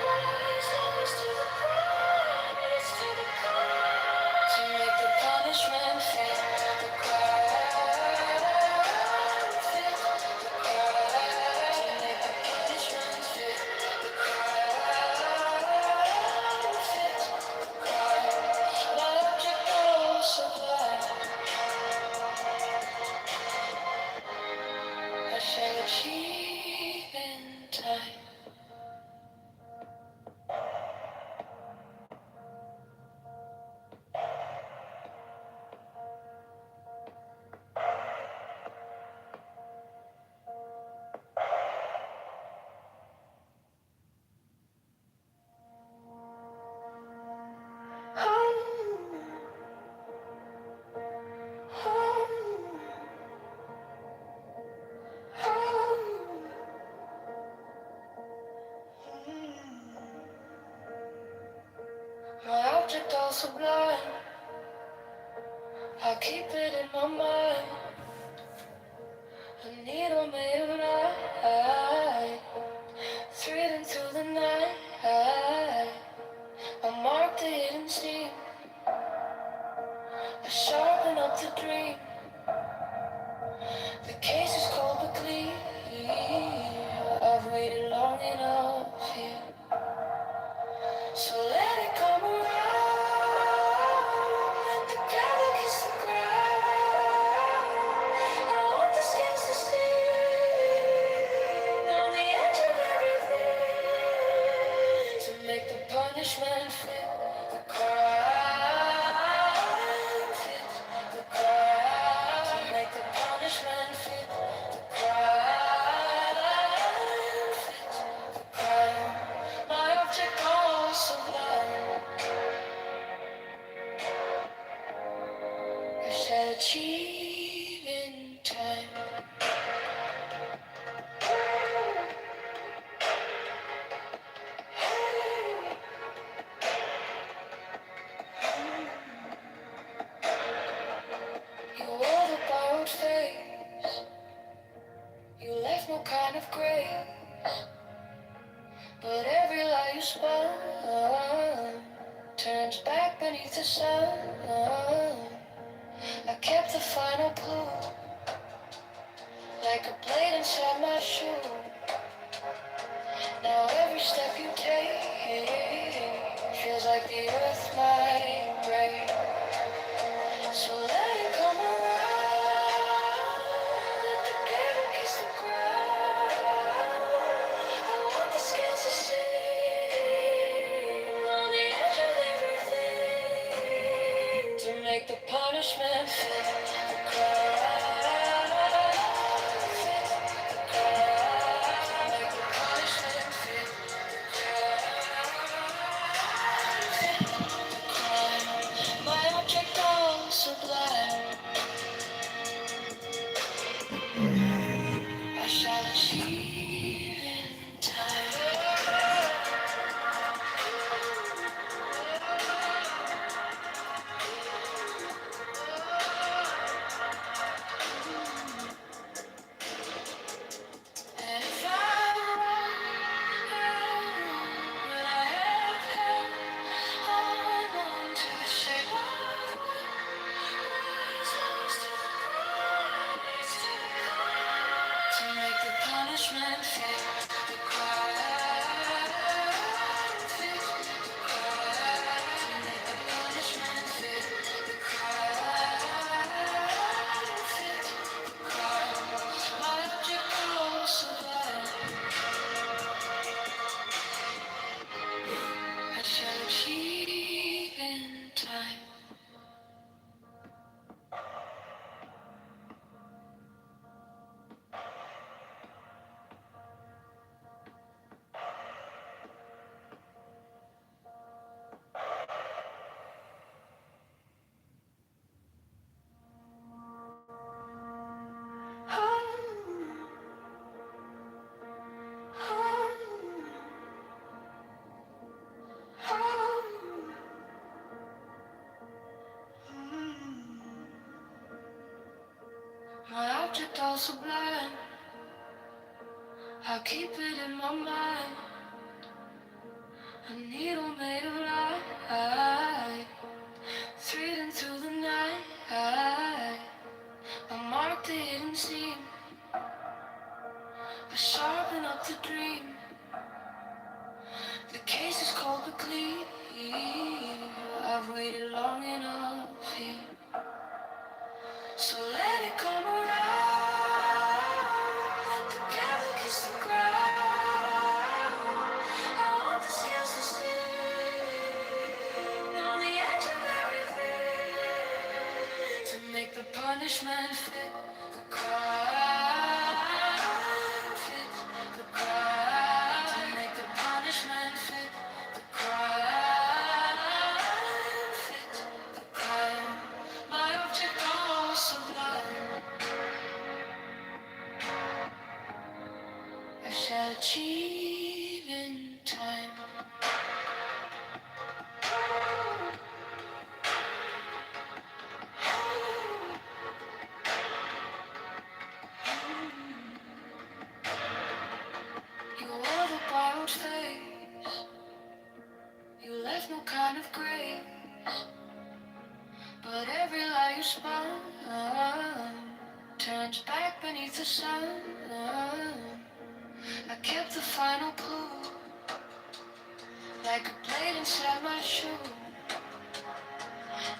lies, lies to the promise, to the cause, to make the punishment fit the crime. Fit the crime. To make the punishment fit the crime. Fit the crime. My object all sublime, I shall achieve in time. My object all sublime, I keep it in my mind. A needle made of light, threading through the night. I mark the hidden steam, I sharpen up the dream. The case is cold but clean. I've waited long enough here, so let it come around. Let the gavel kiss the ground. I want the scales to sting on the edge of everything, to make the punishment fit the crime. Fit the crime. To make the punishment fit the crime. Fit the crime. My object all sublime, I shall achieve in time. You wore the borrowed face, you left no kind of grace, but every lie you spun turns back beneath the sun. I kept the final clue, like a blade inside my shoe. Now every step you take feels like the earth might break. So let it come around, let the gavel kiss the ground. I want the scales to sing on the edge of everything, to make the punishment fit the crime. Fit the crime. Make the punishment fit the crime. Fit the crime. My object all sublime, I shall achieve in time. object all sublime. I keep it in my mind. A needle made of light, threading through the night. I mark the hidden seam, I sharpen up the dream. The case is cold but clean. I've waited long enough here, so let it come around. Together kiss the ground. I want the scales to sing on the edge of everything, to make the punishment fit the crime, fit the crime, to make the punishment fit the crime, fit the crime. My object all sublime. I shall achieve in time. You wore the borrowed face, you left no kind of grace, but every lie you spun turns back beneath the sun. I kept the final clue, like a blade inside my shoe.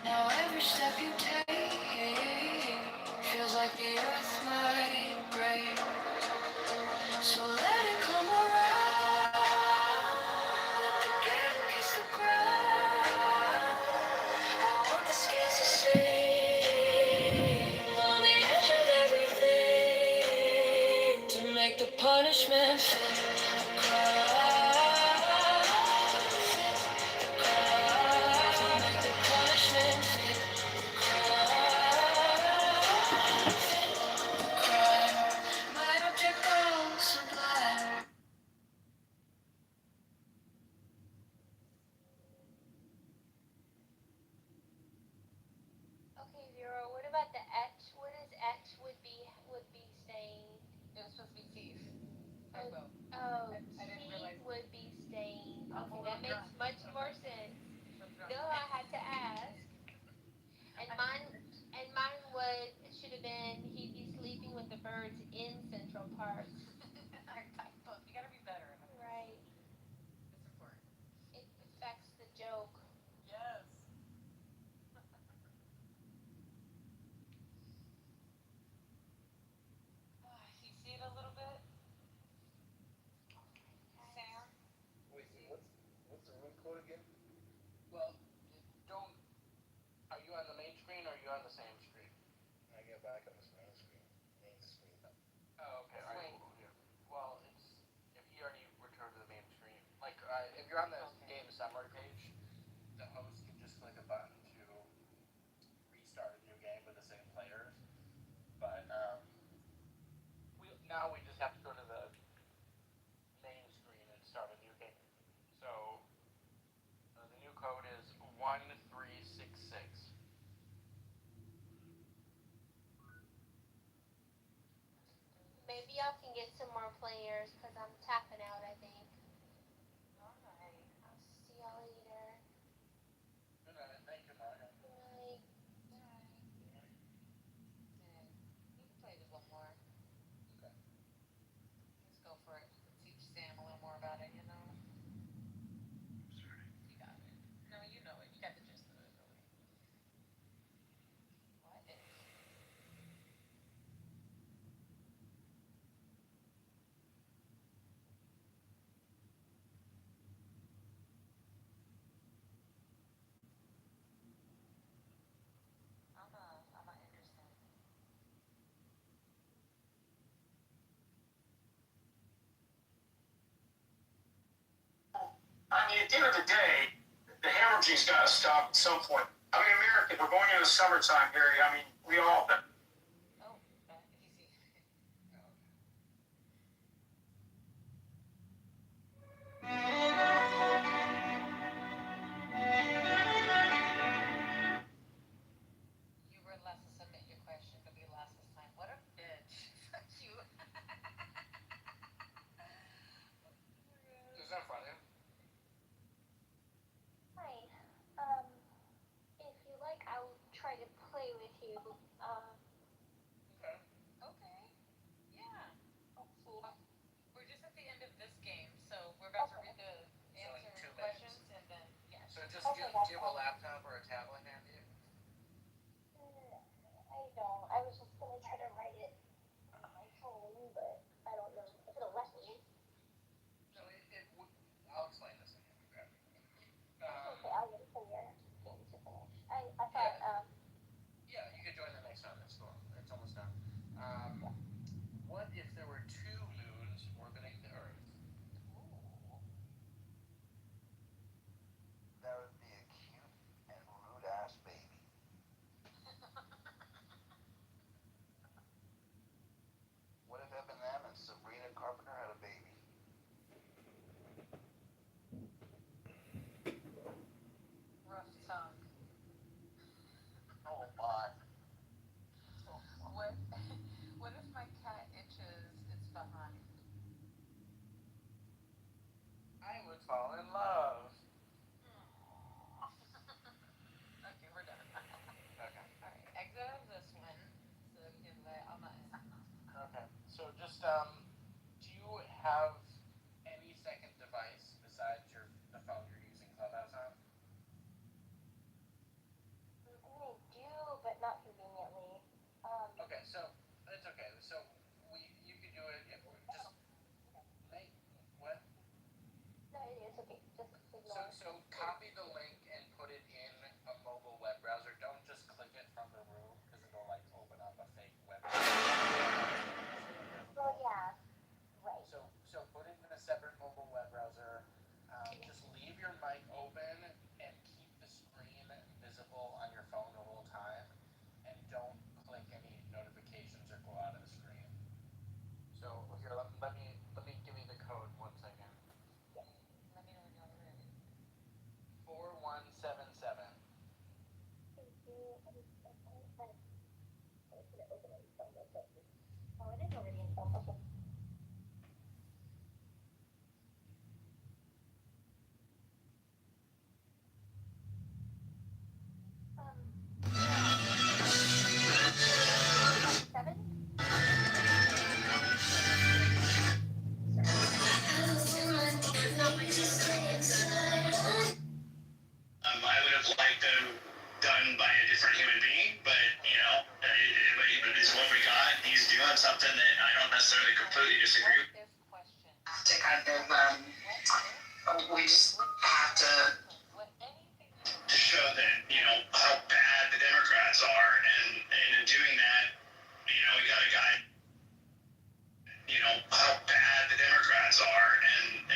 Now every step you take feels like the earth might break. So let it come around. Together kiss the ground. I want the scales to sing on the edge of everything, to make the punishment fit the crime. Fit the crime. To make the punishment fit the crime. Fit the crime. My object all sublime. Okay, Zero. What about the H? What is H would be stained? It was supposed to be teeth. Oh, I didn't realize. teeth would be stained. Oh, Okay, well, that makes much more sense. No, I had to ask. And mine would should have been he'd be sleeping with the birds in Central Park. You gotta be better. Right. It's important. It affects the joke. Yes. You see it a little bit? Sam? Wait, what's the room code again? Well, don't. Are you on the main screen or are you on the same screen? I get back on this main screen. Oh, okay. All right. Wait. Well, it's if you already returned to the main screen. Like, if you're on the game summary page, the host can just click a button to restart a new game with the same players. But we just have to go to the main screen and start a new game. So the new code is 1366. Maybe y'all can get some more players because I'm tapping out, I think. Alright. I'll see y'all later. Good night. Thank you, Mario. Good night. You can play just one more. Okay. Let's go for it. Teach Sam a little more about it, you know? Sorry. You got it. No, you know it. You got the gist of it, really. What is? I'm not interested. I mean, at the end of the day, the hemorrhaging's got to stop at some point. I mean, America, we're going into the summertime period. I mean, we all. Oh, easy. You were last to submit your question, but be last this time. What if did? try to play with you. Okay. Okay. Yeah. Hopeful. We're just at the end of this game, so we're about to read the answer questions and then yeah. So just do you have a laptop or a tablet handy? I don't. I was just gonna try to write it on my phone, but I don't know if it'll let me. No, I'll explain this in here. Okay, I'll wait for your game to finish. I thought, Yeah, you could join the next one. That's cool. It's almost done. What if there were two moons orbiting the Earth? That would be a cute and rude ass baby. What if Eminem and Sabrina Carpenter had a baby? Rough tongue. Oh my. What? What if my cat itches its behind? I would fall in love. Okay, we're done. Okay. All right, exit out of this one so that we can let Alma in. Okay. So just do you have any second device besides the phone you're using Clubhouse on? I do, but not conveniently. Okay, so it's okay. So you could do it if we're just like what? No, it's okay. Just ignore. So copy the link and put it in a mobile web browser. Don't just click it from the room because it'll like open up a fake web browser. Well, yeah. Right. So put it in a separate mobile web browser. Just leave your mic open and keep the screen visible on your phone the whole time, and don't click any notifications or go out of the screen. So here, let me give me the code 1 second. Let me know when you're ready. 4177. Thank you. Oh, it is already in phone. Okay. I would have liked them done by a different human being, but it is what we got. He's doing something that I don't necessarily completely disagree with. To kind of, we just have to show that how bad the Democrats are, and in doing that, we got a guy. How bad the Democrats are, and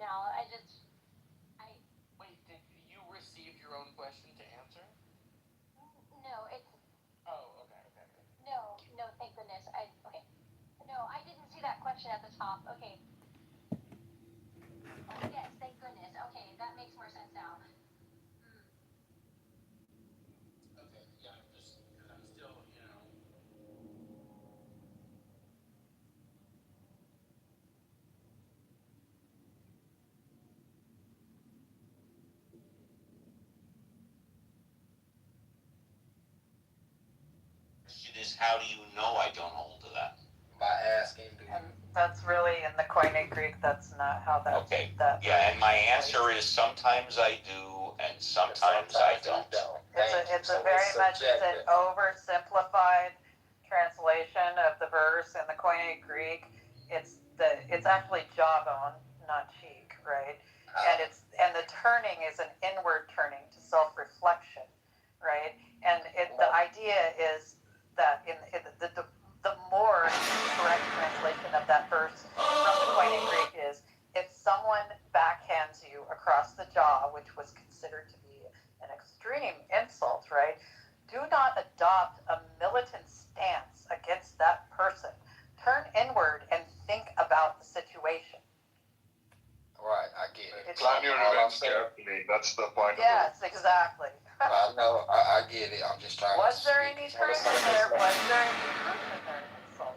now. Wait, did you receive your own question to answer? No, it's, Oh, okay. no, thank goodness. Okay. No, I didn't see that question at the top. Okay. Oh, yes, thank goodness. Okay, that makes more sense now. Okay, yeah, I'm just, because I'm still, Question is, how do you know I don't hold to that? By asking, And that's really in the Koine Greek, that's not how that. Okay. That Yeah, and my answer is sometimes I do, and sometimes I don't. It's a very much, it's an oversimplified translation of the verse in the Koine Greek. It's actually jawbone, not cheek, right? And the turning is an inward turning to self-reflection, right? And the idea is that the more correct translation of that verse from the Koine Greek is, if someone backhands you across the jaw, which was considered to be an extreme insult, right? Do not adopt a militant stance against that person. Turn inward and think about the situation. Right, I get it. Plan your revenge carefully. That's the point of it. Yes, exactly. I know, I get it. I'm just trying Was to there any truth in there? Was there any truth in their insult?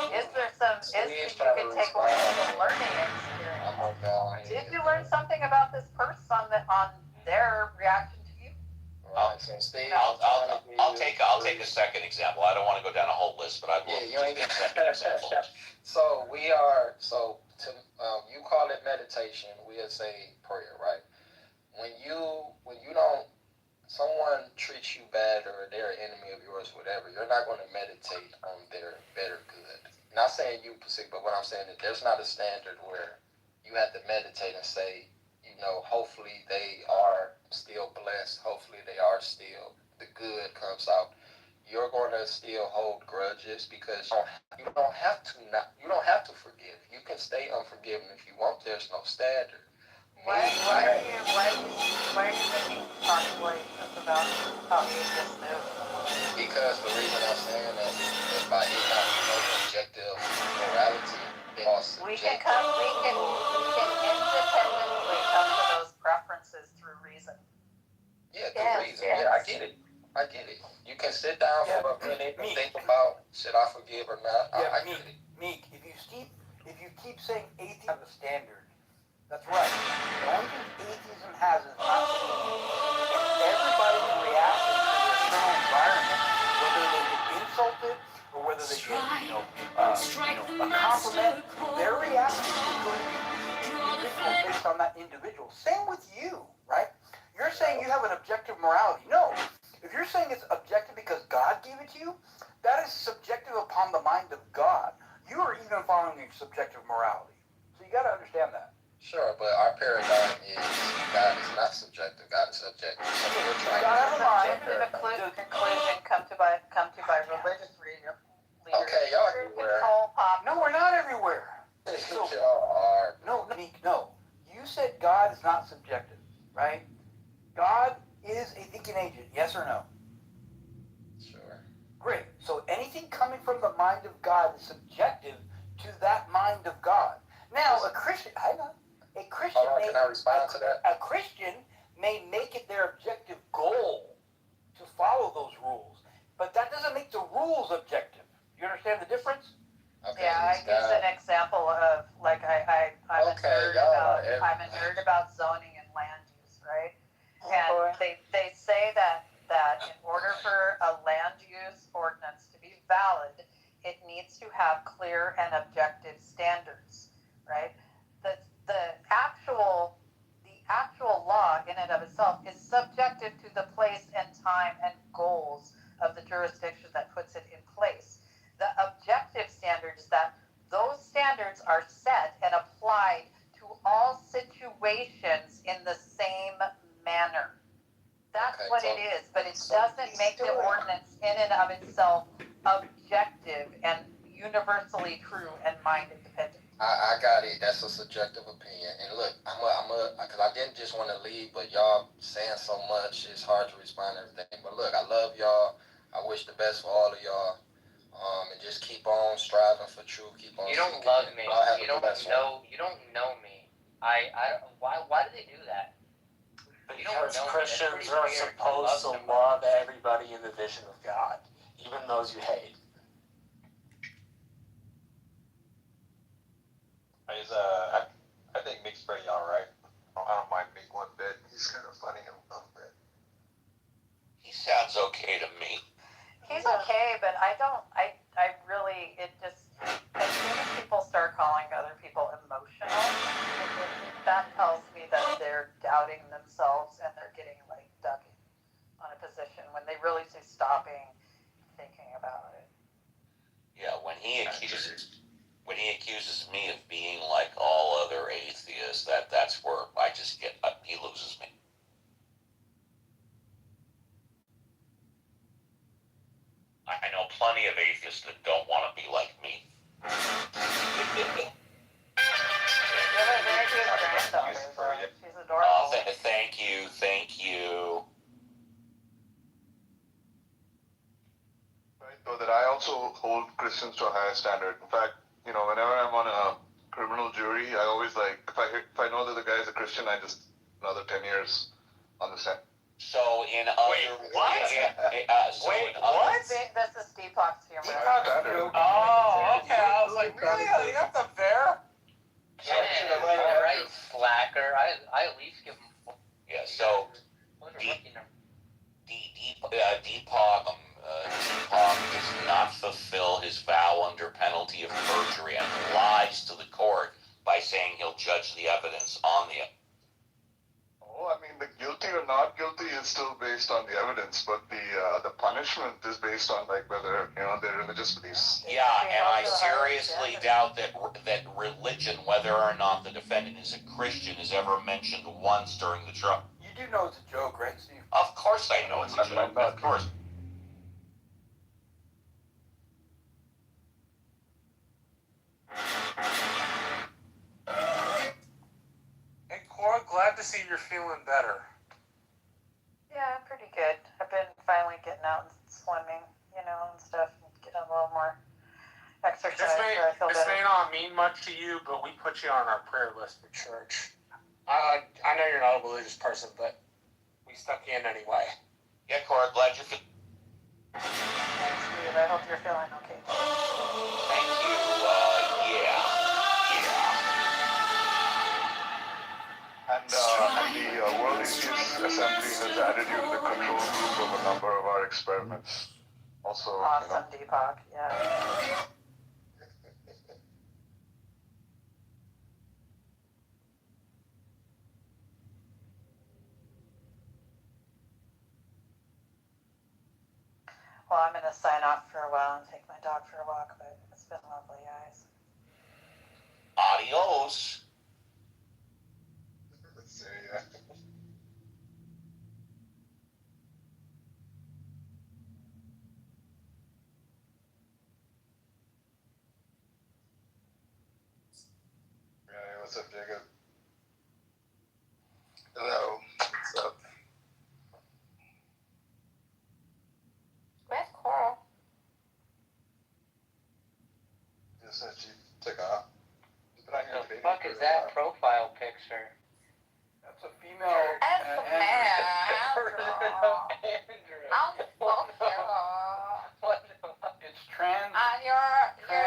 Is there some, you can take away some learning experience? Did you learn something about this person on their reaction to you? Right, so Steve, I'll take a second example. I don't want to go down a whole list, but I'd love to take a second example. So you call it meditation. We'll say prayer, right? When you don't, someone treats you bad or they're an enemy of yours, whatever, you're not going to meditate on their better good. Not saying you specific, but what I'm saying is there's not a standard where you have to meditate and say, hopefully they are still blessed. Hopefully they are still, the good comes out. You're going to still hold grudges because you don't have to forgive. You can stay unforgiven if you want. There's no standard. Why are you making postulations about how atheists live? Because the reason I'm saying that is by it not no objective morality. We can independently come to those preferences through reason. Yeah, through reason. Yes. Yeah, I get it. You can sit down for a minute and think about, should I forgive or not? I get it. Meek, if you keep saying atheism has a standard, that's right. The only thing atheism has is not everybody's reaction to their external environment, whether they get insulted or whether they get, a compliment, their reaction is going to be individual based on that individual. Same with you, right? You're saying you have an objective morality. No. If you're saying it's objective because God gave it to you, that is subjective upon the mind of God. You are even following your subjective morality. So you got to understand that. Sure, but our paradigm is God is not subjective. God is objective. So we're trying to conclusion come to by religious leaders. Okay, y'all everywhere. No, we're not everywhere. So, y'all are. No. You said God is not subjective, right? God is a thinking agent, yes or no? Sure. Great. So anything coming from the mind of God is subjective to that mind of God. Now, a Christian may make it their objective goal to follow those rules, but that doesn't make the rules objective. You understand the difference? Okay, yeah, I use an example of I'm a nerd about zoning and land use, right? And they say that in order for a land use ordinance to be valid, it needs to have clear and objective standards, right? The actual law in and of itself is subjective to the place and time and goals of the jurisdiction that puts it in place. The objective standard is that those standards are set and applied to all situations in the same manner. That's what it is, but it doesn't make the ordinance in and of itself objective and universally true and mind independent. I got it. That's a subjective opinion. And look, because I didn't just want to leave, but y'all saying so much, it's hard to respond to everything. But look, I love y'all. I wish the best for all of y'all. And just keep on striving for truth. Keep on. You don't seeking love it. me. Y'all have You a don't blessed know. You don't know me. Why do they do that? Because Christians are supposed to love everybody in the vision of God, even those you hate. I think Mick's pretty alright. I don't mind Mick one bit. He's kind of funny a little bit. He sounds okay to me. He's okay, but I really, it just, as soon as people start calling other people emotional, that tells me that they're doubting themselves and they're getting like stuck on a position when they really should stopping thinking about it. Yeah, when he accuses me of being like all other atheists, that's where I just get he loses me. I know plenty of atheists that don't want to be like me. She's adorable. Thank you. Right, though that I also hold Christians to a higher standard. In fact, whenever I'm on a criminal jury, I always if I know that the guy is a Christian, I just another 10 years on the set. So in other What? This is Deepak's humor. Oh, okay. I was like, really? That's unfair? Yeah, right, slacker. I at least give him. Yeah. So Deepak does not fulfill his vow under penalty of perjury and lies to the court by saying he'll judge the evidence on the. Oh, I mean, the guilty or not guilty is still based on the evidence, but the punishment is based on whether their religious beliefs. Yeah, and I seriously doubt that religion, whether or not the defendant is a Christian, is ever mentioned once during the trial. You do know it's a joke, right, Steve? Of course I know it's a joke. Of course. Hey, Cora, glad to see you're feeling better. Yeah, pretty good. I've been finally getting out and swimming, and stuff, and getting a little more exercise. This may not mean much to you, but we put you on our prayer list for church. I know you're not a religious person, but we stuck you in anyway. Yeah, Cora, glad you're feeling. Thanks, Steve. I hope you're feeling okay. Thank you. Yeah. And the World Atheist Assembly has added you to the control group of a number of our experiments. Also, awesome, Deepak. Yeah. Well, I'm going to sign off for a while and take my dog for a walk, but it's been lovely, guys. Adios. See ya. Hey, what's up, Jacob? Hello. What's up? Where's Coral? Just said she took off. What the fuck is that profile picture? That's a female. That's a man. It's trans. And you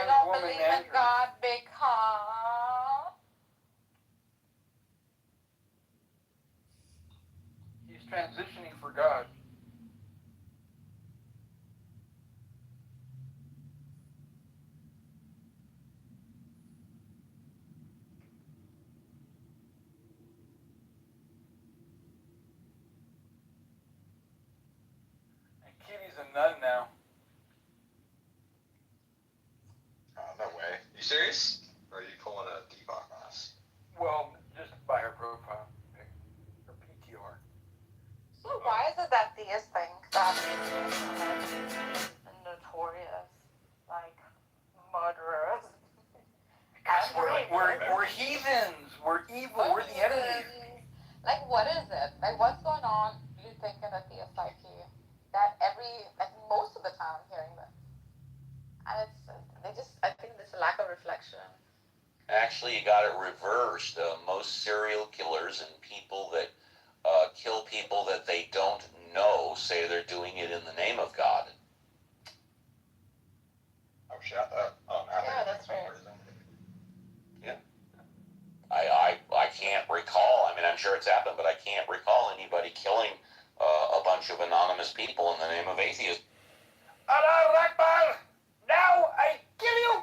don't woman believe in Andrew. God because He's transitioning for God. And Kitty's a nun now. Oh, no way. You serious? Or are you pulling a Deepak on us? Well, just by her profile pic, her PTR. so why is it that these things that notorious, like, murderers? Because we're We're heathens. We're evil. We're the enemy. Like, what is it? Like, what's going on, you think, in the theist psyche? That most of the time I'm hearing this. And I think there's a lack of reflection. Actually, you got it reversed. Most serial killers and people that kill people that they don't know say they're doing it in the name of God. Oh, shut up. Yeah, that's right. Yeah. I can't recall. I mean, I'm sure it's happened, but I can't recall anybody killing a bunch of anonymous people in the name of atheism. Allah Akbar! Now I kill you!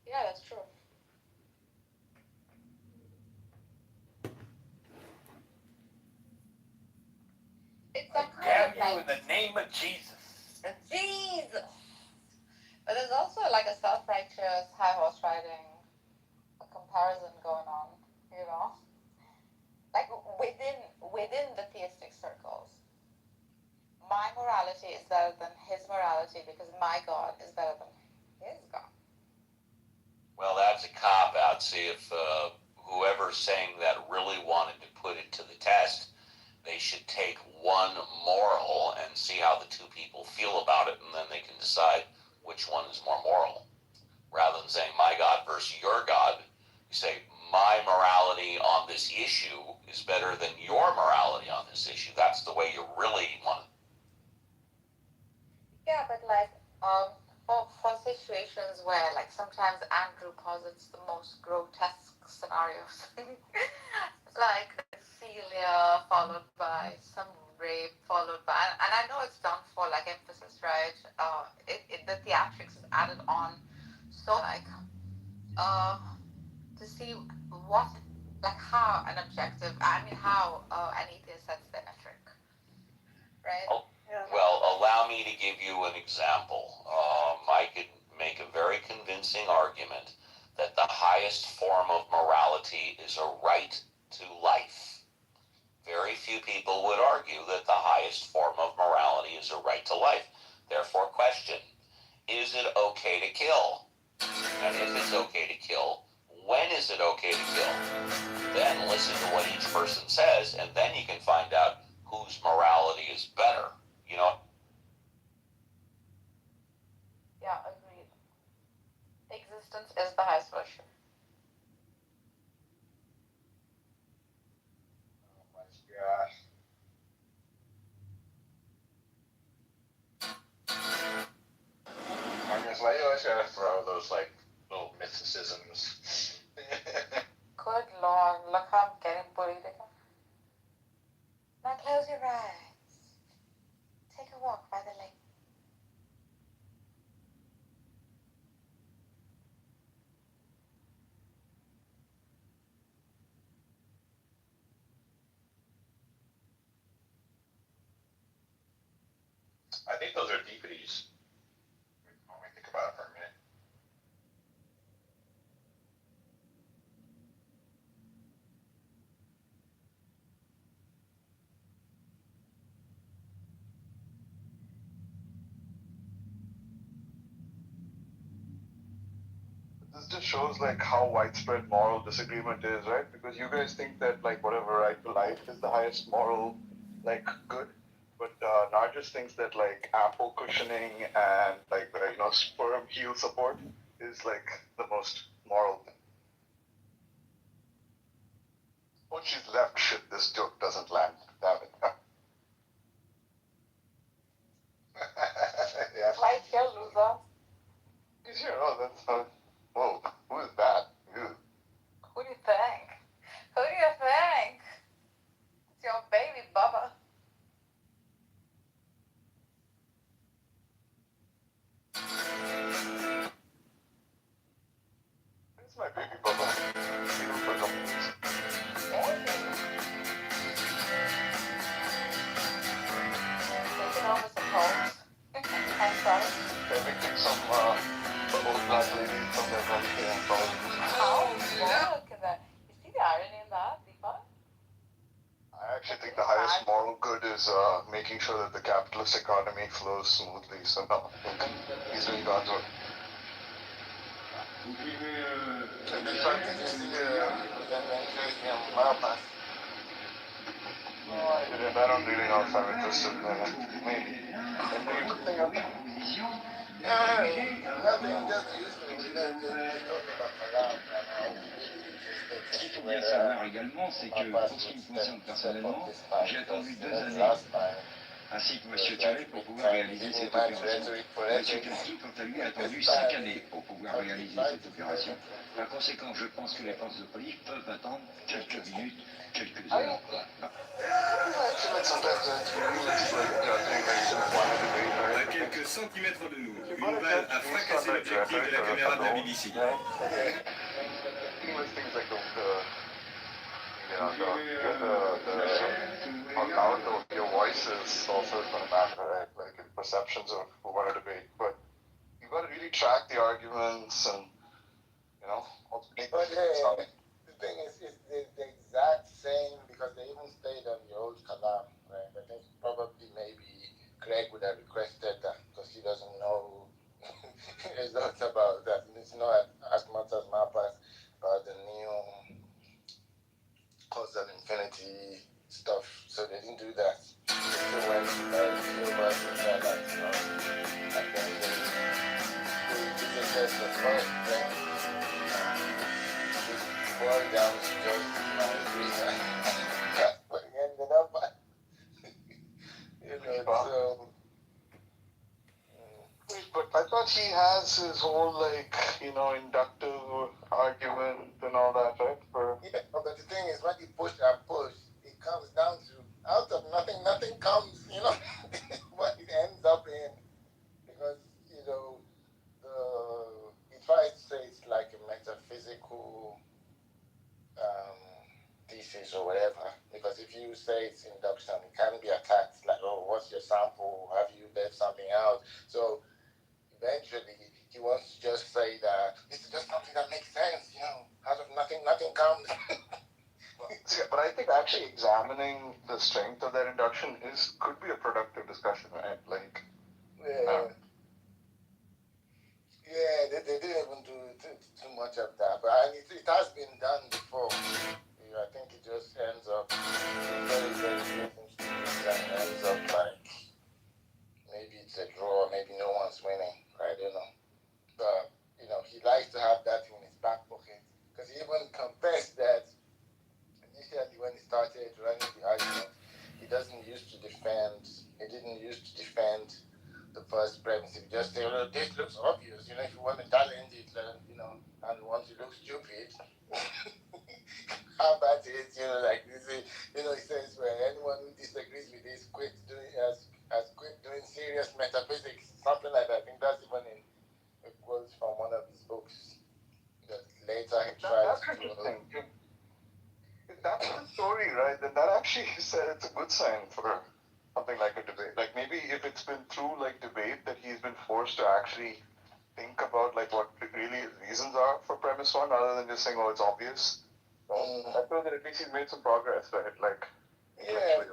Yeah, that's true. It's I damn you in the name of Jesus. Jesus! But there's also like a self-righteous high horse riding comparison going on, you know? Like within the theistic circles. My morality is better than his morality because my God is better than his God. Well, that's a cop-out. See, if whoever's saying that really wanted to put it to the test, they should take one moral and see how the two people feel about it, and then they can decide which one is more moral. Rather than saying my God versus your God, you say my morality on this issue is better than your morality on this issue. That's the way you really want it. Yeah, but like for situations where like sometimes Andrew posits the most grotesque scenarios, like Celia followed by some rape followed by, and I know it's done for like emphasis, right? The theatrics is added on, so like to see what like how an objective, how an atheist sets their metric, right? Oh, well, allow me to give you an example. I could make a very convincing argument that the highest form of morality is a right to life. Very few people would argue that the highest form of morality is a right to life. Therefore, question, is it okay to kill? And if it's okay to kill, when is it okay to kill? Then listen to what each person says, and then you can find out whose morality is better. You know? Yeah, agreed. Existence is the highest virtue. Oh my gosh. I'm just like, you always gotta throw those like little mysticisms. Good Lord, look how I'm getting bullied again. Now close your eyes. Take a walk by the lake. I think those are deepities. When we think about it for a minute. This just shows like how widespread moral disagreement is, right? Because you guys think that like whatever right to life is the highest moral like good, but Nargis thinks that like ample cushioning and like sperm heel support is like the most moral thing. Oh, she's left. Shit, this joke doesn't land. Damn it. Yeah. Right here, loser. That's whoa, who is that? Ew. Who do you think? Who do you think? It's your baby, Bubba. It's my baby Bubba. Even for a couple weeks. Taking over some homes. I'm sorry. Evicting some old black ladies from their country and probably. How? Look at that. You see the irony in that, Deepa? I actually think the highest moral good is making sure that the capitalist economy flows smoothly. So no, he's doing God's work. And then try to just bypass. No, I didn't. I don't really know if I'm interested in it. Maybe. Anything else? Yeah, nothing. Just useful. Just talking about Kalam and how Ce qu'il faut bien savoir également, c'est que pour ce qui me concerne personnellement, j'ai attendu 2 années, ainsi que M. Thierry, pour pouvoir réaliser cette opération. M. Karski, quant à lui, a attendu 5 années pour pouvoir réaliser cette opération. Par conséquent, je pense que les forces de police peuvent attendre quelques minutes, quelques heures. À quelques centimètres de nous, une balle a fracassé l'objectif de la caméra de la BBC. How loud your voice is also going to matter, right? Like in perceptions of who want to debate. But you got to really track the arguments and, also make something. The thing is, it's the exact same because they even stayed on the old Kalam, right? I think probably maybe Greg would have requested that because he doesn't know results about that. It's not as much as Mapas about the new causal infinity stuff, so they didn't do that. They still went Kitover to that, and then they visited the first thing. Boiled down to just reason. But he ended up, so. But I thought he has his whole, inductive argument and all that, right? Yeah, but the thing is, when you push and push, it comes down to, out of nothing, nothing comes, what it ends up in. Because, he tries to say it's like a metaphysical thesis or whatever. Because if you say it's induction, it can be attacked, like, oh, what's your sample? Have you left something out? So, eventually, he wants to just say that it's just something that makes sense, out of nothing, nothing comes. But I think actually examining the strength of that induction could be a productive discussion, right? They didn't even do too much of that, but it has been done before. I think it just ends up very, very different and ends up like maybe it's a draw, maybe no one's winning. I don't know. But, he likes to have that in his back pocket. Because he even confessed that initially when he started running the argument, he didn't use to defend the first premise. He just say, well, this looks obvious. If you want to challenge it, and want to look stupid, how about it? He says, well, anyone who disagrees with this has quit doing serious metaphysics, something like that. I think that's even in a quote from one of his books. That later he tries to. Interesting. If that's the story, right? Then that actually said it's a good sign for something like a debate. Like maybe if it's been through debate that he's been forced to actually think about what really his reasons are for premise one, rather than just saying, oh, it's obvious. I feel that at least he's made some progress, right? Yeah.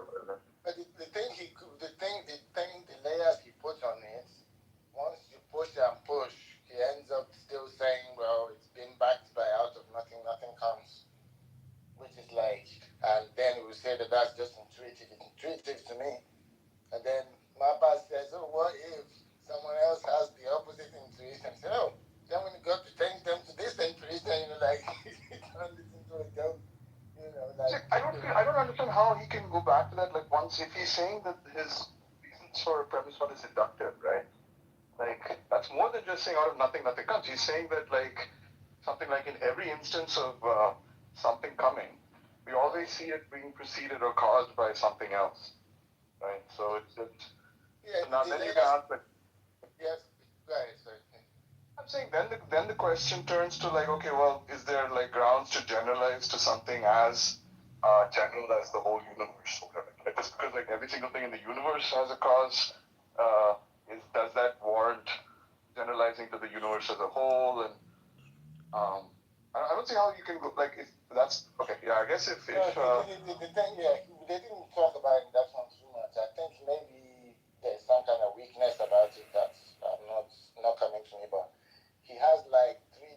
But the layers he puts on it, once you push and push, he ends up still saying, well, it's been backed by out of nothing, nothing comes. Which is and then we say that that's just intuitive. It's intuitive to me. And then Mapa says, oh, what if someone else has the opposite intuition? So, no, then when you got to change them to this intuition, it turns it into a joke. I don't understand how he can go back to that. Once, if he's saying that his reasons for premise one is inductive, right? That's more than just saying out of nothing, nothing comes. He's saying that, something in every instance of something coming, we always see it being preceded or caused by something else, right? So it's just. Yeah. So now then you can ask, yes. Go ahead, sorry. I'm saying then the question turns to okay, well, is there grounds to generalize to something as general as the whole universe? Just because every single thing in the universe has a cause, does that warrant generalizing to the universe as a whole? And I don't see how you can go if that's okay. Yeah, I guess if the thing, they didn't talk about it that one too much. I think maybe there's some kind of weakness about it that's not coming to me, but he has 3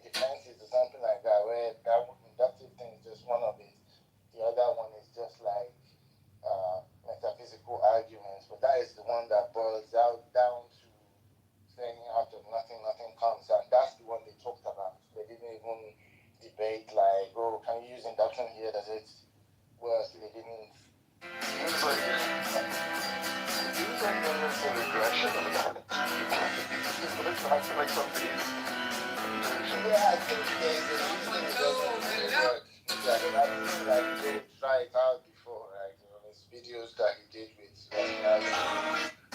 different defenses or something like that, where that inductive thing is just one of it. The other one is just like metaphysical arguments, but that is the one that boils out down to saying out of nothing, nothing comes, and that's the one they talked about. They didn't even debate like, oh, can you use induction here? Does it work? They didn't. Seems like there's a regression of that. It's acting like something. Yeah, I think there's a reason it doesn't work. Like Joe tried it out before, right? On his videos that he did with rationality,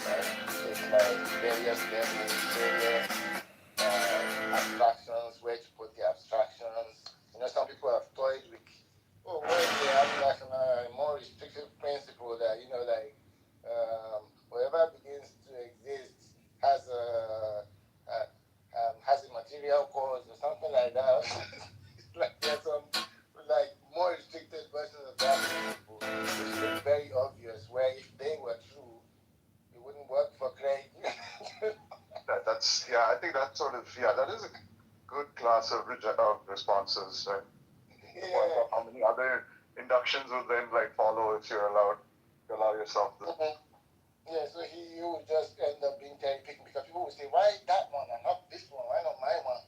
right? It's like various levels, various abstractions, where to put the abstractions. Some people have toyed with, where's the abstraction, a more restrictive principle that, whatever begins to exist has a material cause or something like that. Like there's some more restricted versions of that principle, which look very obvious, where if they were true, it wouldn't work for Craig. I think that is a good class of responses, right? Yeah. How many other inductions would then follow if you're allowed to allow yourself to? Mm-hmm. Yeah, so he would just end up being cherry picking because people would say, why that one and not this one? Why not my one?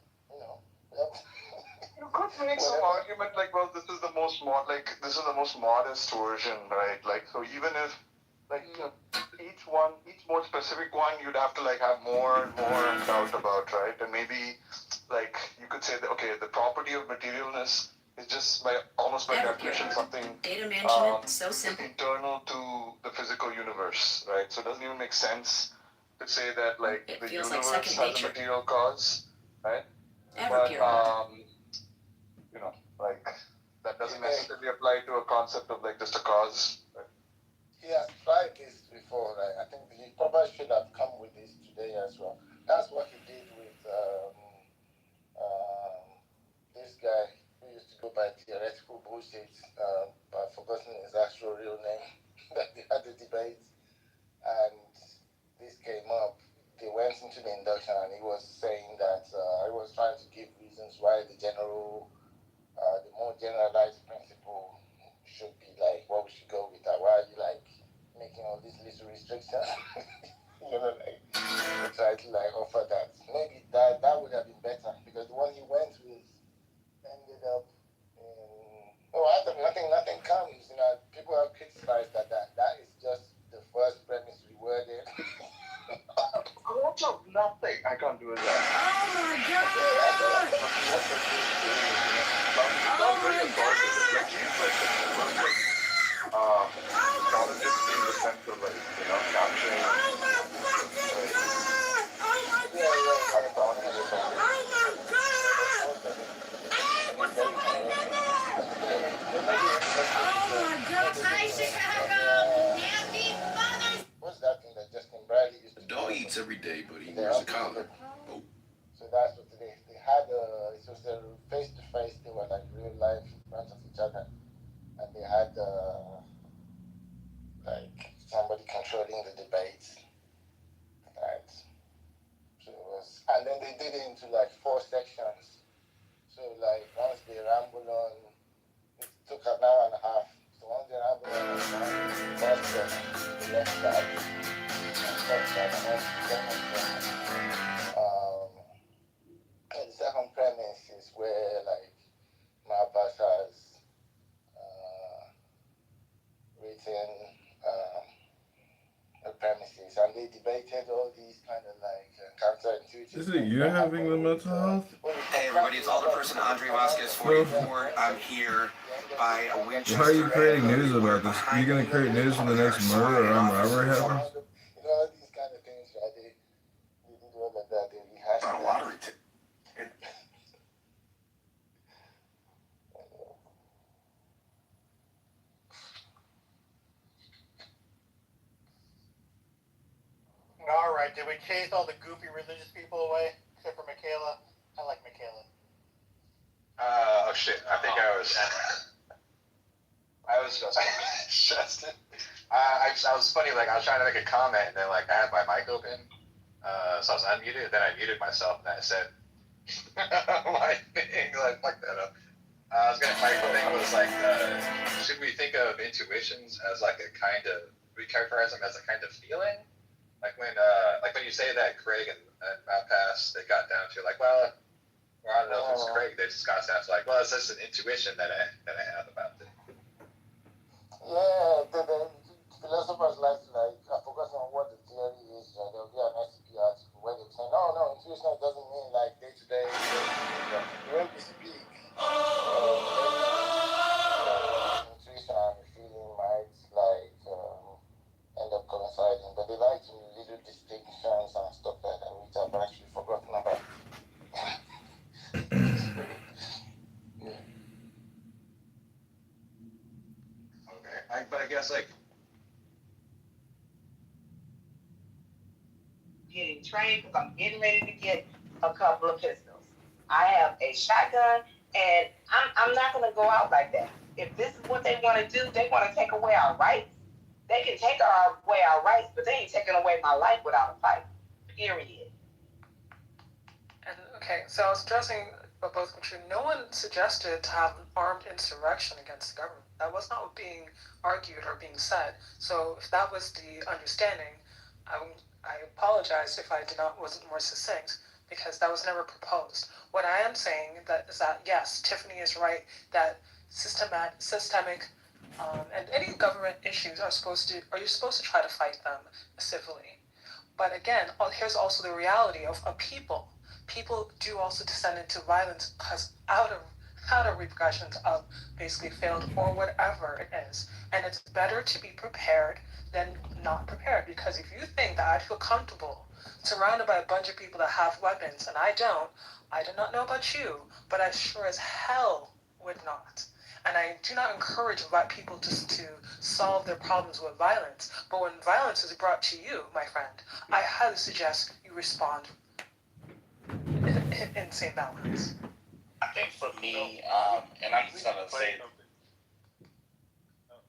You could make some argument this is the most modest version, right? So even if each more specific one, you'd have to have more and more doubt about, right? And maybe you could say that the property of materialness is just almost by definition something data management so simple internal to the physical universe, right? So it doesn't even make sense to say that the universe has a material cause, right? But that doesn't necessarily apply to a concept of just a cause. Right? He has tried this before. Right? I think he probably should have come with this today as well. That's what he did with this guy who used to go by theoretical bullshit, but I've forgotten his actual real name. That they had the debate, and this came up. They went into the induction, and he was saying that he was trying to give reasons why the more generalized principle should be what we should go with that. Why are you making all these little restrictions? Try to offer that. Maybe that would have been better because the one he went with ended up out of nothing comes. People have criticized that is just the first premise reworded. Out of nothing. I can't do it. Oh my god! What's that thing that Justin Bradley used to do? A dog eats every day, but he wears a collar. Oh. So that's what they had. It was a face to face. They were real life in front of each other, and they had somebody controlling the debates, right? So it was, and then they did it into 4 sections. So once they ramble on, it took an hour and a half. So once they ramble on, the first section, they left that. The second premise is where Mahabharata has written the premises, and they debated all these kind of counterintuitive. Is it you having the mental health? Hey everybody, it's Alderperson Andre Vasquez, 44. I'm here by a Winchester. Why are you creating news about this? Are you going to create news for the next murder or armed robbery happens? All these kind of things, right? They did all of that. They rehashed a lottery ticket. All right, did we chase all the goofy religious people away, except for Michaela? I like Michaela. Oh shit! I think I was Justin. I was funny. I was trying to make a comment, and then I had my mic open, so I was unmuted. Then I muted myself, and I said, My thing, like, fuck that up. My thing was like, should we think of intuitions as like a kind of, we characterize them as a kind of feeling? Like when you say that Craig and Matt Pass, they got down to like, well, I don't know if it's Craig, they just got down to like, well, it's just an intuition that I have about it. Yeah, the philosophers like I forgot what the theory is. There'll be an SCP article where they say, no, intuition doesn't mean like day to day. When we speak, intuition and feeling might like end up coinciding, but they like to little distinctions and stuff like that, which I've actually forgotten about. Okay, but I guess like getting trained because I'm getting ready to get a couple of pistols. I have a shotgun, and I'm not going to go out like that. If this is what they want to do, they want to take away our rights. They can take away our rights, but they ain't taking away my life without a fight. Period. And okay, so I was addressing both true. No one suggested to have an armed insurrection against the government. That was not being argued or being said. So if that was the understanding, I apologize if I wasn't more succinct, because that was never proposed. What I am saying is that yes, Tiffany is right that systemic and any government issues you're supposed to try to fight them civilly. But again, here's also the reality of people. People do also descend into violence because out of repercussions of basically failed or whatever it is. And it's better to be prepared than not prepared, because if you think that I feel comfortable surrounded by a bunch of people that have weapons and I do not know about you, but I sure as hell would not. And I do not encourage people just to solve their problems with violence. But when violence is brought to you, my friend, I highly suggest you respond in same balance. I think for me, and I'm just gonna say,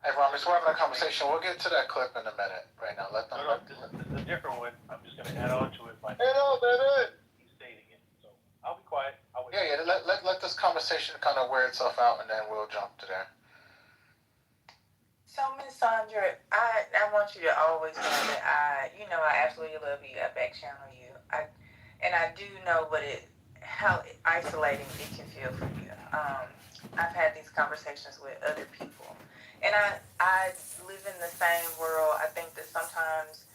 Hey, Rami, so we're having a conversation. We'll get to that clip in a minute. Right now, let them. No, this is a different one. I'm just going to add on to it by he's stating it. So I'll be quiet. I'll wait. Yeah. Let this conversation kind of wear itself out, and then we'll jump to there. So, Miss Sandra, I want you to always know that I absolutely love you. I back channel you. I do know how isolating it can feel for you. I've had these conversations with other people, and I live in the same world. I think that sometimes,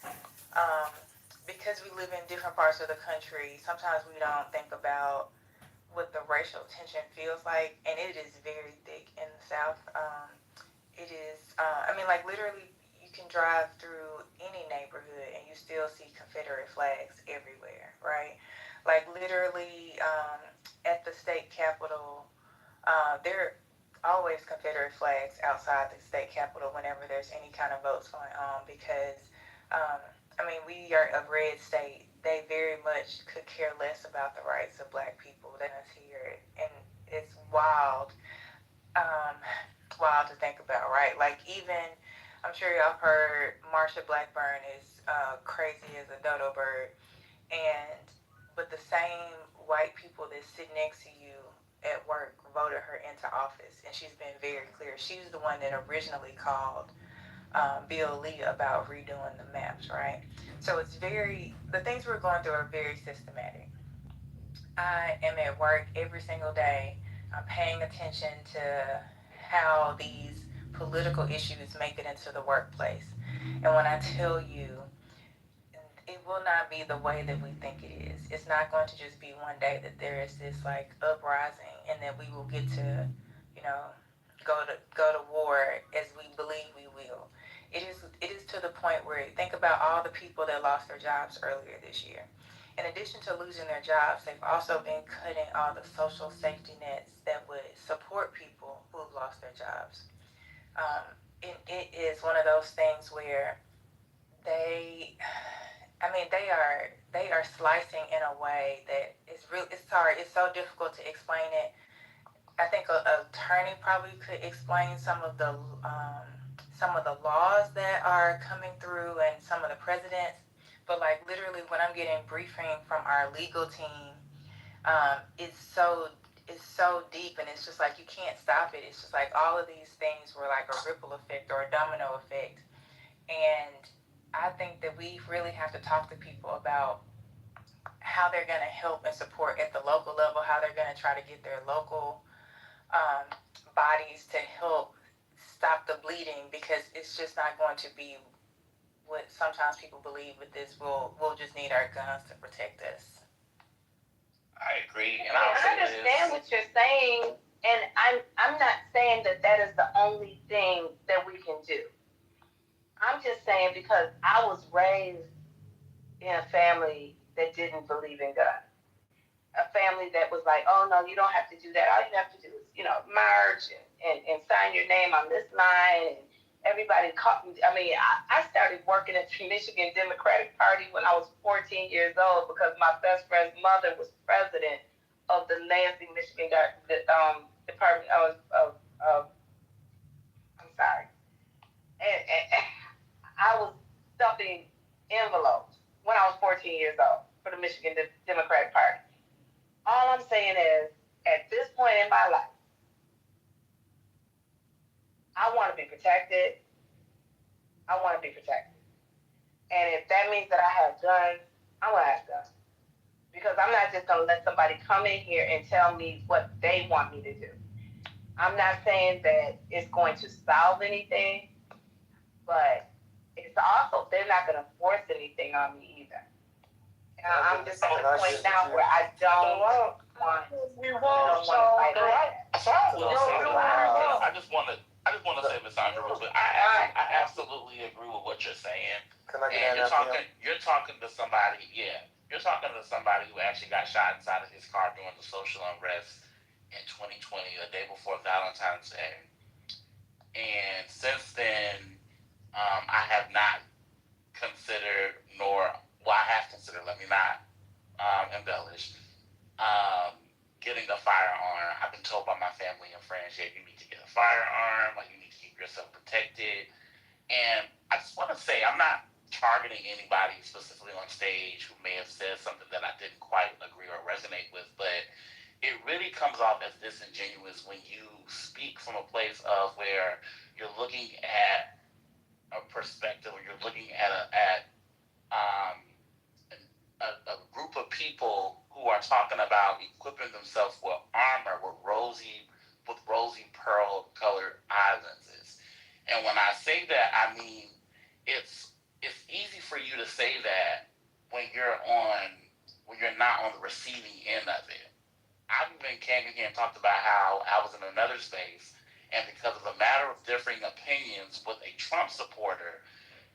because we live in different parts of the country, sometimes we don't think about what the racial tension feels like, and it is very thick in the South. It is, like literally, you can drive through any neighborhood and you still see Confederate flags everywhere, right? Like literally, at the state capitol, there are always Confederate flags outside the state capitol whenever there's any kind of votes going on, because, we are a red state. They very much could care less about the rights of Black people than us here, and it's wild. Um, Wild to think about, right? Like even, I'm sure y'all heard Marsha Blackburn is crazy as a dodo bird, but the same white people that sit next to you at work voted her into office, and she's been very clear. She's the one that originally called Bill Lee about redoing the maps, right? So the things we're going through are very systematic. I am at work every single day. I'm paying attention to how these political issues make it into the workplace. And when I tell you, it will not be the way that we think it is. It's not going to just be one day that there is this like uprising and that we will get to, you know, go to war as we believe we will. It is to the point where think about all the people that lost their jobs earlier this year. In addition to losing their jobs, they've also been cutting all the social safety nets that would support people who've lost their jobs. It is one of those things where they, they are slicing in a way that is real. It's hard. It's so difficult to explain it. I think a attorney probably could explain some of the laws that are coming through and some of the presidents. But like literally, when I'm getting briefing from our legal team, It's so deep, and it's just like you can't stop it. It's just like all of these things were like a ripple effect or a domino effect, and I think that we really have to talk to people about how they're going to help and support at the local level, how they're going to try to get their local um, bodies to help stop the bleeding, because it's just not going to be what sometimes people believe with this. We'll just need our guns to protect us. I agree, and I understand what you're saying, and I'm not saying that that is the only thing that we can do. I'm just saying because I was raised in a family that didn't believe in God. A family that was like, oh no, you don't have to do that. All you have to do is, march and sign your name on this line. And everybody caught me. I mean, I started working at the Michigan Democratic Party when I was 14 years old because my best friend's mother was president of the Lansing, Michigan Department of I'm sorry. And I was stuffing envelopes when I was 14 years old for the Michigan Democratic Party. All I'm saying is, at this point in my life, I want to be protected. I want to be protected. And if that means that I have guns, I want to have guns. Because I'm not just going to let somebody come in here and tell me what they want me to do. I'm not saying that it's going to solve anything, but it's also, they're not going to force anything on me either. And I'm just at the point now where I don't want to fight that. I just want to say, Miss Sandra, real quick. I absolutely agree with what you're saying. And you're talking to somebody, you're talking to somebody who actually got shot inside of his car during the social unrest in 2020, the day before Valentine's Day. And since then, I have not considered, I have considered, let me not embellish, getting a firearm. I've been told by my family and friends, you need to get a firearm, you need to keep yourself protected. And I just want to say, I'm not targeting anybody specifically on stage who may have said something that I didn't quite agree or resonate with, but it really comes off as disingenuous when you speak from a place of where you're looking at a perspective, or you're looking at a group of people who are talking about equipping themselves with armor with rosy pearl colored eye lenses. And when I say that, I mean it's easy for you to say that when you're not on the receiving end of it. I've even came in here and talked about how I was in another space, and because of a matter of differing opinions with a Trump supporter,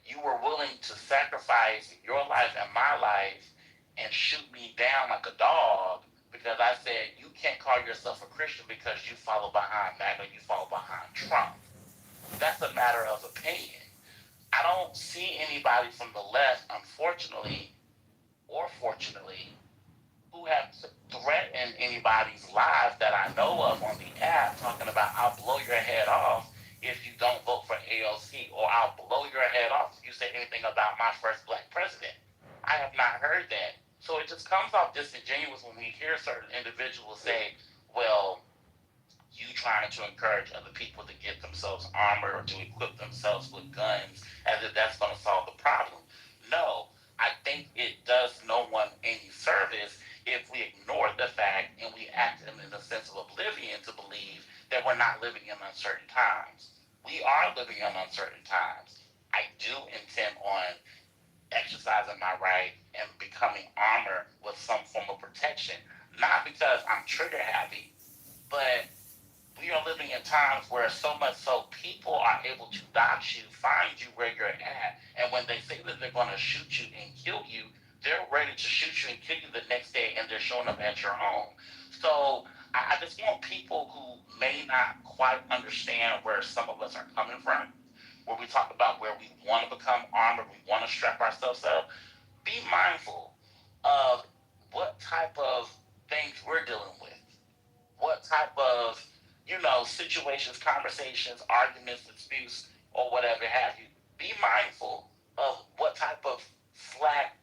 you were willing to sacrifice your life and my life and shoot me down like a dog because I said you can't call yourself a Christian because you follow behind MAGA, you follow behind Trump. That's a matter of opinion. I don't see anybody from the left, unfortunately or fortunately, who have threatened anybody's lives that I know of on the app talking about I'll blow your head off if you don't vote for AOC, or I'll blow your head off if you say anything about my first black president. I have not heard that. So it just comes off disingenuous when we hear certain individuals say, well, you trying to encourage other people to get themselves armor or to equip themselves with guns as if that's going to solve the problem. No, I think it does no one any service if we ignore the fact and we act in a sense of oblivion to believe that we're not living in uncertain times. We are living in uncertain times. I do intend on exercising my right and becoming armor with some form of protection. Not because I'm trigger happy, but we are living in times where so much so people are able to dox you, find you where you're at, and when they say that they're going to shoot you and kill you, they're ready to shoot you and kill you the next day, and they're showing up at your home. So I just want people who may not quite understand where some of us are coming from, where we talk about where we want to become armored, we want to strap ourselves up, be mindful of what type of things we're dealing with, what type of, situations, conversations, arguments, disputes, or whatever have you. Be mindful of what type of slack,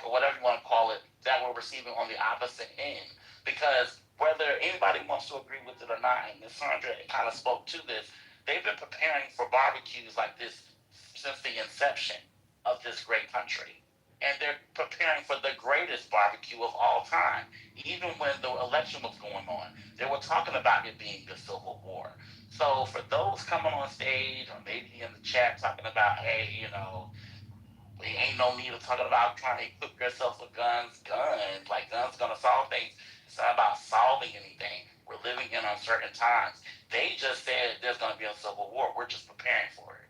or whatever you want to call it, that we're receiving on the opposite end. Because whether anybody wants to agree with it or not, and Ms. Sandra kind of spoke to this, they've been preparing for barbecues like this since the inception of this great country. And they're preparing for the greatest barbecue of all time. Even when the election was going on, they were talking about it being the Civil War. So for those coming on stage or maybe in the chat talking about, hey, there ain't no need of talking about trying to equip yourself with guns. Like guns gonna solve things. It's not about solving anything. We're living in uncertain times. They just said there's gonna be a civil war. We're just preparing for it.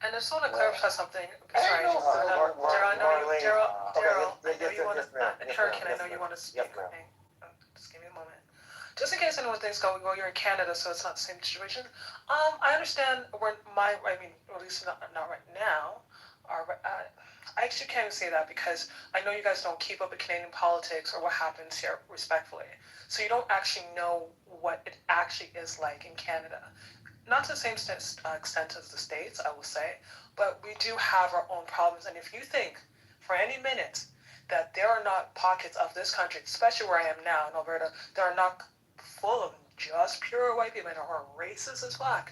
And I just want to clarify something. Sorry, Daryl, I know you want to. Hurricane, I know you want to speak. Just give me a moment. Just in case anyone thinks, well, you're in Canada, so it's not the same situation. I understand at least not right now. I actually can't say that because I know you guys don't keep up with Canadian politics or what happens here, respectfully. So you don't actually know what it actually is like in Canada. Not to the same extent as the States, I will say, but we do have our own problems. And if you think for any minute that there are not pockets of this country, especially where I am now in Alberta, that are not full of just pure white people and are racist as fuck,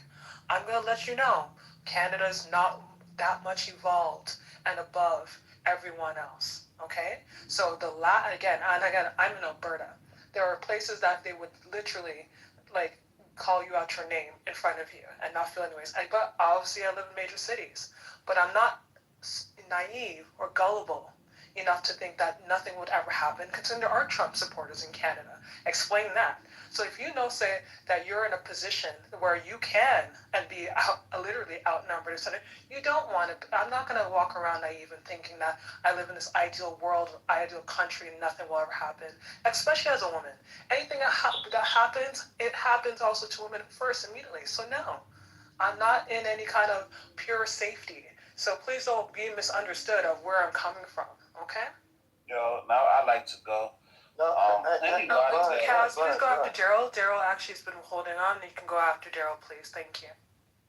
I'm going to let you know Canada's not that much evolved and above everyone else, okay? So again, I'm in Alberta. There are places that they would literally, like, call you out your name in front of you and not feel anyways. But obviously I live in major cities, but I'm not naive or gullible enough to think that nothing would ever happen, considering there are Trump supporters in Canada. Explain that. So if you know, say, that you're in a position where you can and be literally outnumbered, etc., you don't want to. I'm not going to walk around naive and thinking that I live in this ideal world, ideal country, and nothing will ever happen, especially as a woman. Anything that happens, it happens also to women first immediately. So no, I'm not in any kind of pure safety. So please don't be misunderstood of where I'm coming from, okay? Now I'd like to go. Kaz, please go after Daryl. Daryl actually has been holding on. You can go after Daryl, please. Thank you.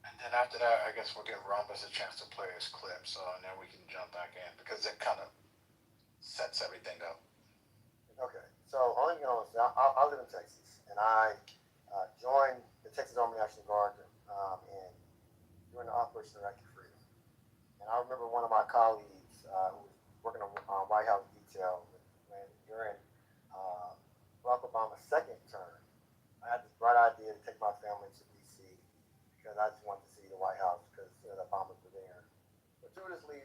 And then after that, I guess we'll give Rumpus a chance to play his clip, and then we can jump back in because it kind of sets everything up. Okay, so only thing I want to say, I live in Texas, and I joined the Texas Army National Guard during the Operation Iraqi Freedom. And I remember one of my colleagues who was working on White House detail when during Barack Obama's second term, I had this bright idea to take my family to D.C. because I just wanted to see the White House because the bombers were there. Fortuitously,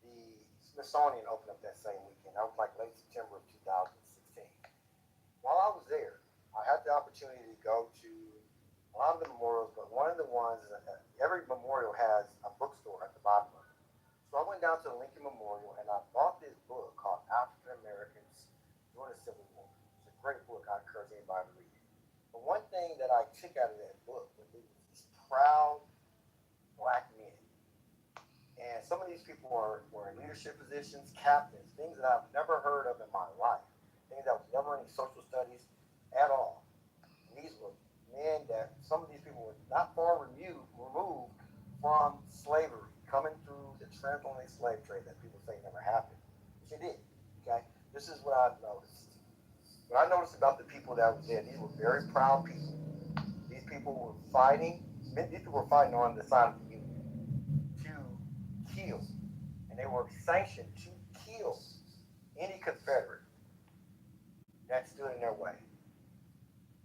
the Smithsonian opened up that same weekend. That was like late September of 2016. While I was there, I had the opportunity to go to a lot of the memorials, but one of the ones, every memorial has a bookstore at the bottom of it. So I went down to the Lincoln Memorial and I bought this book called African Americans During the Civil War. It's a great book. I encourage anybody to read it. But one thing that I took out of that book was these proud black men. And some of these people were in leadership positions, captains, things that I've never heard of in my life, things that was never in social studies at all. And these were men that some of these people were not far removed from slavery, coming through the transatlantic slave trade that people say never happened, which it did. Okay, this is what I've noticed. What I noticed about the people that were there, these were very proud people. These people were fighting. These people were fighting on the side of the Union to kill, and they were sanctioned to kill any Confederate that stood in their way.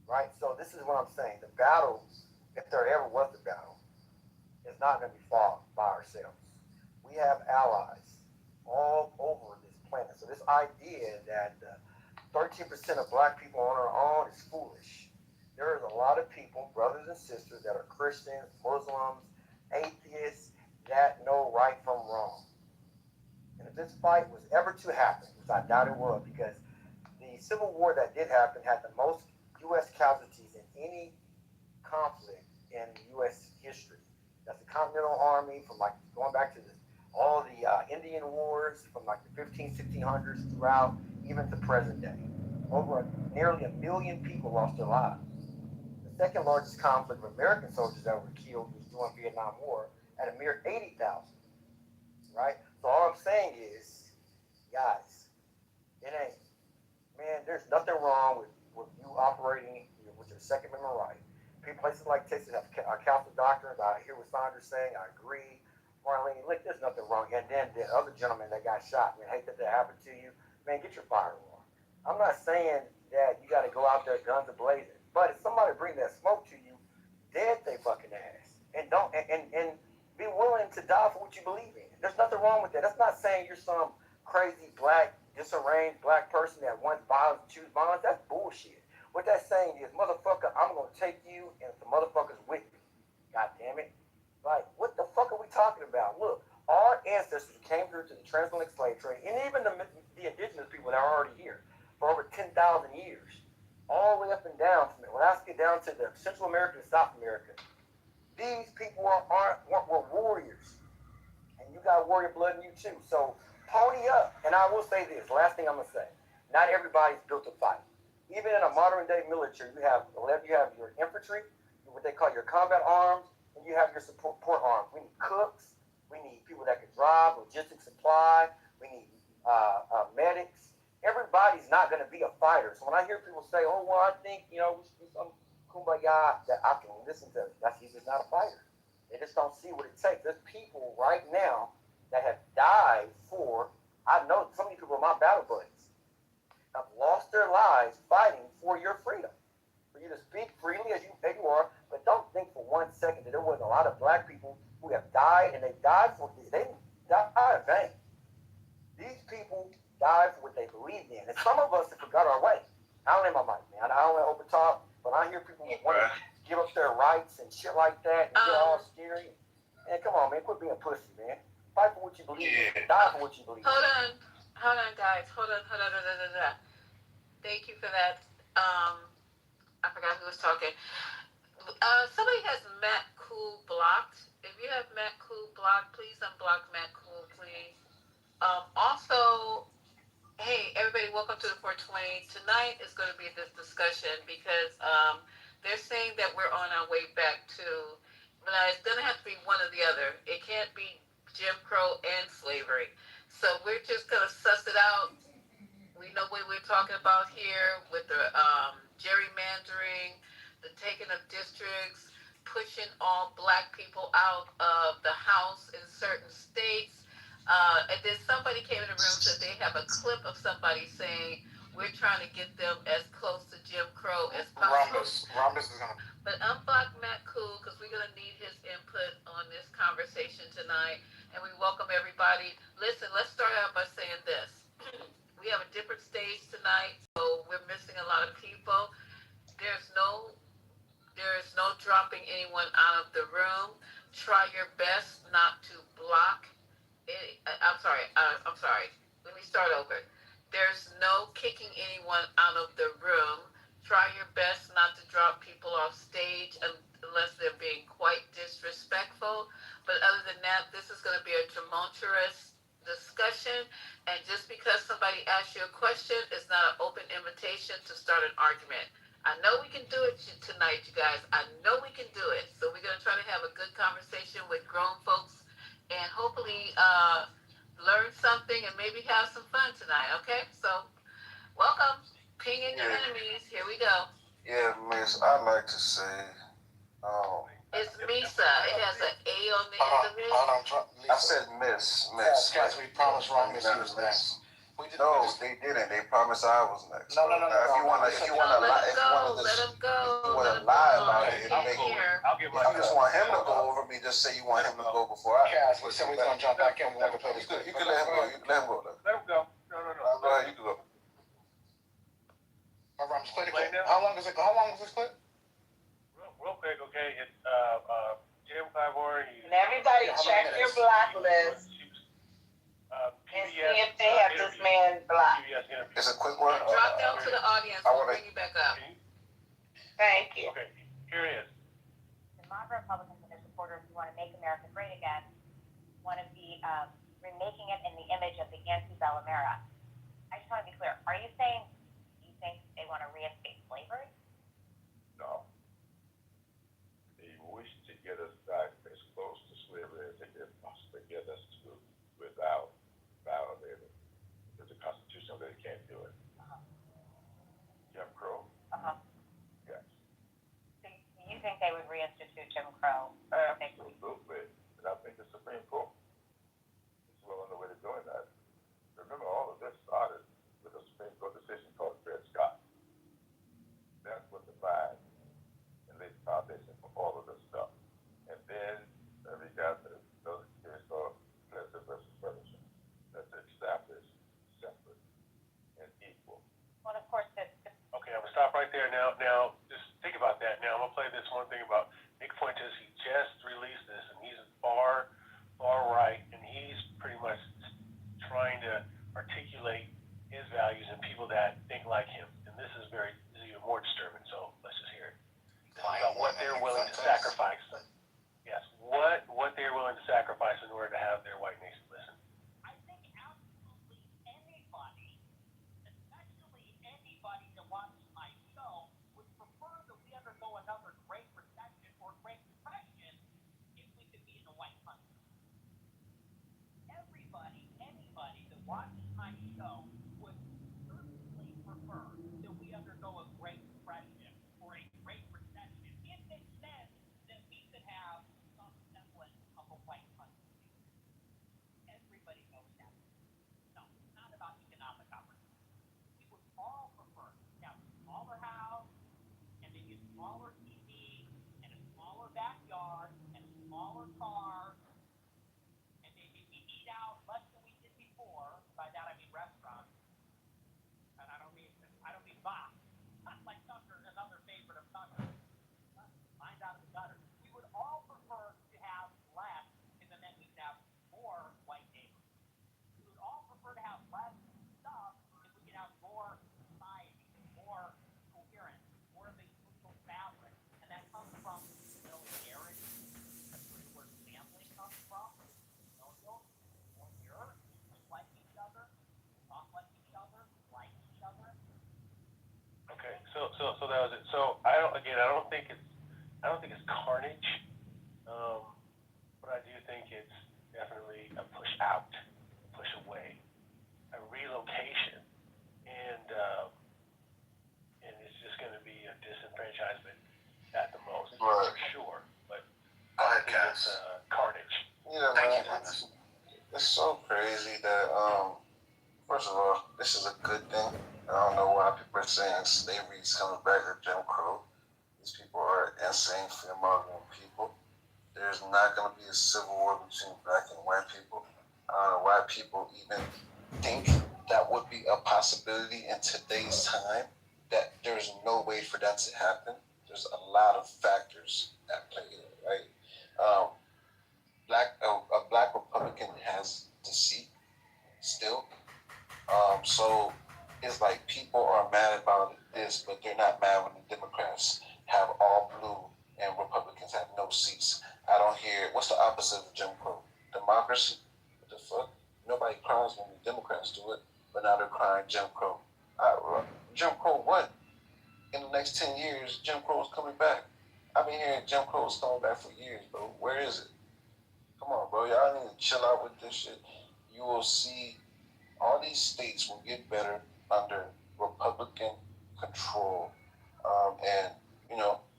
Right? So this is what I'm saying. The battle, if there ever was a battle, is not going to be fought by ourselves. We have allies all over this planet. So this idea that 13% of black people on our own is foolish. There is a lot of people, brothers and sisters, that are Christians, Muslims, atheists, that know right from wrong. And if this fight was ever to happen, which I doubt it will, because the Civil War that did happen had the most U.S. casualties in any conflict in U.S. history. That's the Continental Army from like going back to all the Indian wars from like the 1600s throughout even to present day. Nearly 1 million people lost their lives. The second largest conflict of American soldiers that were killed was during the Vietnam War at a mere 80,000. 80,000, right? So all I'm saying is, guys, it ain't, man, there's nothing wrong with you operating with your Second Amendment right. Places like Texas have a council doctrine. I hear what Sandra's saying. I agree. Marlene, look, there's nothing wrong. And then the other gentleman that got shot, man, hate that happened to you. Man, get your firearm. I'm not saying that you got to go out there guns a-blazing, but if somebody bring that smoke to you, dead they fucking ass. And don't and be willing to die for what you believe in. There's nothing wrong with that. That's not saying you're some crazy black, disarranged black person that wants violence and choose violence. That's bullshit. What that's saying is, motherfucker, I'm gonna take you and the motherfuckers with me. God damn it. Like, what the fuck are we talking about? Look, our ancestors came here to the transatlantic slave trade, and even the indigenous people that are already here for over 10,000 years, all the way up and down from it. When I get down to the Central America and South America, these people were warriors, and you got warrior blood in you too. So pony up. And I will say this, last thing I'm gonna say: not everybody's built to fight. Even in a modern day military, you have your infantry, what they call your combat arms, and you have your support arms. We need cooks. We need people that can drive, logistics, supply. We need medics. Everybody's not going to be a fighter. So when I hear people say, "Oh, well, I think we should do some kumbaya," that I can listen to. He's just not a fighter. They just don't see what it takes. There's people right now that have died for. I know some of these people are my battle buddies. Have lost their lives fighting for your freedom, for you to speak freely as you are, but don't think for 1 second that there wasn't a lot of black people who have died, and they died for this. They died in vain. These people died for what they believed in, and some of us have forgot our way. I don't know my mic, man. I don't want to open talk, but I hear people want to give up their rights and shit like that, and get all scary. Man, come on, man, quit being pussy, man. Fight for what you believe in. Die for what you believe in. Hold on, guys. Hold on. Thank you for that. I forgot who was talking. Somebody has Matt Cool blocked. If you have Matt Cool blocked, please unblock Matt Cool, please. Also, hey, everybody, welcome to the 420. Tonight is going to be this discussion because they're saying that we're on our way back to, but it's going to have to be one or the other. It can't be Jim Crow and slavery. So we're just going to suss it out. We know what we're talking about here with the gerrymandering, the taking of districts, pushing all black people out of the House in certain states. And then somebody came in the room and said they have a clip of somebody saying we're trying to get them as close to Jim Crow as possible. Rhombus is gonna. But unblock Matt Cool because we're gonna need his input on this conversation tonight. And we welcome everybody. Listen, let's start out by saying this. We have a different stage tonight, so we're missing a lot of people. There's no dropping anyone out of the room. Try your best not to block. I'm sorry. Let me start over. There's no kicking anyone out of the room. Try your best not to drop people off stage unless they're being quite disrespectful. But other than that, this is going to be a tumultuous discussion, and just because somebody asks you a question is not an open invitation to start an argument. I know we can do it tonight, you guys. I know we can do it. So we're going to try to have a good conversation with grown folks and hopefully learn something and maybe have some fun tonight, okay? So welcome. Ping in your enemies. Here we go. Yeah, Miss, I'd like to say, it's Misa. It has an A on the end of it. I said Miss. Guys, we promised Rhombus he was next. No, they didn't. They promised I was next. No. If you want to lie about it, it'll make it. If you just want him to go over me, just say you want him to go before I. Guys, we said we're gonna jump back in. We want to play this. You can let him go. You can let him go. Let him go. No. Go ahead. You can go. All right, play the clip. How long is this clip? Real quick, okay. It's Jim Kitover. And everybody check your block list and see if they have this man blocked. It's a quick one. Drop down to the audience. We'll bring you back up. Thank you. Okay, here it is. The moderate Republicans and their supporters who want to make America great again want to be remaking it in the image of the antebellum era. I just want to be clear. Are you saying you think they want to reinstate slavery? No. They wish to get us back as close to slavery as they can possibly get us to without violating. There's a constitution that they can't do it. pro or fake news? Absolutely. And I think the Supreme Court is well on the way to doing that. Remember, all of this started with a Supreme Court decision called Dred Scott. That's what defined and laid the foundation for all of this stuff. And then we got the case called Plessy versus Ferguson that established separate and equal. Well, of course, Okay, I'm gonna stop right there now. Now, just think about that. Now, I'm gonna play this one thing about Nick Fuentes. He just released this, and he's far right, and he's pretty much trying to articulate his values and people that think like him. And this is even more disturbing. So let's just hear it. This is about what they're willing to sacrifice. Yes, what they're willing to sacrifice in order to have their white nation. Listen. I think absolutely anybody, especially anybody that watches my show, would prefer that we undergo another Great Recession or Great Depression if we could be in a white country. Anybody that watches my show would certainly prefer that we undergo a Great Depression or a Great Recession if it meant that we could have some semblance of a white country. Everybody knows that. No, it's not about economic opportunity. We would all prefer to have a smaller house and maybe a smaller TV and a smaller backyard and a smaller car. And maybe we eat out less than we did before. By that I mean restaurants. And I don't mean box. Not like Tucker, another favorite of Tucker. Mine's out of the gutter. We would all prefer to have less, and then we'd have more white neighbors. We would all prefer to have less stuff if we could have more society, more coherence, more of a social fabric. And that comes from familiarity. That's where family comes from. Familial, familiar, like each other, talk like each other, like each other. Okay, so that was it. So I don't think it's carnage, but I do think it's definitely a push out, push away, a relocation, and it's just going to be a disenfranchisement at the most, for sure. But I think it's carnage. Yeah, man, it's so crazy that first of all, this is a good thing. I don't know why people are saying slavery is coming back or Jim Crow. These people are insane, fear-mongering people. There's not going to be a civil war between black and white people. I don't know why people even think that would be a possibility in today's time, that there's no way for that to happen. There's a lot of factors at play here, right? A black Republican has the seat still. So it's like people are mad about this, but they're not mad when the Democrats have all blue and Republicans have no seats. I don't hear, what's the opposite of Jim Crow? Democracy? What the fuck? Nobody cries when the Democrats do it, but now they're crying Jim Crow. Jim Crow what? In the next 10 years, Jim Crow is coming back. I've been hearing Jim Crow is coming back for years, bro. Where is it? Come on, bro. Y'all need to chill out with this shit. You will see all these states will get better under Republican control. And,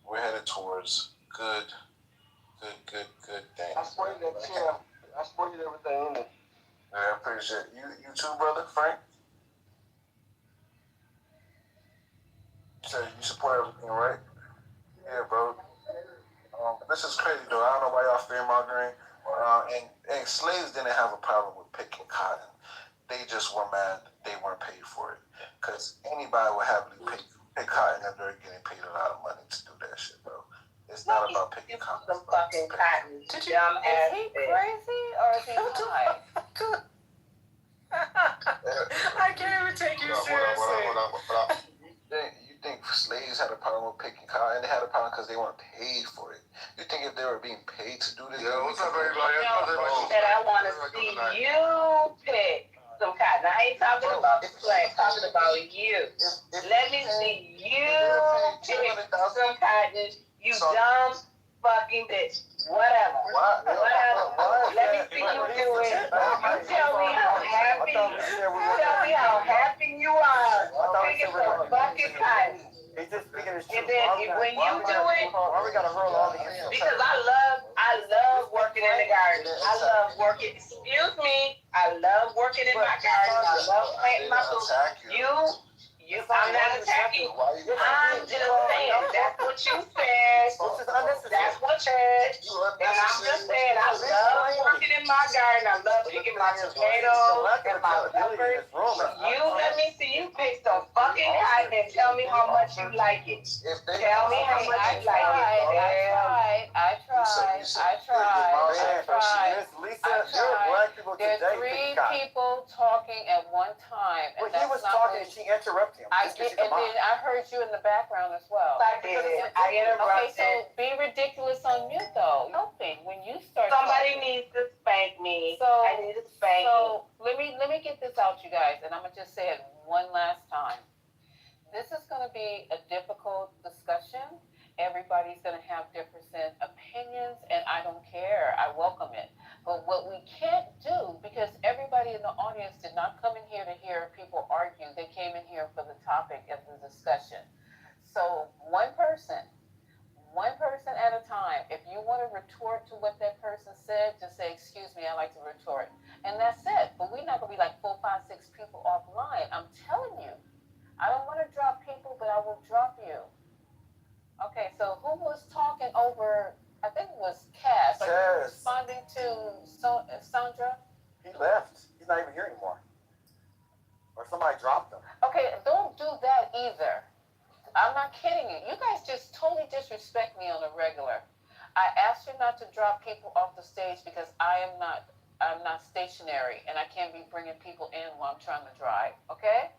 we're headed towards good things. I sprayed that chair. I sprayed everything in it. Yeah, I appreciate it. You too, brother, Frank? You said you support everything, right? Yeah, bro. This is crazy, though. I don't know why y'all fear-mongering. And slaves didn't have a problem with picking cotton. They just were mad they weren't paid for it. Because anybody would happily pick cotton if they're getting paid a lot of money to do that shit, bro. It's not about picking cotton. Some fucking cotton. Is he crazy or is he high? I can't even take you seriously. You think slaves had a problem with picking cotton? They had a problem because they weren't paid for it. You think if they were being paid to do this? Yeah, what's up, everybody? That I want to see you pick some cotton. I ain't talking about the flag. I'm talking about you. Let me see you pick some cotton. You dumb fucking bitch. Whatever. Let me see you do it. You tell me how happy. You tell me how happy you are picking some fucking cotton. He's just speaking is true. And then when you do it, why we gotta hurl all the insults? because I love working in the garden. I love working. Excuse me. I love working in my garden. I love planting my food. I'm not attacking. I'm just saying that's what you said. That's what you said. And I'm just saying I love working in my garden. I love picking my tomatoes and my peppers. You let me see you pick some fucking cotton and tell me how much you like it. Tell me how much you like it. I tried. Lisa, there are black people There's today three picking cotton. people talking at one time, and Well, he was talking and she interrupted him. I did, and then I heard you in the background as well. I did. I interrupted. Okay, so be ridiculous on mute though. Helping when you start. Somebody talking. needs to spank me. So I need a spanking. So let me get this out, you guys, and I'm gonna just say it one last time. This is gonna be a difficult discussion. Everybody's gonna have different opinions, and I don't care. I welcome it. But what we can't do, because everybody in the audience did not come in here to hear people argue. They came in here for the topic of the discussion. So one person at a time. If you want to retort to what that person said, just say, excuse me, I like to retort. And that's it. But we're not going to be like 4, 5, 6 people offline. I'm telling you. I don't want to drop people, but I will drop you. Okay, so who was talking over, I think it was Cass. Responding to Sandra? He left. He's not even here anymore. Or somebody dropped him. Okay, don't do that either. I'm not kidding you. You guys just totally disrespect me on a regular. I asked you not to drop people off the stage because I'm not stationary and I can't be bringing people in while I'm trying to drive. Okay?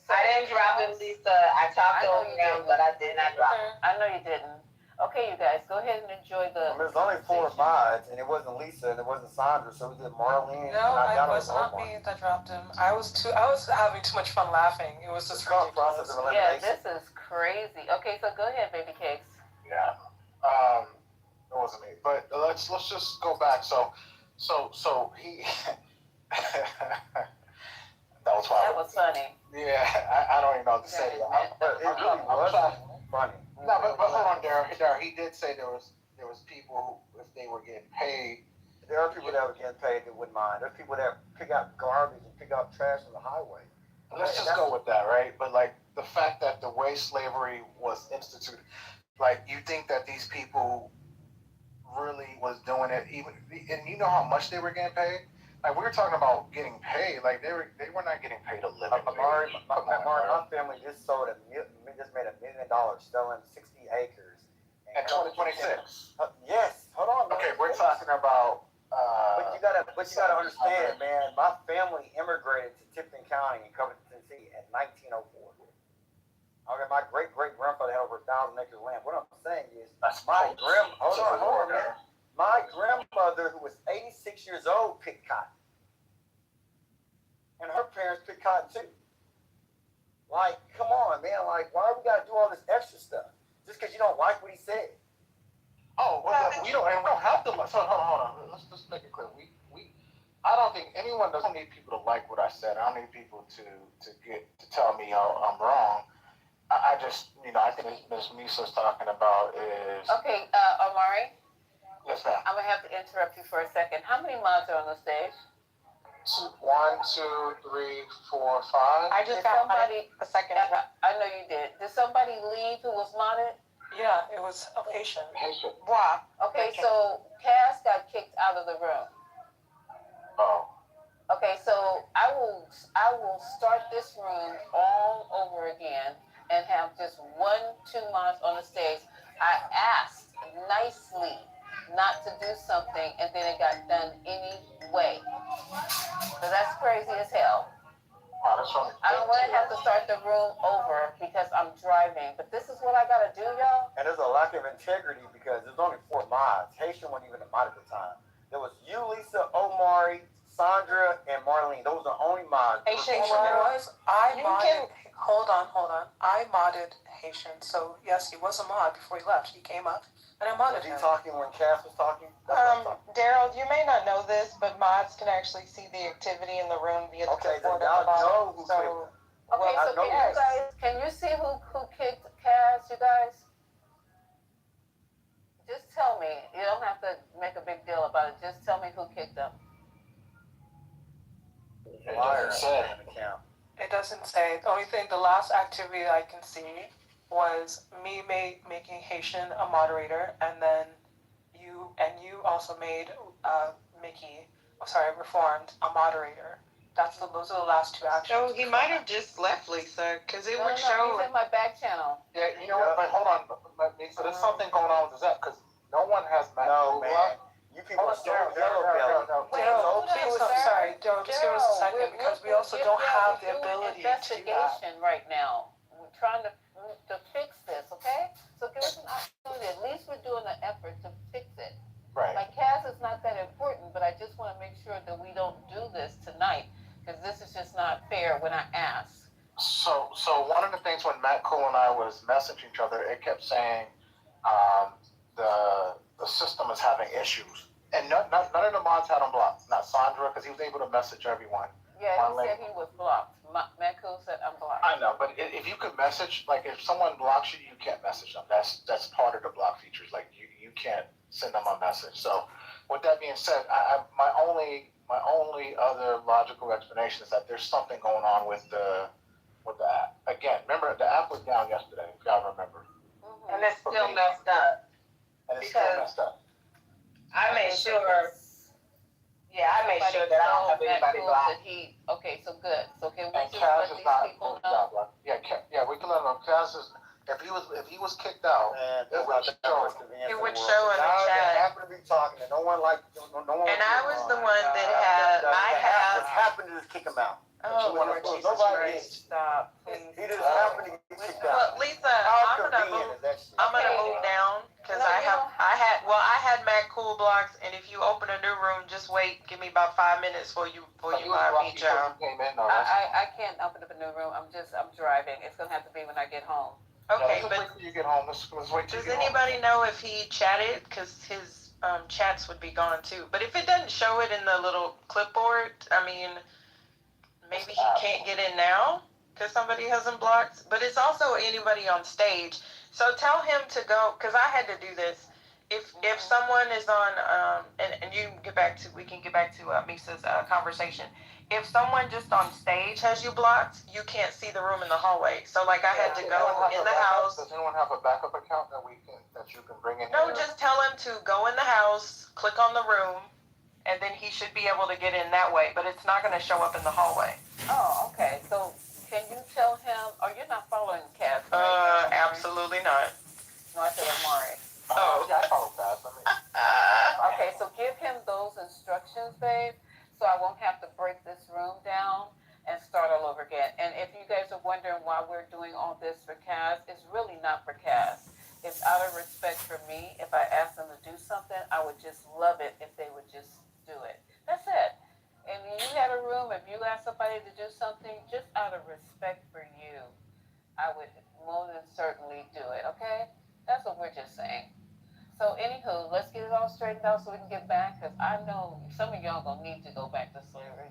So, I didn't drop him, Lisa. I talked over him, but I did not drop him. I know you didn't. Okay, you guys, go ahead and enjoy the. There's only 4 mods, and it wasn't Lisa, and it wasn't Sandra, so we did Marlene. No, it was not me that dropped him. I was having too much fun laughing. It was just ridiculous. Yeah, this is crazy. Okay, so go ahead, baby cakes. Yeah. It wasn't me. But let's just go back. So he that was funny. That was funny. Yeah, I don't even know what to say. But it really was funny. No, but hold on, Darryl. He did say there was people who, if they were getting paid. There are people that were getting paid that wouldn't mind. There's people that pick up garbage and pick up trash on the highway. Let's just go with that, right? But like the fact that the way slavery was instituted, like you think that these people really was doing it even, and you know how much they were getting paid? Like we were talking about getting paid, like they were not getting paid a living wage. My family just just made $1 million selling 60 acres. In 2026. Yes, hold on. Okay, we're talking about. But you gotta understand, man. My family immigrated to Tipton County in Covington, Tennessee in 1904. Okay, my great grandfather had over 1,000 acres of land. What I'm saying is, my grandmother, who was 86 years old, picked cotton, and her parents picked cotton too. Like, come on, man. Like, why we gotta do all this extra stuff just because you don't like what he said? Oh, well, we don't have to. So hold on. Let's just make it clear. I don't think anyone doesn't need people to like what I said. I don't need people to tell me I'm wrong. I just, I think Ms. Misa's talking about is. Okay, Omari. Yes, ma'am. I'm gonna have to interrupt you for a second. How many mods are on the stage? 1, 2, 3, 4, 5. I just got somebody a second. I know you did. Did somebody leave who was modded? Yeah, it was a Haitian. Wow. Okay, so Cass got kicked out of the room. Oh. Okay, so I will start this room all over again and have just 1, 2 mods on the stage. I asked nicely not to do something, and then it got done anyway. So that's crazy as hell. I don't want to have to start the room over because I'm driving, but this is what I gotta do, y'all. And there's a lack of integrity because there's only 4 mods. Haitian wasn't even a mod at the time. There was you, Lisa, Omari, Sandra, and Marlene. Those are the only mods. Haitian was. Hold on. I modded Haitian, so yes, he was a mod before he left. He came up, and I modded him. Was he talking when Cass was talking? Daryl, you may not know this, but mods can actually see the activity in the room via the clipboard at the bottom. Okay, so can you see who kicked Cass, you guys? doesn't say. It doesn't say. The only thing, the last activity I can see was me making Haitian a moderator, and then you also made Mickey, Reformed a moderator. Those are the last two actions. So he might have just left, Lisa, because it would No, show. he's in my back channel. Yeah, you know what? But hold on, so there's something going on with Zep because no one has met. No, man. You people are so yellow belly. Daryl, sorry, Daryl, just give us a second because we also don't have the ability to do that. Investigation right now. We're trying to fix this, okay? So give us an opportunity. At least we're doing an effort to fix it. Right. Like Kaz is not that important, but I just want to make sure that we don't do this tonight because this is just not fair when I ask. So one of the things when Matt Cole and I was messaging each other, it kept saying the system is having issues, and none of the mods had him blocked. Not Sandra, because he was able to message everyone. Yeah, he said he was blocked. Matt Cole said I'm blocked. I know, but if you could message, like if someone blocks you, you can't message them. That's part of the block features. Like you can't send them a message. So with that being said, my only other logical explanation is that there's something going on with the app. Again, remember the app was down yesterday, if y'all remember. Mm-hmm. And it's still messed up. And it's still messed up. I made sure that I don't have anybody blocked. Okay, so good. So can we And just Kaz let is these not people know? Yeah, we can let them know. Kaz is, if he was kicked out, Man, It would show in the They chat. happen to be talking, and no one. And I was the one that had. Just happened to just kick him out. Oh, Lord Jesus Christ! Stop, please. He just happened to get kicked out. But Lisa, I'm gonna move down because I had Matt Cool blocks, and if you open a new room, just wait. Give me about 5 minutes before you buy me, John. I can't open up a new room. I'm driving. It's gonna have to be when I get home. Okay, let's but wait till you get home. Let's wait till does you get home. anybody know if he chatted? Because his chats would be gone too. But if it doesn't show it in the little clipboard, I mean, maybe he can't get in now because somebody has him blocked. But it's also anybody on stage. So tell him to go, because I had to do this. If someone is on, and you we can get back to Misa's conversation. If someone just on stage has you blocked, you can't see the room in the hallway. So like I had to go in the house. Does anyone have a backup account that you can bring in? No, just tell him to go in the house, click on the room, and then he should be able to get in that way. But it's not going to show up in the hallway. Oh, okay. So can you tell him? Oh, you're not following Kaz, right? Absolutely not. No, I said Amari. Oh. Yeah, I follow Kaz. Okay, so give him those instructions, babe, so I won't have to break this room down and start all over again. And if you guys are wondering why we're doing all this for Kaz, it's really not for Kaz. It's out of respect for me. If I ask them to do something, I would just love it if they would just do it. That's it. And you had a room, if you ask somebody to do something, just out of respect for you, I would more than certainly do it, okay? That's what we're just saying. So anywho, let's get it all straightened out so we can get back, because I know some of y'all gonna need to go back to slavery.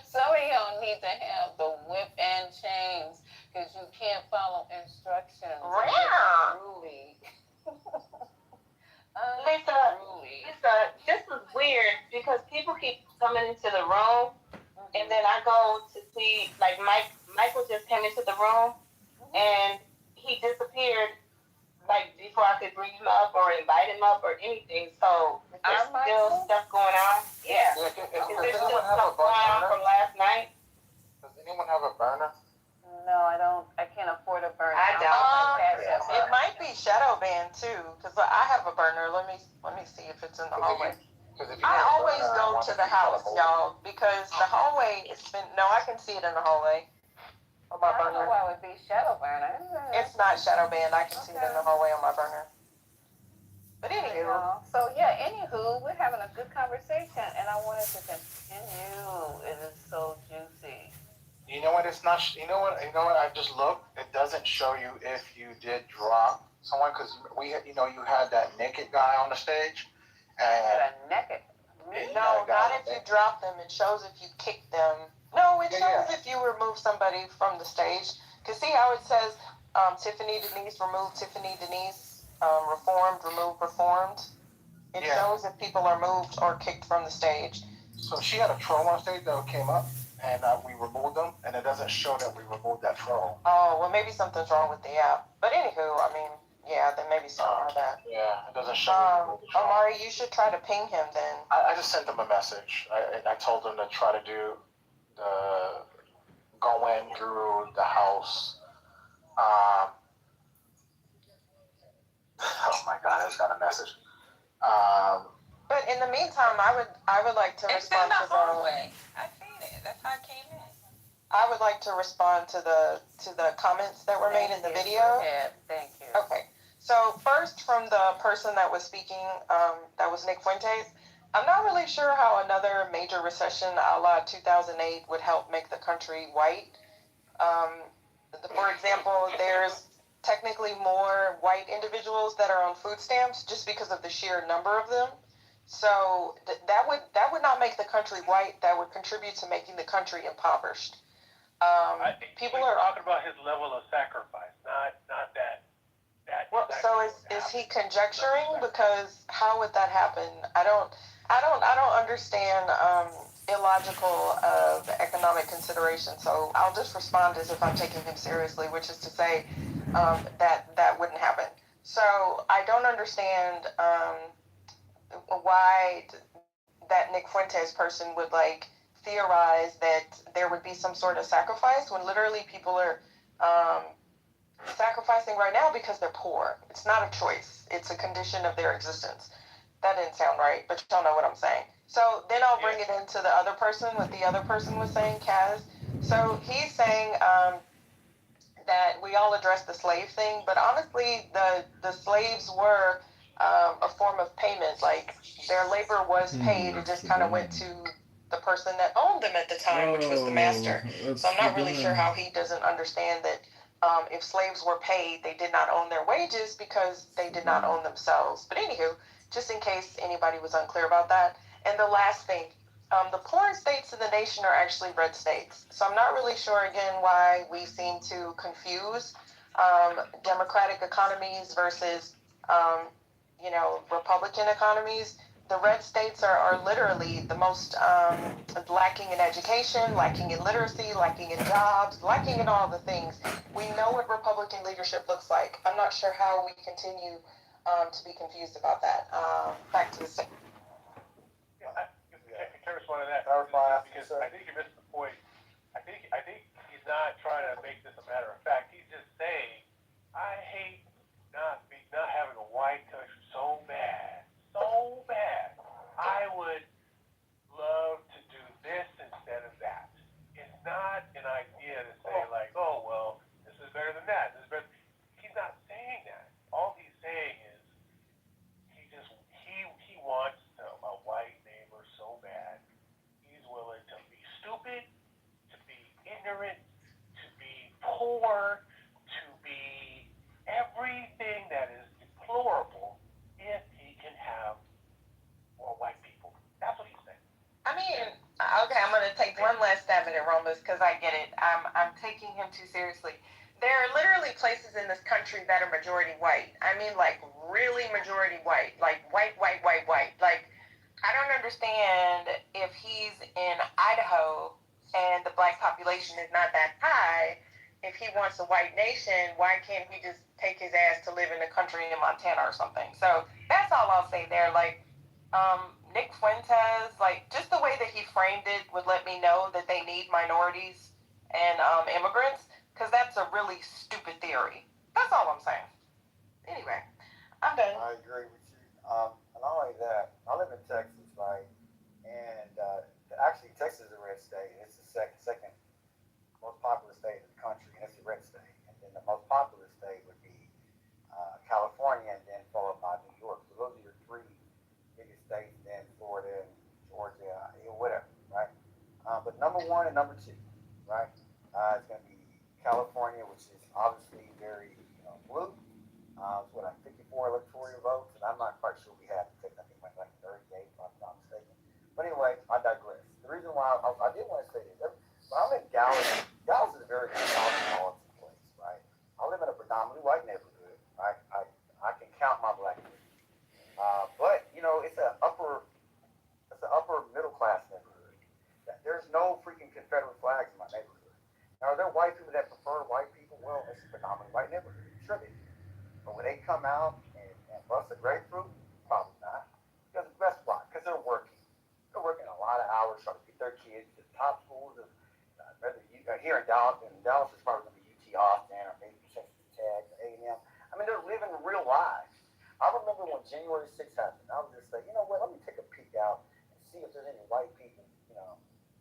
Some of y'all need to have the whip and chains, because you can't follow instructions. Unruly. Lisa, this is weird because people keep coming into the room, and then I go to see, like Michael just came into the room, and he disappeared. Like before I could bring him up or invite him up or anything. So there's still stuff going on. Yeah. Is there still stuff going on from last night? Does anyone have a burner? No, I don't. I can't afford a burner. I don't. It might be shadow banned too, because I have a burner. Let me see if it's in the hallway. I always go to the house, y'all, because the hallway I can see it in the hallway. I don't know why it would be shadow burner. It's not shadow banned. I can see it in the hallway on my burner. But anywho. Anywho, we're having a good conversation, and I wanted to continue. It is so juicy. You know what? It's not. You know what? I just looked. It doesn't show you if you did drop someone, because you had that naked guy on the stage. I had a naked. No, not if you drop them. It shows if you kick them. No, it shows if you remove somebody from the stage. Because see how it says Tiffany Denise removed Tiffany Denise, reformed, removed, reformed? It shows if people are moved or kicked from the stage. So she had a troll on stage that came up, and we removed them, and it doesn't show that we removed that troll. Oh, well, maybe something's wrong with the app. But anywho, I mean, yeah, then maybe something like that. Yeah, it doesn't show we removed the troll. Omari, you should try to ping him then. I just sent him a message. I told him to try to do go in through the house. Oh my God, I just got a message. But in the meantime, I would like to respond to the hallway. I seen it. That's how I came in. I would like to respond to the comments that were made in the video. Yeah, thank you. Okay. So first, from the person that was speaking, that was Nick Fuentes. I'm not really sure how another major recession a la 2008 would help make the country white. For example, there's technically more white individuals that are on food stamps just because of the sheer number of them. So that would not make the country white. That would contribute to making the country impoverished. People are talking about his level of sacrifice, not that. Well, so is he conjecturing? Because how would that happen? I don't understand illogical of economic consideration. So I'll just respond as if I'm taking him seriously, which is to say that wouldn't happen. So I don't understand why that Nick Fuentes person would like theorize that there would be some sort of sacrifice when literally people are sacrificing right now because they're poor. It's not a choice. It's a condition of their existence. That didn't sound right, but y'all know what I'm saying. So then I'll bring it into the other person, what the other person was saying, Kaz. So he's saying that we all addressed the slave thing, but honestly, the slaves were a form of payment. Like, their labor was paid. It just kind of went to the person that owned them at the time, which was the master. So I'm not really sure how he doesn't understand that if slaves were paid, they did not own their wages because they did not own themselves. But anywho, just in case anybody was unclear about that. And the last thing, the poorest states in the nation are actually red states. So I'm not really sure, again, why we seem to confuse democratic economies versus, Republican economies. The red states are literally the most lacking in education, lacking in literacy, lacking in jobs, lacking in all the things. We know what Republican leadership looks like. I'm not sure how we continue to be confused about that. Back to the state. Can I respond to that? Because I think you missed the point. I think he's not trying to make this a matter of fact. He's just saying, I hate not having a white country so bad. I would love to do this instead of that. It's not an idea to say like, oh well, this is better than that. This is better. He's not saying that. All he's saying is he wants a white neighbor so bad. He's willing to be stupid, to be ignorant, to be poor, to be everything that is deplorable if he can have more white people. That's what he's saying. I mean, okay, I'm going to take one last stab at it, Romus, because I get it. I'm taking him too seriously. There are literally places in this country that are majority white. I mean, like, really majority white. Like, white. Like, I don't understand if he's in Idaho and the black population is not that high. If he wants a white nation, why can't he just take his ass to live in a country in Montana or something? So that's all I'll say there. Like, Nick Fuentes, like, just the way that he framed it would let me know that they need minorities and immigrants, because that's a really stupid theory. That's all I'm saying. Anyway, I'm done. I agree with you. And not only that, I live in Texas, right? And actually, Texas is a red state. It's the second most populous state in the country, and it's a red state. And then the most populous state would be California, and then followed by New York. So those are your three biggest states, then Florida and Georgia, whatever, right? But number one and number two, right? It's going to be California, which is obviously very blue. It's what, like 54 electoral votes, and I'm not quite sure we have. I think like 38, if I'm not mistaken. But anyway, I digress. The reason why I did want to say this, when I'm in Dallas is a very cosmopolitan place, right? I live in a predominantly white neighborhood. Right? I can count my black people. But it's an upper middle class neighborhood. come out and bust a grapefruit? Probably not. Because that's why. Because they're working. They're working a lot of hours trying to get their kids to top schools. Whether you here in Dallas is probably going to be UT Austin or maybe Texas Tech or A&M. I mean, they're living real lives. I remember when January 6th happened, I was just like, you know what, let me take a peek out and see if there's any white people,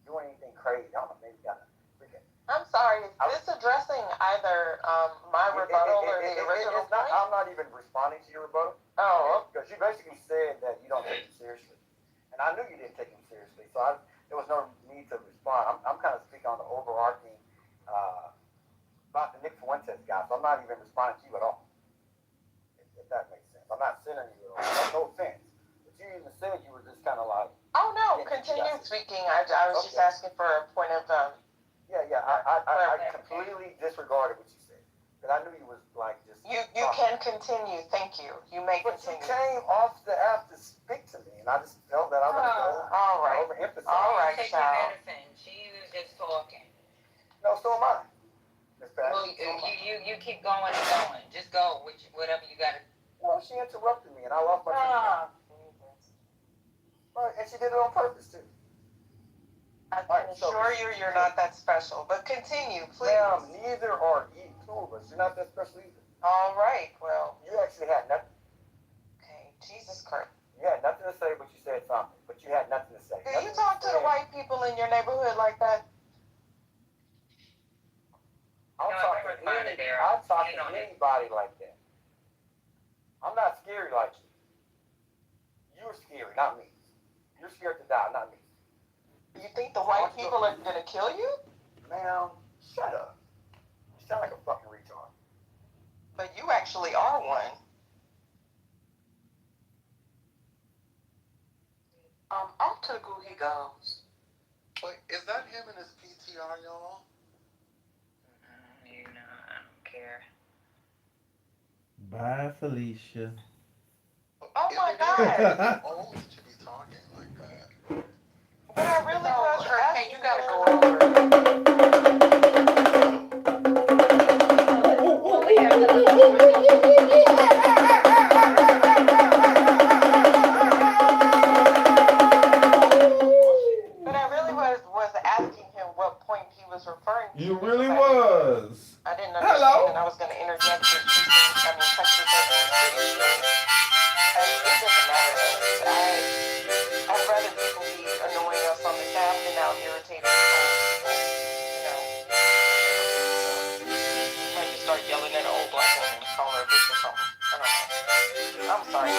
doing anything crazy. I don't know, maybe got a freaking. I'm sorry, is this addressing either my rebuttal or the original point? I'm not even responding to your rebuttal. Oh. Because you basically said that you don't take it seriously. And I knew you didn't take him seriously, so there was no need to respond. I'm kind of speaking on the overarching about the Nick Fuentes guy, so I'm not even responding to you at all. If that makes sense. I'm not centering you at all. No offense. But you even said you were just kind of like. Oh no, continue speaking. I was just asking for a point of. Yeah. I completely disregarded what you said. Because I knew you was like just. You can continue. Thank you. You may continue. But you came off the app to speak to me, and I just felt that I was all right. overemphasized. All right, Take your medicine. She was just talking. No, so am I. Well, you keep going and going. Just go, whatever you got to. Well, she interrupted me, and I lost my train of thought. Right, and she did it on purpose too. I can assure you, you're not that special. But continue, please. Ma'am, neither are you. Two of us. You're not that special either. All right. Well, you actually had nothing. Okay, Jesus Christ. You had nothing to say, but you said something. But you had nothing to say. Do you talk to the white people in your neighborhood like that? I'm talking to anybody like that. I'm not scary like you. You're scary, not me. You're scared to die, not me. You think the white people are gonna kill you? Ma'am, shut up. You sound like a fucking retard. But you actually are one. Off to the goo he goes. Wait, is that him in his PTR, y'all? I don't care. Bye, Felicia. Oh my God. Oh, to be talking like that. But I really was asking. You gotta go over. But I really was asking him what point he was referring to. You really was. I didn't understand, and I was going to interject your Texas it doesn't matter. I'd rather people be annoying us on the staff than out irritating people. Might just start yelling at an old black woman and call her a bitch or something. I don't know. I'm sorry.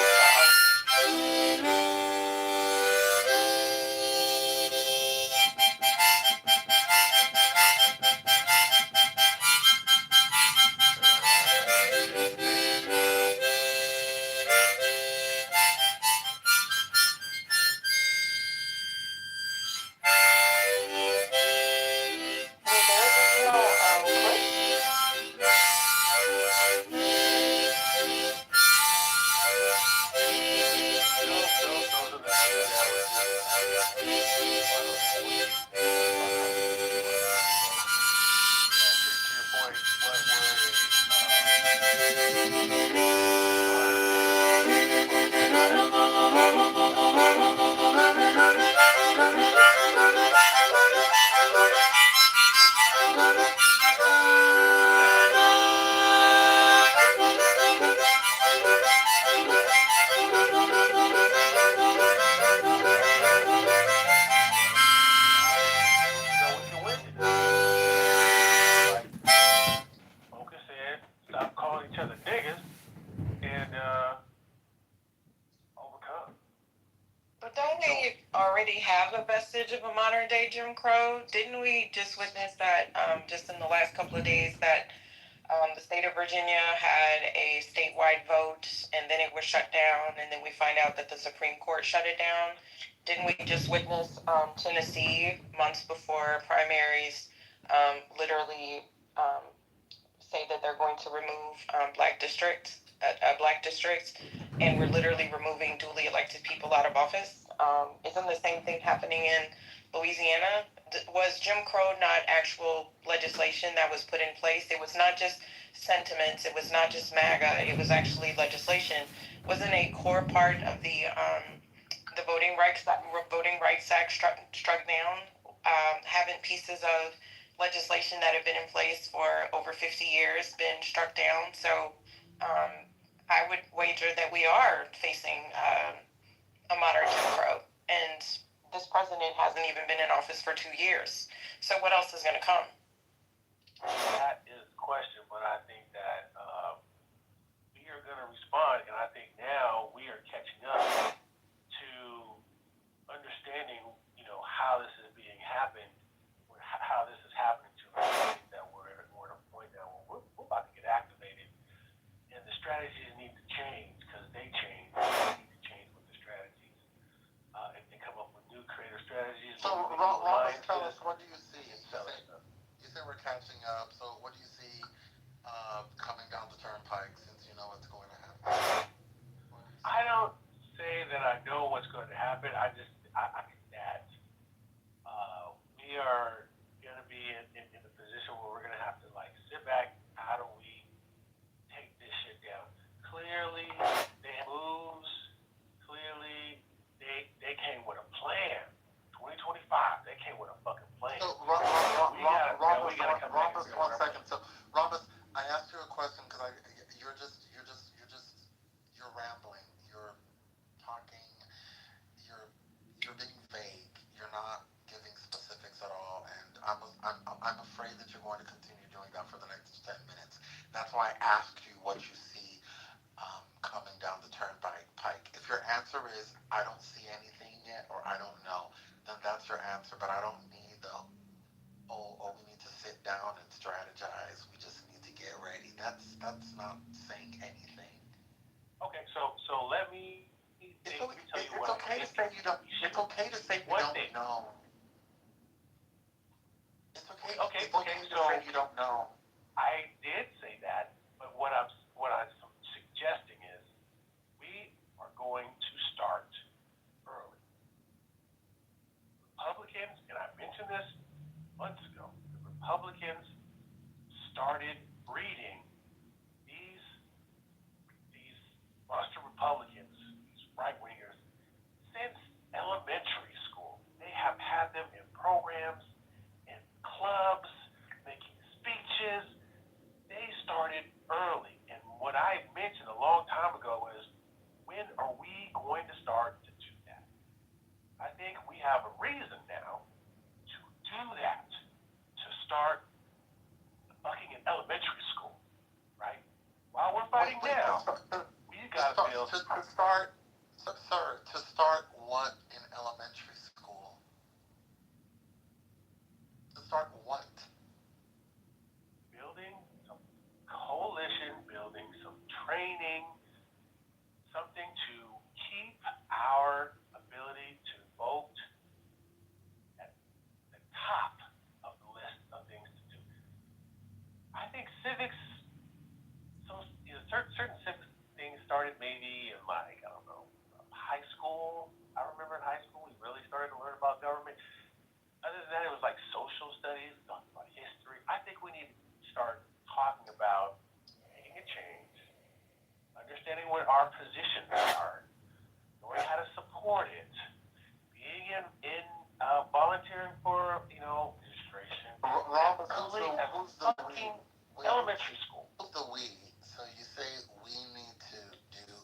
Already have a vestige of a modern day Jim Crow. Didn't we just witness that just in the last couple of days that the state of Virginia had a statewide vote and then it was shut down, and then we find out that the Supreme Court shut it down? Didn't we just witness Tennessee months before primaries literally say that they're going to remove black districts, and we're literally removing duly elected people out of office? Isn't the same thing happening in Louisiana? was Jim Crow not actual legislation that was put in place? It was not just sentiments. It was not just MAGA. It was actually legislation. Wasn't a core part of the Voting Rights Act struck down, having pieces of legislation that have been in place for over 50 years been struck down. So I would wager that we are facing a modern Jim Crow, and this president hasn't even been in office for 2 years. So what else is going to come? That is the question, but I think that we are going to respond, and I think now we are catching up to understanding, how this is being happened, how this is happening to us. I think that we're at a point now where we're about to get activated, and the strategies need to change because they change. We need to change with the strategies and come up with new creative strategies. So, Robert, tell us, what do you see? You say we're catching up, so what do you see coming down the turnpike since you know what's going to happen? I don't say that I know what's going to happen. I think that we are going to be in a position where we're going to have to sit back. How do we take this shit down? Clearly, they have moves. Clearly, they came with a plan. 2025, they came with a fucking plan. So, Rhombus, 1 second. So, Rhombus, I asked you a question because you're rambling. You're talking. You're being vague. You're not giving specifics at all, and I'm afraid that you're going to continue doing that for the next 10 minutes. That's why I asked you what you see coming down the turnpike. If your answer is I don't see anything yet, or I don't know, then that's your answer. But I don't need we need to sit down and strategize. We just need to get ready. That's not saying anything. Okay, so let me. It's okay to say you don't. It's okay to say you don't know. It's okay. Okay, to say you don't know. I did say that, but what I'm suggesting is we are going to start early. Republicans, and I mentioned this months ago, the Republicans started breeding these monster Republicans, these right wingers, since elementary school. They have had them in programs, in clubs, making speeches. They started early. And what I mentioned a long time ago is, when are we going to start to do that? I think we have a reason now to do that, to start fucking in elementary school, right? While we're fighting now, we got to build. To start what in elementary school? To start what? Building some coalition, building some training, something to keep our ability to vote at the top of the list of things to do. I think civics, certain civic things started maybe in high school. I remember in high school we really started to learn about government. Other than that, it was like social studies, talking about history. I think we need to start talking about making a change, understanding what our positions are, knowing how to support it, being in volunteering for registration. Who's the fucking elementary school. Who's the we? So you say we need to do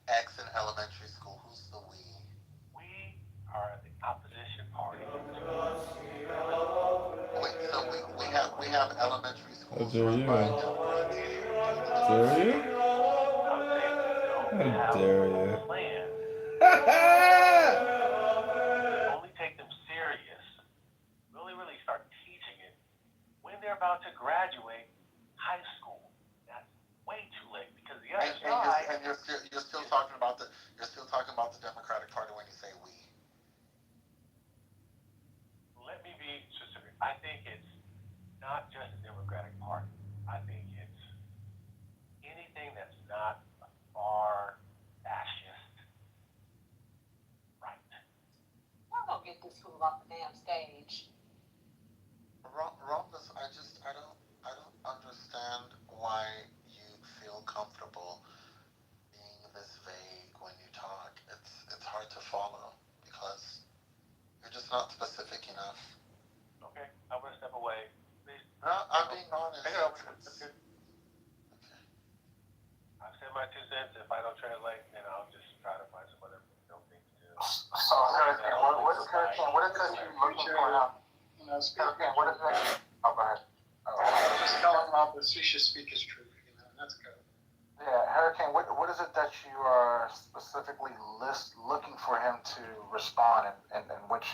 X in elementary school. Who's the we? We are the opposition party. Wait, so we have elementary schools How dare run you? by Democrats. Dare you? I'm saying we don't How have dare a you? plan. Only take them serious. Really, really start teaching it when they're about to graduate high school. That's way too late because the other side. And you're still talking about the Democratic Party when you say we. Let me be specific. I think it's not just the Democratic Party. I think it's anything that's not a far fascist right. Y'all gonna get this fool off the damn stage. sense. If I don't translate, then I'll just try to find some other things to. So, Hurricane, what is that you looking for now? Hurricane, what is that? Oh, go ahead. Just tell him how the Sisha speak is true, and that's good. Yeah, Hurricane, what is it that you are specifically looking for him to respond and which,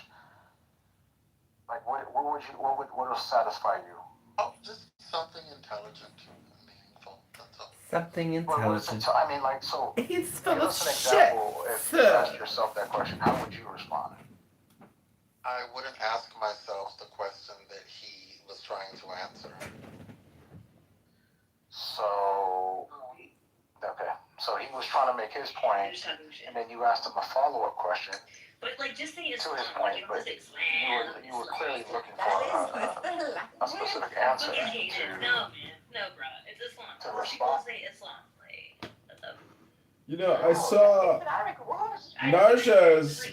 like, what will satisfy you? Oh, just something intelligent and meaningful. That's all. Something intelligent. So, I mean, like, so He's give full of us an shit. example. If you asked yourself that question, how would you respond? I wouldn't ask myself the question that he was trying to answer. So, okay. So he was trying to make his point, and then you asked him a follow-up question. But like, just say it's to his fun. point, Like, but just you were clearly looking for a specific answer I hate it. to No, man. No, bro. It's Islam. to People respond. say Islam. Like, what the... You know, I saw Narja's.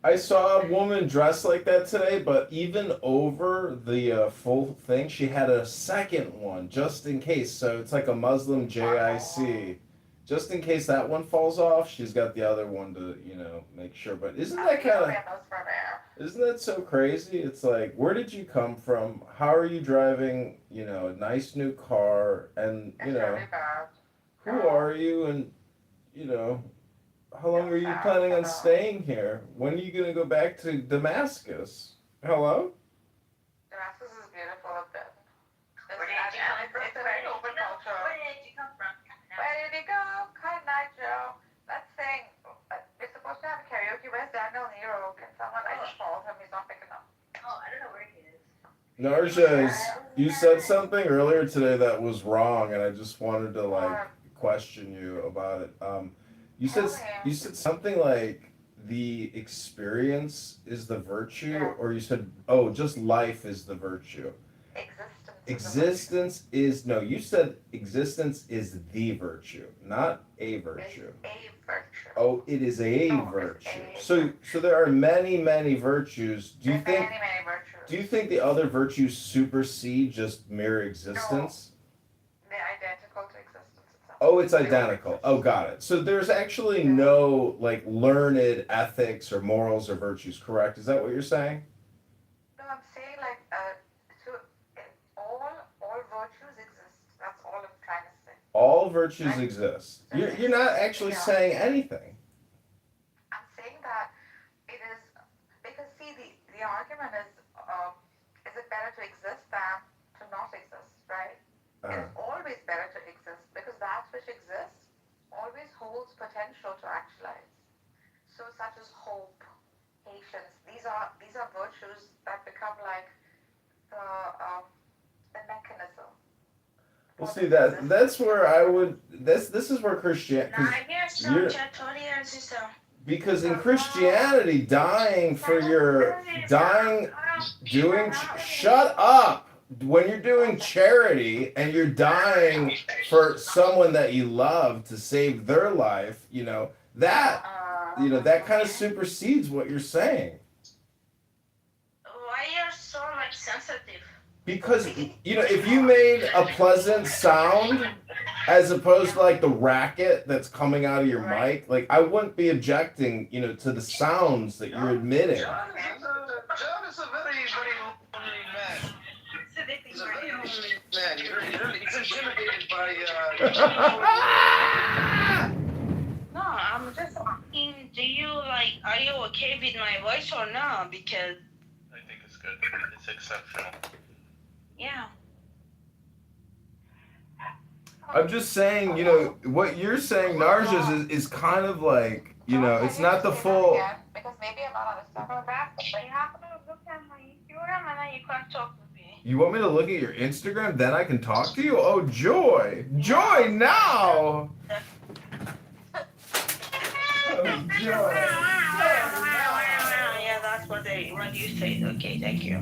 I saw a woman dressed like that today, but even over the full thing, she had a second one just in case. So it's like a Muslim JIC. Just in case that one falls off, she's got the other one to, make sure. But isn't that so crazy? It's like, where did you come from? How are you driving, a nice new car? And, who are you? And, how long are you planning on staying here? When are you going to go back to Damascus? Hello? Damascus is beautiful up there. Where did you come from? Where did he go? Good night, Joe. Let's sing. We're supposed to have karaoke. Where's Daniel Nero? Can someone? I just called him. He's not picking up. Oh, I don't know where he is. Narjas, you said something earlier today that was wrong, and I just wanted to question you about it. You said something like the experience is the virtue, or you said just life is the virtue. Existence is no. You said existence is the virtue, not a virtue. A virtue. Oh, it is a virtue. So there are many virtues. Do you think? Many virtues. Do you think the other virtues supersede just mere existence? No. They're identical to existence itself. Oh, it's identical. Oh, got it. So there's actually no learned ethics or morals or virtues, correct? Is that what you're saying? No, I'm saying all virtues exist. That's all I'm trying to say. All virtues exist. You're not actually saying anything. I'm saying that it is because see the argument is it better to exist than to not exist, right? It's always better to exist because that which exists always holds potential to actualize. So such as hope, patience. These are virtues that become like the mechanism. Well, see that's where I would. This is where Christianity. Because in Christianity, shut up. When you're doing charity and you're dying for someone that you love to save their life, that kind of supersedes what you're saying. Why you're so sensitive? Because if you made a pleasant sound as opposed to the racket that's coming out of your mic, I wouldn't be objecting, to the sounds that you're emitting. John is a very, very lonely man. He's a very lonely man. He's intimidated by. No, I'm just asking. Are you okay with my voice or not? Because I think it's good. It's exceptional. yeah. I'm just saying, what you're saying, Narjas, is kind of it's not the full. Because maybe I'm not understanding. But you have to look at my Instagram and then you can talk with me. You want me to look at your Instagram, then I can talk to you? Oh, joy! Joy now! Oh, joy! Yeah, that's what you say. Okay, thank you.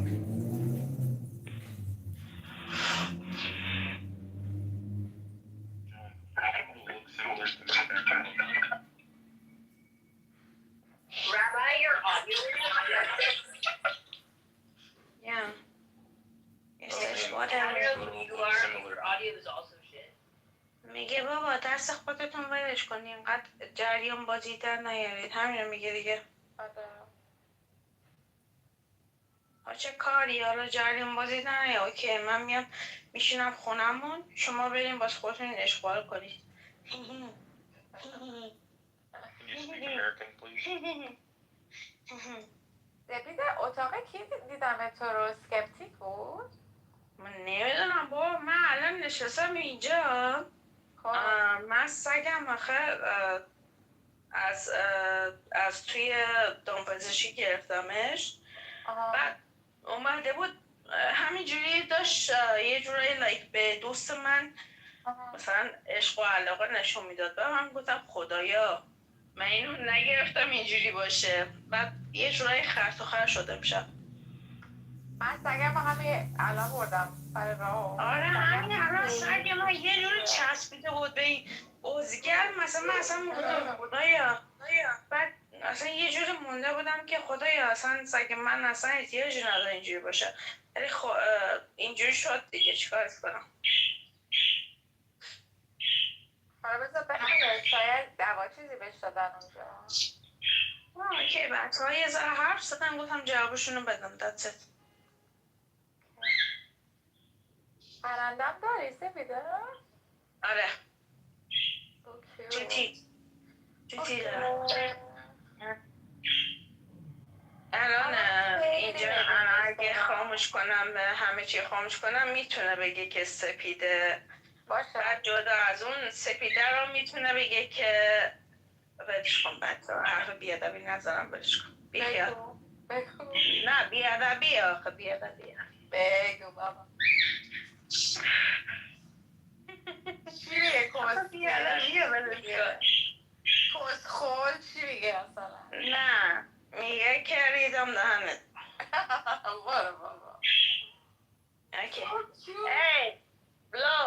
Rabbi, your audio is yeah. Yes, whatever. Your audio is also shit. Miguel Baba, دست خودتون ولش کنین، اینقدر جریان بازی در نیارید. همینو میگه دیگه. چه کاری، حالا جریان بازی در نیار. اوکی، من میام میشینم خونمون، شما بریم باز خودتون اشغال کنید. Can you speak American, please? سپید اتاق کی دیدم تو رو سکپتیک بود؟ من نمیدونم بابا، من الان نشستم اینجا. من سگم آخه از توی دامپزشکی گرفتمش. بعد اومده بود همینجوری داشت یه جورایی به دوست من مثلا عشق و علاقه نشون میداد. بعد من گفتم خدایا من اینو نگرفتم اینجوری باشه. بعد یه جورایی خرط و خر شده میشم. من سگم همین الان بردم برای راه. آره همین الان سگ من یه جوری چسبیده بود به این ازگر. مثلا من اصلا میگفتم خدایا. بعد اصلا یه جوری مونده بودم که خدایا اصلا سگ من اصلا احتیاجی نداره اینجوری باشه. ولی اینجوری شد دیگه، چیکارش کنم. حالا بذار بخیر، شاید دوا چیزی بهش دادن اونجا. اوکی، بچه ها یه ذره حرف زدن، گفتم جوابشونو بدم. دست پرندم داری سپیده؟ آره. جوتی دارم. الان اینجا اگه خاموش کنم، همه چی خاموش کنم، میتونه بگه که سپیده. بعد جدا از اون سپیده رو میتونه بگه که برش کن. بچه حرف بیادبی نذارم، برش کن. بیخیال. نه بیادبی آخه، بیادبی. بگو بابا. چی میگه کس؟ بیادبی رو برش کن. کس خول چی میگه اصلا؟ نه میگه که ریدم دهنت. بارو بابا. Okay. Hey, Flo,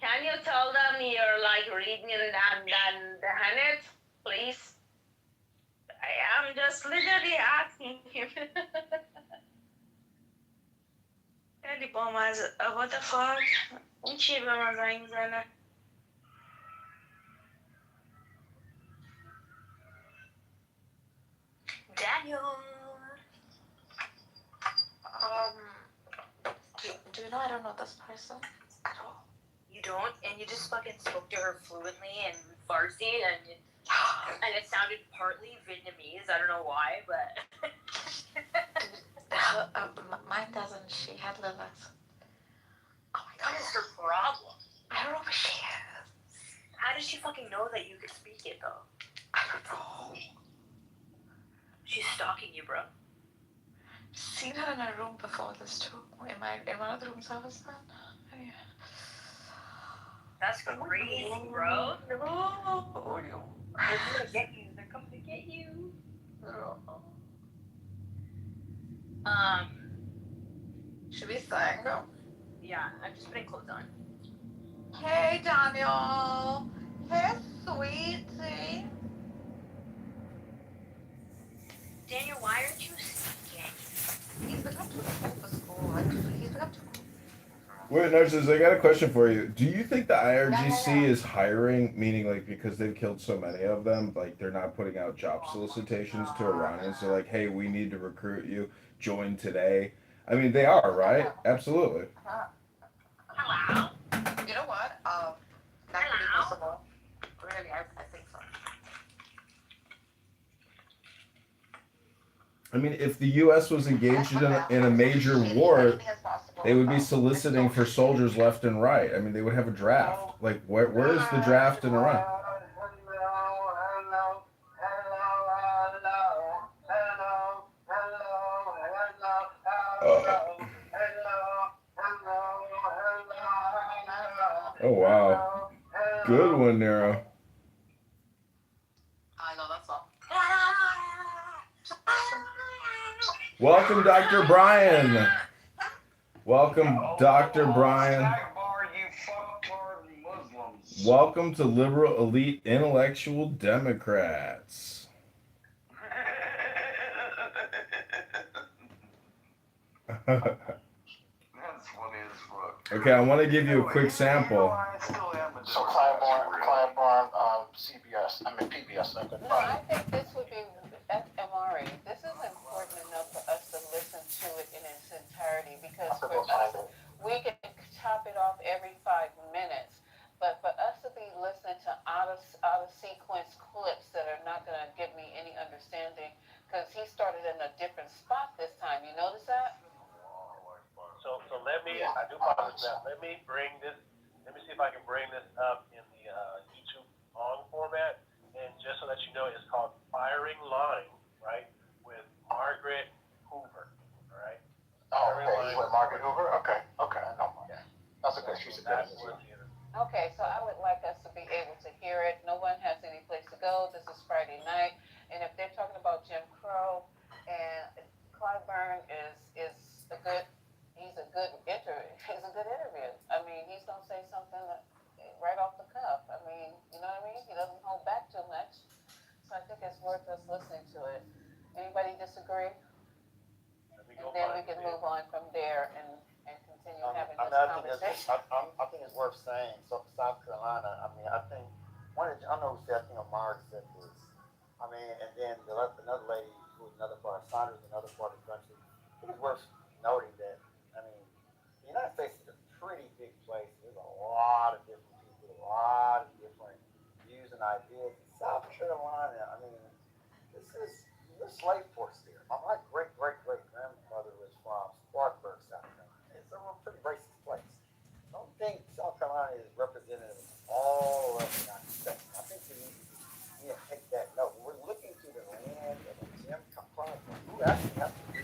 can you tell them you're like reading the Hanet, please? I'm just literally asking him. خیلی بامزه. What the fuck? این چیه به من زنگ میزنه؟ Daniel. Do you know I don't know this person at all? You don't, and you just fucking spoke to her fluently in Farsi, and it sounded partly Vietnamese. I don't know why, but Mine doesn't. She had Lilith. Oh my god. what is her problem? I don't know who she is. How does she fucking know that you could speak it though? I don't know. She's stalking you, bro. Seen her in a room before this too. In one of the rooms I was in. Yeah. That's crazy, bro. They're gonna get you. They're coming to get you. Should we sing? Yeah, I'm just putting clothes on. Hey, Daniel. Hey, sweetie. Daniel, why aren't you speaking? He's been up to school for school. He's been up to school. Wait, nurses, I got a question for you. Do you think the IRGC is hiring, meaning like because they've killed so many of them, like they're not putting out job solicitations to Iranians? They're like, hey, we need to recruit you. Join today. I mean, they are, right? Absolutely. Hello. You know what? That could be possible. Really, I think so. I mean, if the U.S. was engaged in a major war, they would be soliciting for soldiers left and right. I mean, they would have a draft. Like, where is the draft in Iran? Oh, wow. Good one, Nero. I know that song. Welcome, Dr. Brian. Welcome, Dr. Brian. Welcome to Liberal Elite Intellectual Democrats. That's funny as fuck. Okay, I want to give you a quick sample. So climb Clyburn, CBS. I mean PBS. No, I think this would be, Amari, this is important enough for us to listen to it in its entirety because for us, we can chop it off every 5 minutes. But for us to be listening to out of sequence clips that are not going to give me any understanding, because he started in a different spot this time. You notice that? So let me, I do apologize. Let me bring this, let me see if I can bring this up in the YouTube long format. And just so that you know, it's called Firing Line, right? With Margaret Hoover, all right? Oh, okay. He's with Margaret Hoover? Okay, I know. Yeah. That's okay. She's a good Okay, so I would like us to be able to hear it. No one has any place to go. This is Friday night. And if they're talking about Jim Crow and Clyburn is a good, he's a good interview. I mean, he's gonna say something right off the cuff. I mean, you know what I mean? He doesn't hold back too much. So I think it's worth us listening to it. Anybody disagree? And then we can move on from there and continue having this conversation. I think it's worth saying. So South Carolina, I mean, I think I know who said, I think Amari said this. I mean, and then another lady who was another part of Saunders, another part of the country. I think it's worth noting that, I mean, the United States is a pretty big place. There's a lot of different people, a lot of different views and ideas. In South Carolina, I mean, there's slave ports there. My great grandmother was from Spartanburg, South Carolina. It's a pretty racist place. I don't think South Carolina is representative of all of the United States. I think we need to take that note. We're looking to the land of Jim Crow, who actually has to be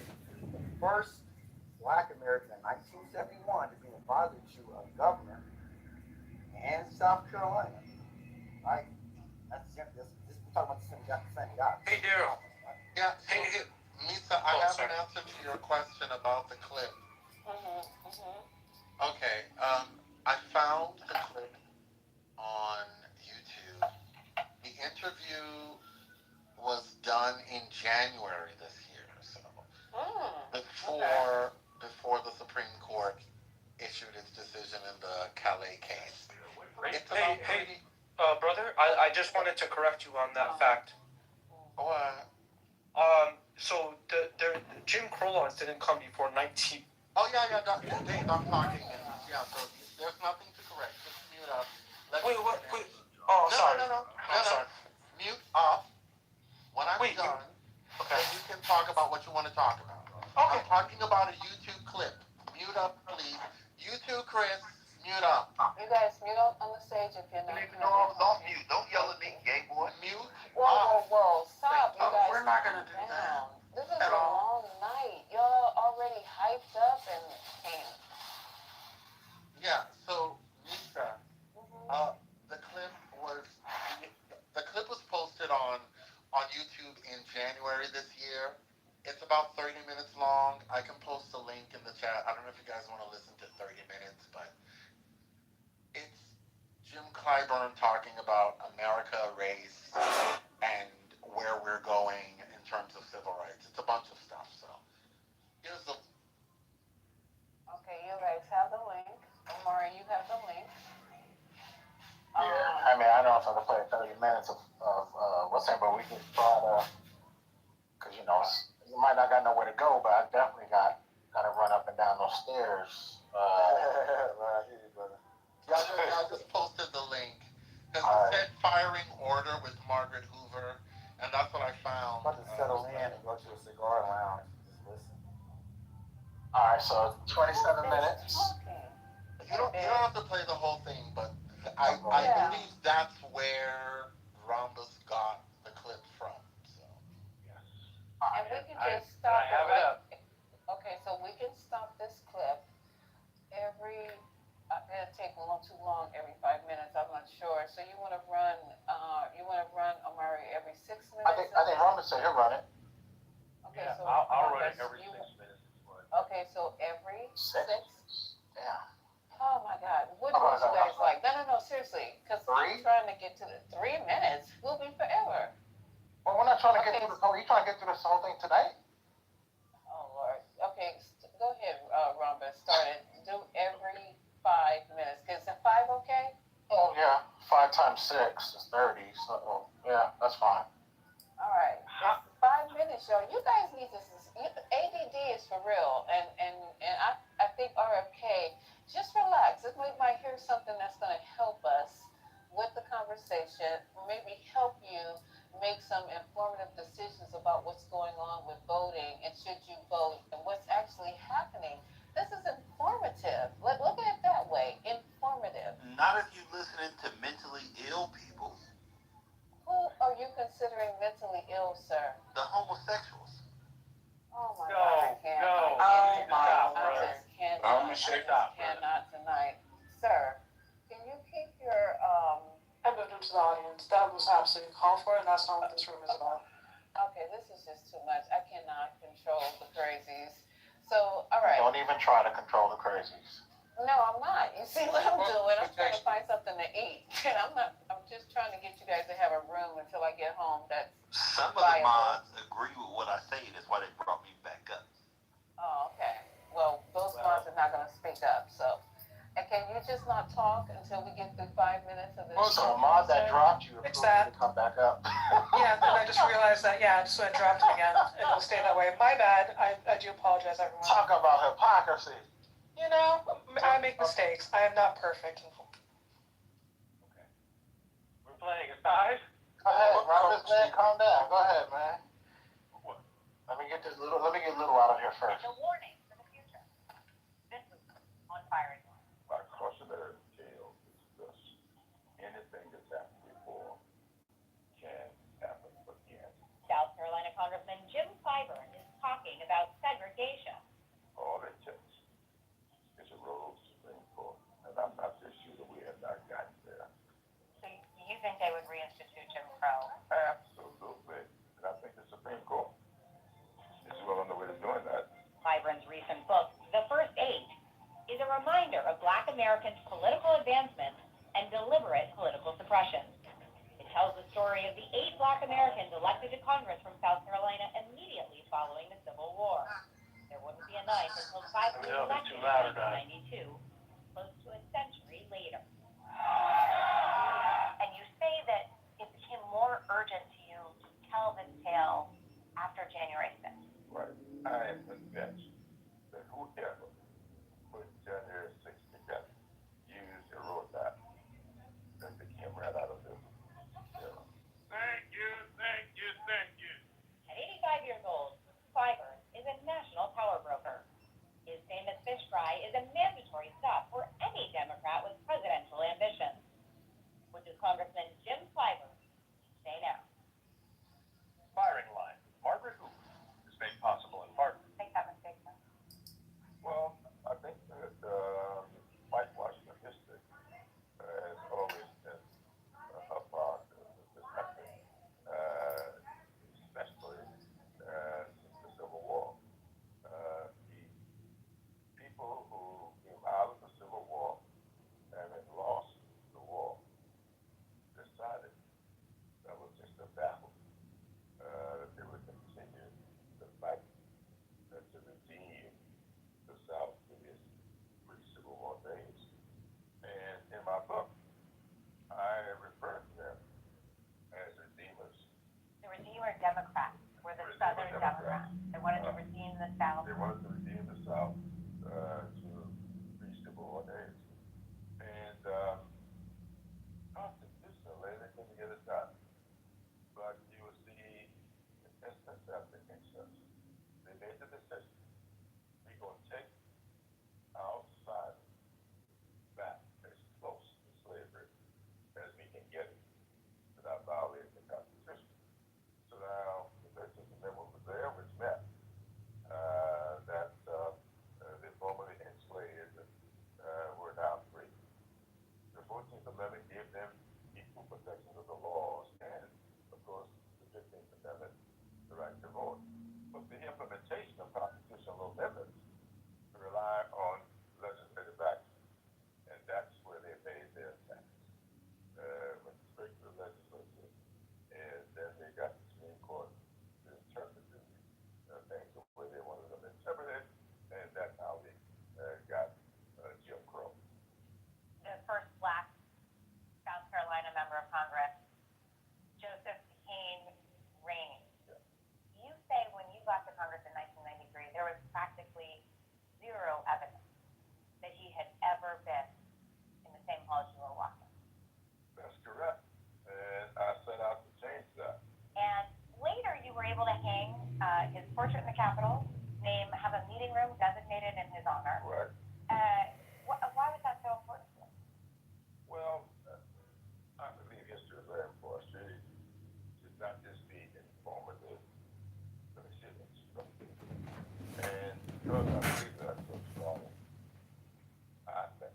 the first Black American in 1971 to be an advisor to a governor in South Carolina. Right? That's Jim. We're talking about the same guy. Hey, Daryl. Yeah, hey, Misa, I have an answer to your question about the clip. Okay, I found the clip on YouTube. The interview was done in January this year, so before the Supreme Court issued its decision in the Calais case. Hey, brother, I just wanted to correct you on that fact. What? So the Jim Crow laws didn't come before 19. Oh yeah, Dave, I'm talking. Yeah, so there's nothing to correct. Just mute up. Wait. Oh, sorry. No. I'm sorry. Mute up. When I'm done, then you can talk about what you want to talk about. Okay. I'm talking about a YouTube clip. Mute up, please. You too, Chris. Mute up. You guys mute up on the stage if you're not. Don't mute. Don't yell at me, gay boy. Mute. Whoa. Stop, you guys. We're not gonna do that. This is a long night. Y'all already hyped up and yeah. So Lisa, the clip was posted on YouTube in January this year. It's about 30 minutes long. I can post a link in the chat. I don't know if you guys want to listen to 30 minutes, but it's Jim Clyburn talking about America, race, and where we're going in terms of civil rights. It's a bunch of stuff. So here's the. Okay, you guys have the link. Omari, you have the link. Yeah, I mean, I don't know if I can play 30 minutes of what's that, but we can try to, because you know, you might not got nowhere to go, but I definitely got to run up and down those stairs. Right, brother. Yeah, I just posted the link. Because it said firing order with Margaret Hoover, and that's what I found. I'm about to settle in and go to a cigar lounge and just listen. All right, so 27 minutes. You don't have to play the whole thing, but I believe that's where Rhombus got the clip from. So. Yes. And we can just stop it. Have it up. Okay, so we can stop this clip every. It'll take a little too long every 5 minutes. I'm not sure. So you want to run? Omari every 6 minutes? I think Rhombus said he'll run it. Okay, yeah, so I'll run it every 6 minutes. Okay, so every 6? Yeah. Oh my God, what do you guys like? No, seriously, because I'm trying to get to the 3 minutes. We'll be forever. Well, we're not trying to get through this whole. You trying to get through this whole thing tonight? Oh Lord. Okay, go ahead, Rhombus. Start it. Do every 5 minutes. Is it 5 okay? Oh yeah, 5 times 6 is 30. So yeah, that's fine. All right, it's 5 minutes, y'all. You guys need to. ADD is for real, and I think RFK. Just relax. If we might hear something that's going to help us with the conversation, maybe help you make some informative decisions about what's going on with voting and should you vote and what's actually happening. This is informative. Look at it that way. Informative. Not if you're listening to mentally ill people. Who are you considering mentally ill, sir? The homosexuals. Oh my God, I can't. I just cannot tonight. Sir, can you keep your I moved him to the audience. That was absolutely called for, and that's not what this room is about. Okay, this is just too much. I cannot control the crazies. So, all right. Don't even try to control the crazies. No, I'm not. You see what I'm doing? I'm trying to find something to eat. And I'm just trying to get you guys to have a room until I get home that's Some of the mods agree with what I say. That's why they brought me back up. Oh, okay. Well, those mods are not going to speak up, so. And can you just not talk until we get through 5 minutes of this? Well, so a mod that dropped you Fix approved that. you to come back up. Yeah, and I just realized that, I just went and dropped it again, and it'll stay that way. My bad. I do apologize, everyone. Talk about hypocrisy. You know, I make mistakes. I am not perfect. We're playing at 5? Go ahead, Robert, man, calm down. Go ahead, man. What? Let me get Little out of here first. It's a warning for the future. This is on firing line. My cautionary tale is this: anything that's happened before can happen again. South Carolina Congressman Jim Clyburn is talking about segregation. All it takes is a road Supreme Court, and I'm not so sure that we have not gotten there. So you think they would reinstitute Jim Crow? Absolutely, and I think the Supreme Court is well on the way to doing that. Clyburn's recent book, The First Eight, is a reminder of Black Americans' political advancements and deliberate political suppression. It tells the story of the 8 Black Americans elected to Congress from South Carolina immediately following the Civil War. There wouldn't be a night until Clyburn was elected in 1992, close to a century later. And you say that it became more urgent to you to tell this tale after January 6th. Right. I am convinced that whoever put January 6th together used a roadmap that became right out of this. Thank you. At 85 years old, Clyburn is a national power broker. His famous fish fry is a mandatory stop for any Democrat with presidential ambitions. Which is Congressman Jim Clyburn. Say now. Firing line. Margaret Hoover is made possible in part. Make that mistake, sir. Well, I think that whitewashing of history has always been a part of this country, especially since the Civil War. The people who came out of the Civil War and had lost the war decided that was just a battle, that they would continue to fight and to redeem the South to its pre-Civil War days. And in my book, I refer to them as redeemers. The Redeemer Democrats were the Southern Democrats. They wanted to redeem the South. They wanted to redeem the South to pre-Civil War days. And constitutionally, they couldn't get it done. But history is very important. Should not just be informative, but it should instruct. And because I believe that so strong, I think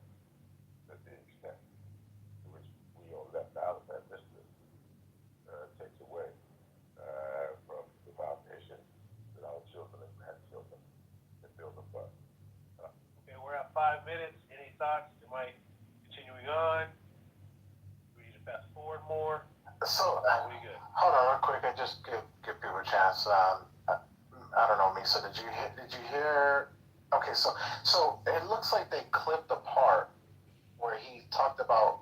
that the extent to which we are left out of that mystery takes away from the foundation that our children and grandchildren can build upon. Okay, we're at 5 minutes. Any thoughts? Am I continuing on? Do we need to fast forward more? So, Are we good? hold on real quick. I just give people a chance. I don't know, Misa. Did you hear? Okay, so it looks like they clipped the part where he talked about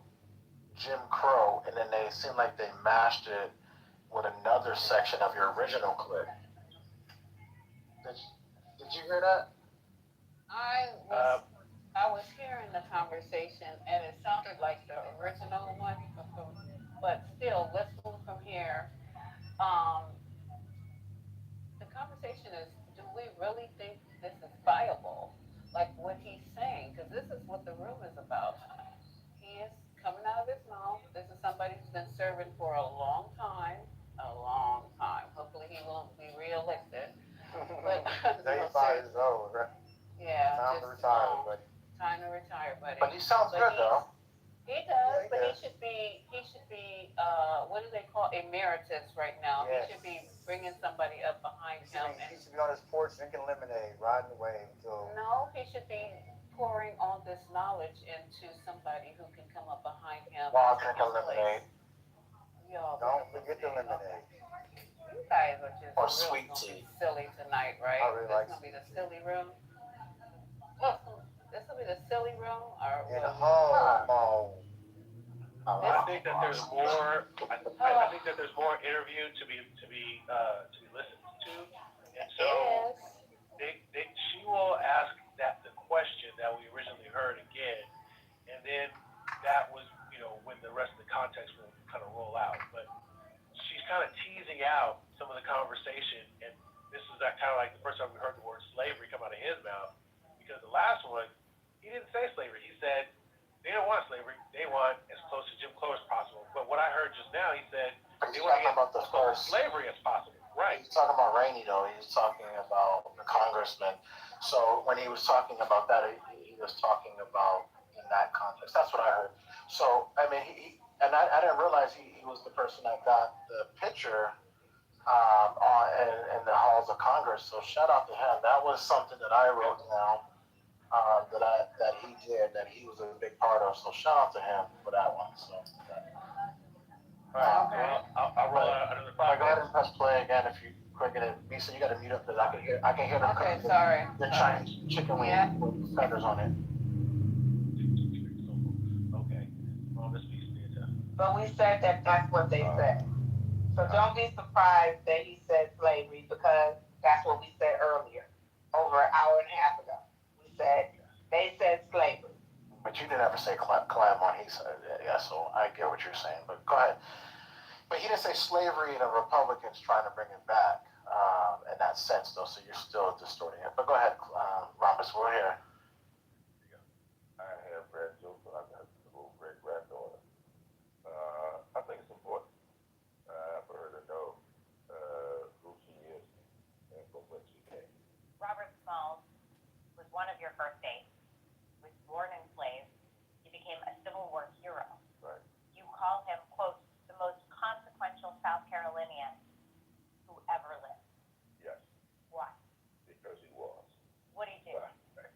Jim Crow, and then they seemed like they mashed it with another section of your original clip. Did you hear that? I was hearing the conversation, and it sounded like the original one, but still, listening from here, the conversation is, do we really think this is viable? Like what he's saying, because this is what the room is about. He is coming out of his mouth. This is somebody who's been serving for a long time, a long time. Hopefully he won't be reelected. But 85 years old, right? yeah, time to retire, buddy. Time to retire, buddy. But he sounds good though. He does, but he should be. What do they call emeritus right now? Yes. He should be bringing somebody up behind him. He should be on his porch drinking lemonade, riding the wave until. No, he should be pouring all this knowledge into somebody who can come up behind him. While drinking lemonade. Y'all Don't forget the lemonade. You guys are just or really sweet tea. silly tonight, right? I really like This gonna be the silly room. This will be the silly room, or in the what? hall. I think that there's more. I think that there's more interview to be listened to, and so she will ask that the question that we originally heard again, and then that was when the rest of the context will kind of roll out. But she's kind of teasing out some of the conversation, and this is that kind of like the first time we heard the word slavery come out of his mouth, because the last one he didn't say slavery. He said they don't want slavery. They want as close to Jim Crow as possible. But what I heard just now, he said they want to get as close to slavery as possible. Right. He's talking about Rainey though. He's talking about the congressman. So when he was talking about that, he was talking about in that context. That's what I heard. So I mean, I didn't realize he was the person that got the picture in the halls of Congress. So shout out to him. That was something that I wrote down. That he did, that he was a big part of. So shout out to him for that one. So. All right. Well, I'll roll out another 5 minutes. Go ahead and press play again if you quick it. Misa, you got to mute up because I can hear them. Okay, sorry. The Chinese chicken wing with feathers on it. Okay. Well, this speaks to you. But we said that that's what they said. So don't be surprised that he said slavery, because that's what we said earlier, over an hour and a half ago. We said, they said slavery. But you didn't ever say Claremont. He said it. Yeah, so I get what you're saying. But go ahead. But he didn't say slavery and the Republicans trying to bring it back in that sense, though. So you're still distorting it. But go ahead, Rhombus. We're here. I have grandchildren. I've got a little great granddaughter. I think it's important for her to know who she is and from where she came. Robert Smalls was one of your first dates. Was born enslaved. He became a Civil War hero. Right. You call him, quote, the most consequential South Carolinian who ever lived. Yes. Why? Because he was. What did he do? Right.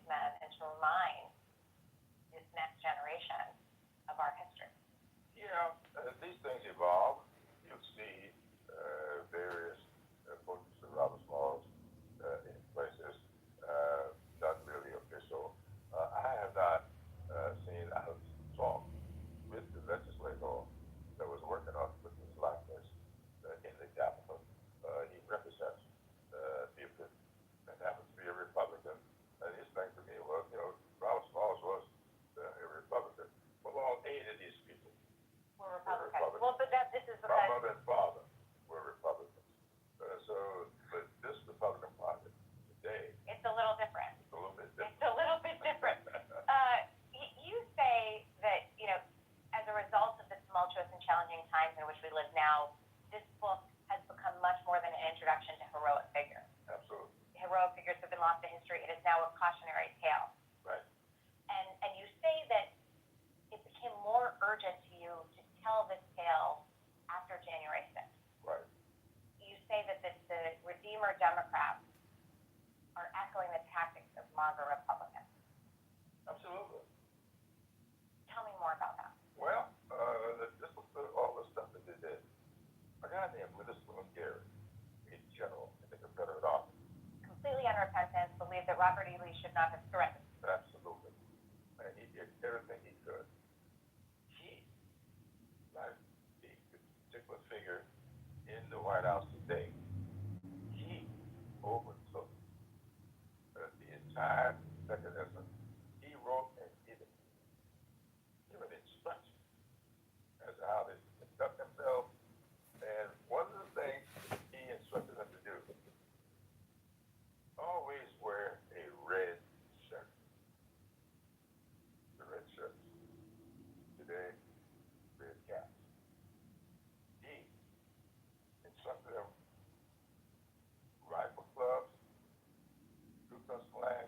men and to remind this next generation of our history? Yeah, these things evolve. You'll see various approaches to Robert Smalls in places, not really official. I have not seen, I have talked with the legislator that was working on putting his likeness in the Capitol. He represents people that happens to be a Republican. And his thing to me was, Robert Smalls was a Republican. Well, all 8 of these people We're were Republicans. Republicans. Well, but this is My because mother and father were Republicans. But this Republican Party today, it's a little different. it's a little bit different. It's a little bit different. You say that, as a result of the tumultuous and challenging times in which we live now, this book has become much more than an introduction to heroic figures. Absolutely. Heroic figures have been lost to history. It is now a cautionary tale. Right. And you say that it became more urgent to you to tell this tale after January 6th. Right. You say that the Redeemer Democrats are echoing the tactics of MAGA Republicans. Absolutely. Tell me more about that. Well, this was all the stuff that they did. A guy named Witherspoon Gary, a general in the Confederate Army. Completely unrepentant, believed that Robert E. Lee should not have surrendered. Absolutely. And he did everything he could. He, like the particular figure in the White House today, he overtook the entire mechanism. He wrote and given instructions as to how they conduct themselves. And one of the things he instructed them to do, always wear a red shirt. The red shirt. Today, red caps. He instructed them, rifle clubs, Ku Klux Klan,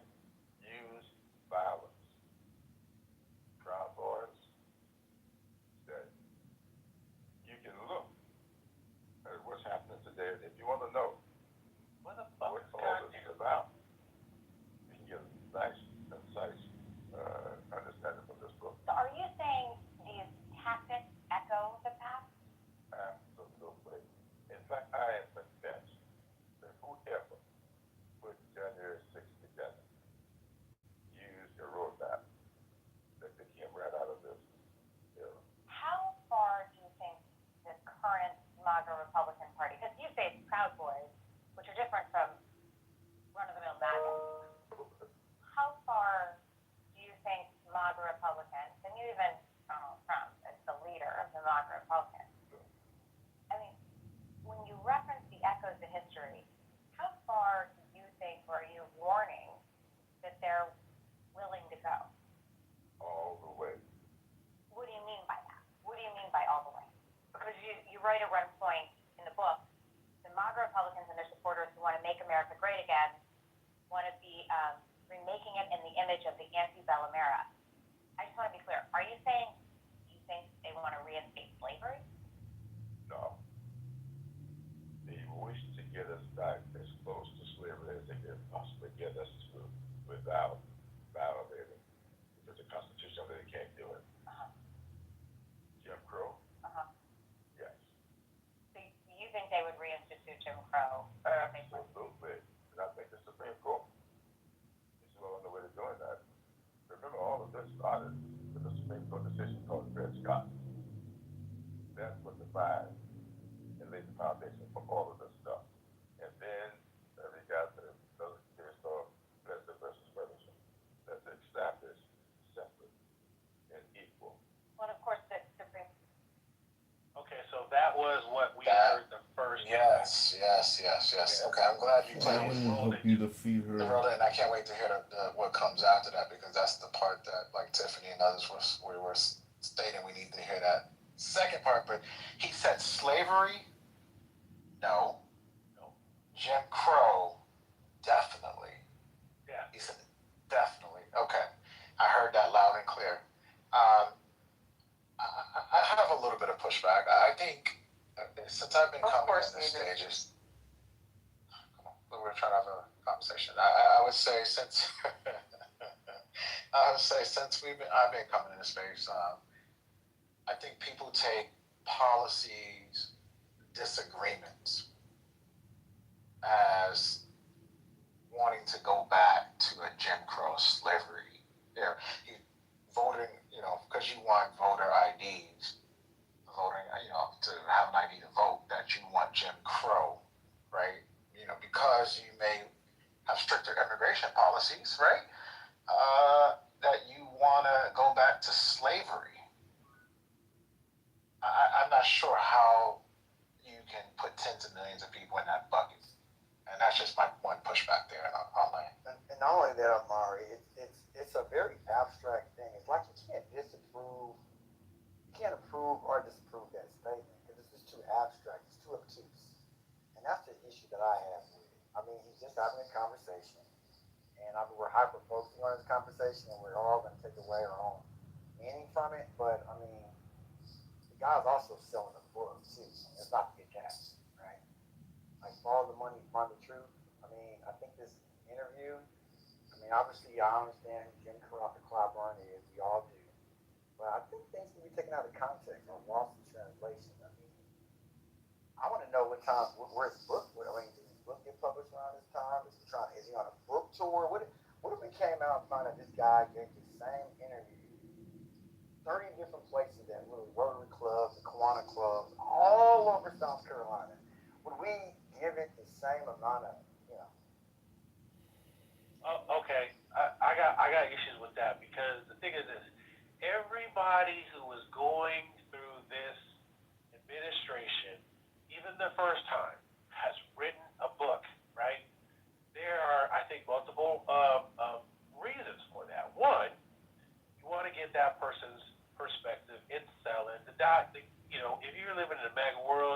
use violence. Proud Boys said, you can look at what's happening today, and if you want to know what all this is about, you can get a nice, concise understanding from this book. So are you saying these tactics echo the past? Absolutely. In fact, I am convinced that whoever put January 6th together used a roadmap that they came right out of this era. How far do you think the current MAGA Republican Party, because you say it's Proud Boys, which are different from run-of-the-mill MAGA, how far do you think MAGA Republicans, and you even Donald Trump as the leader of the MAGA Republicans, I mean, when you reference the echoes of history, how far do you think, or are you warning that they're willing to go? All the way. What do you mean by that? What do you mean by all the way? Because you write at one point in the book, the MAGA Republicans and their supporters who want to make America great again want to be remaking it in the image of the antebellum era. I just want to be clear. Are you saying you think they want to reinstate slavery? No. They wish to get us back as close to slavery as they can possibly get us to without violating, because the Constitution they can't do it. Jim Crow? Yes. So you think they would reinstitute Jim Crow? Absolutely. And I think the Supreme Court is well on the way to doing that. Remember, all of this started with the Supreme Court decision called Dred Scott. That's what defined and laid the foundation for all of this stuff. And then we got another case called Lester versus Ferguson that established separate and equal. Well, of course, the Supreme. Okay, so that was what we heard the first. Yes. Okay, I'm glad you I played hope you defeat her. and I can't wait to hear what comes after that, because that's the part that, like Tiffany and others were stating, we need to hear that second part. But he said slavery, no. Jim Crow, definitely. Yeah. He said definitely. Okay, I heard that loud and clear. I have a little bit of pushback. I think since I've been coming in the stages, we're trying to have a conversation. I would say since I would say since I've been coming into space, I think people take policies disagreements as wanting to go back to a Jim Crow slavery. Yeah, you voting, because you want voter IDs, voting, to have an ID to vote, that you want Jim Crow, right? Because you may have stricter immigration policies, right? That you want to go back to slavery. I'm not sure how you can put tens of millions of people in that bucket. And that's just my one pushback there on land. And not only that, Amari, it's a very abstract thing. It's like you can't approve or disapprove that statement because it's just too abstract. It's too obtuse. And that's the issue that I have with it. I mean, he's just having a conversation. And we're hyper focusing on this conversation, and we're all going to take away our own meaning from it. But I mean, the guy's also selling a book too. It's not to get that, right? Like follow the money, find the truth. I mean, I think this interview. I mean, obviously, I understand who Jim Clyburn is. We all do. But I think things can be taken out of context or lost in translation. I mean, I want to know where his book. I mean, did his book get published around this time? Is he on a book tour? What if we came out and found out this guy gave the same interview 30 different places at little Rotary clubs and Kiwanis clubs all over South Carolina? Would we give it the same amount of, Okay, I got issues with that because the thing is this: everybody who was going through this administration, even the first time, has written a book, right? There are, I think, multiple reasons for that. One, you want to get that person's perspective. It's selling. If you're living in a mega world,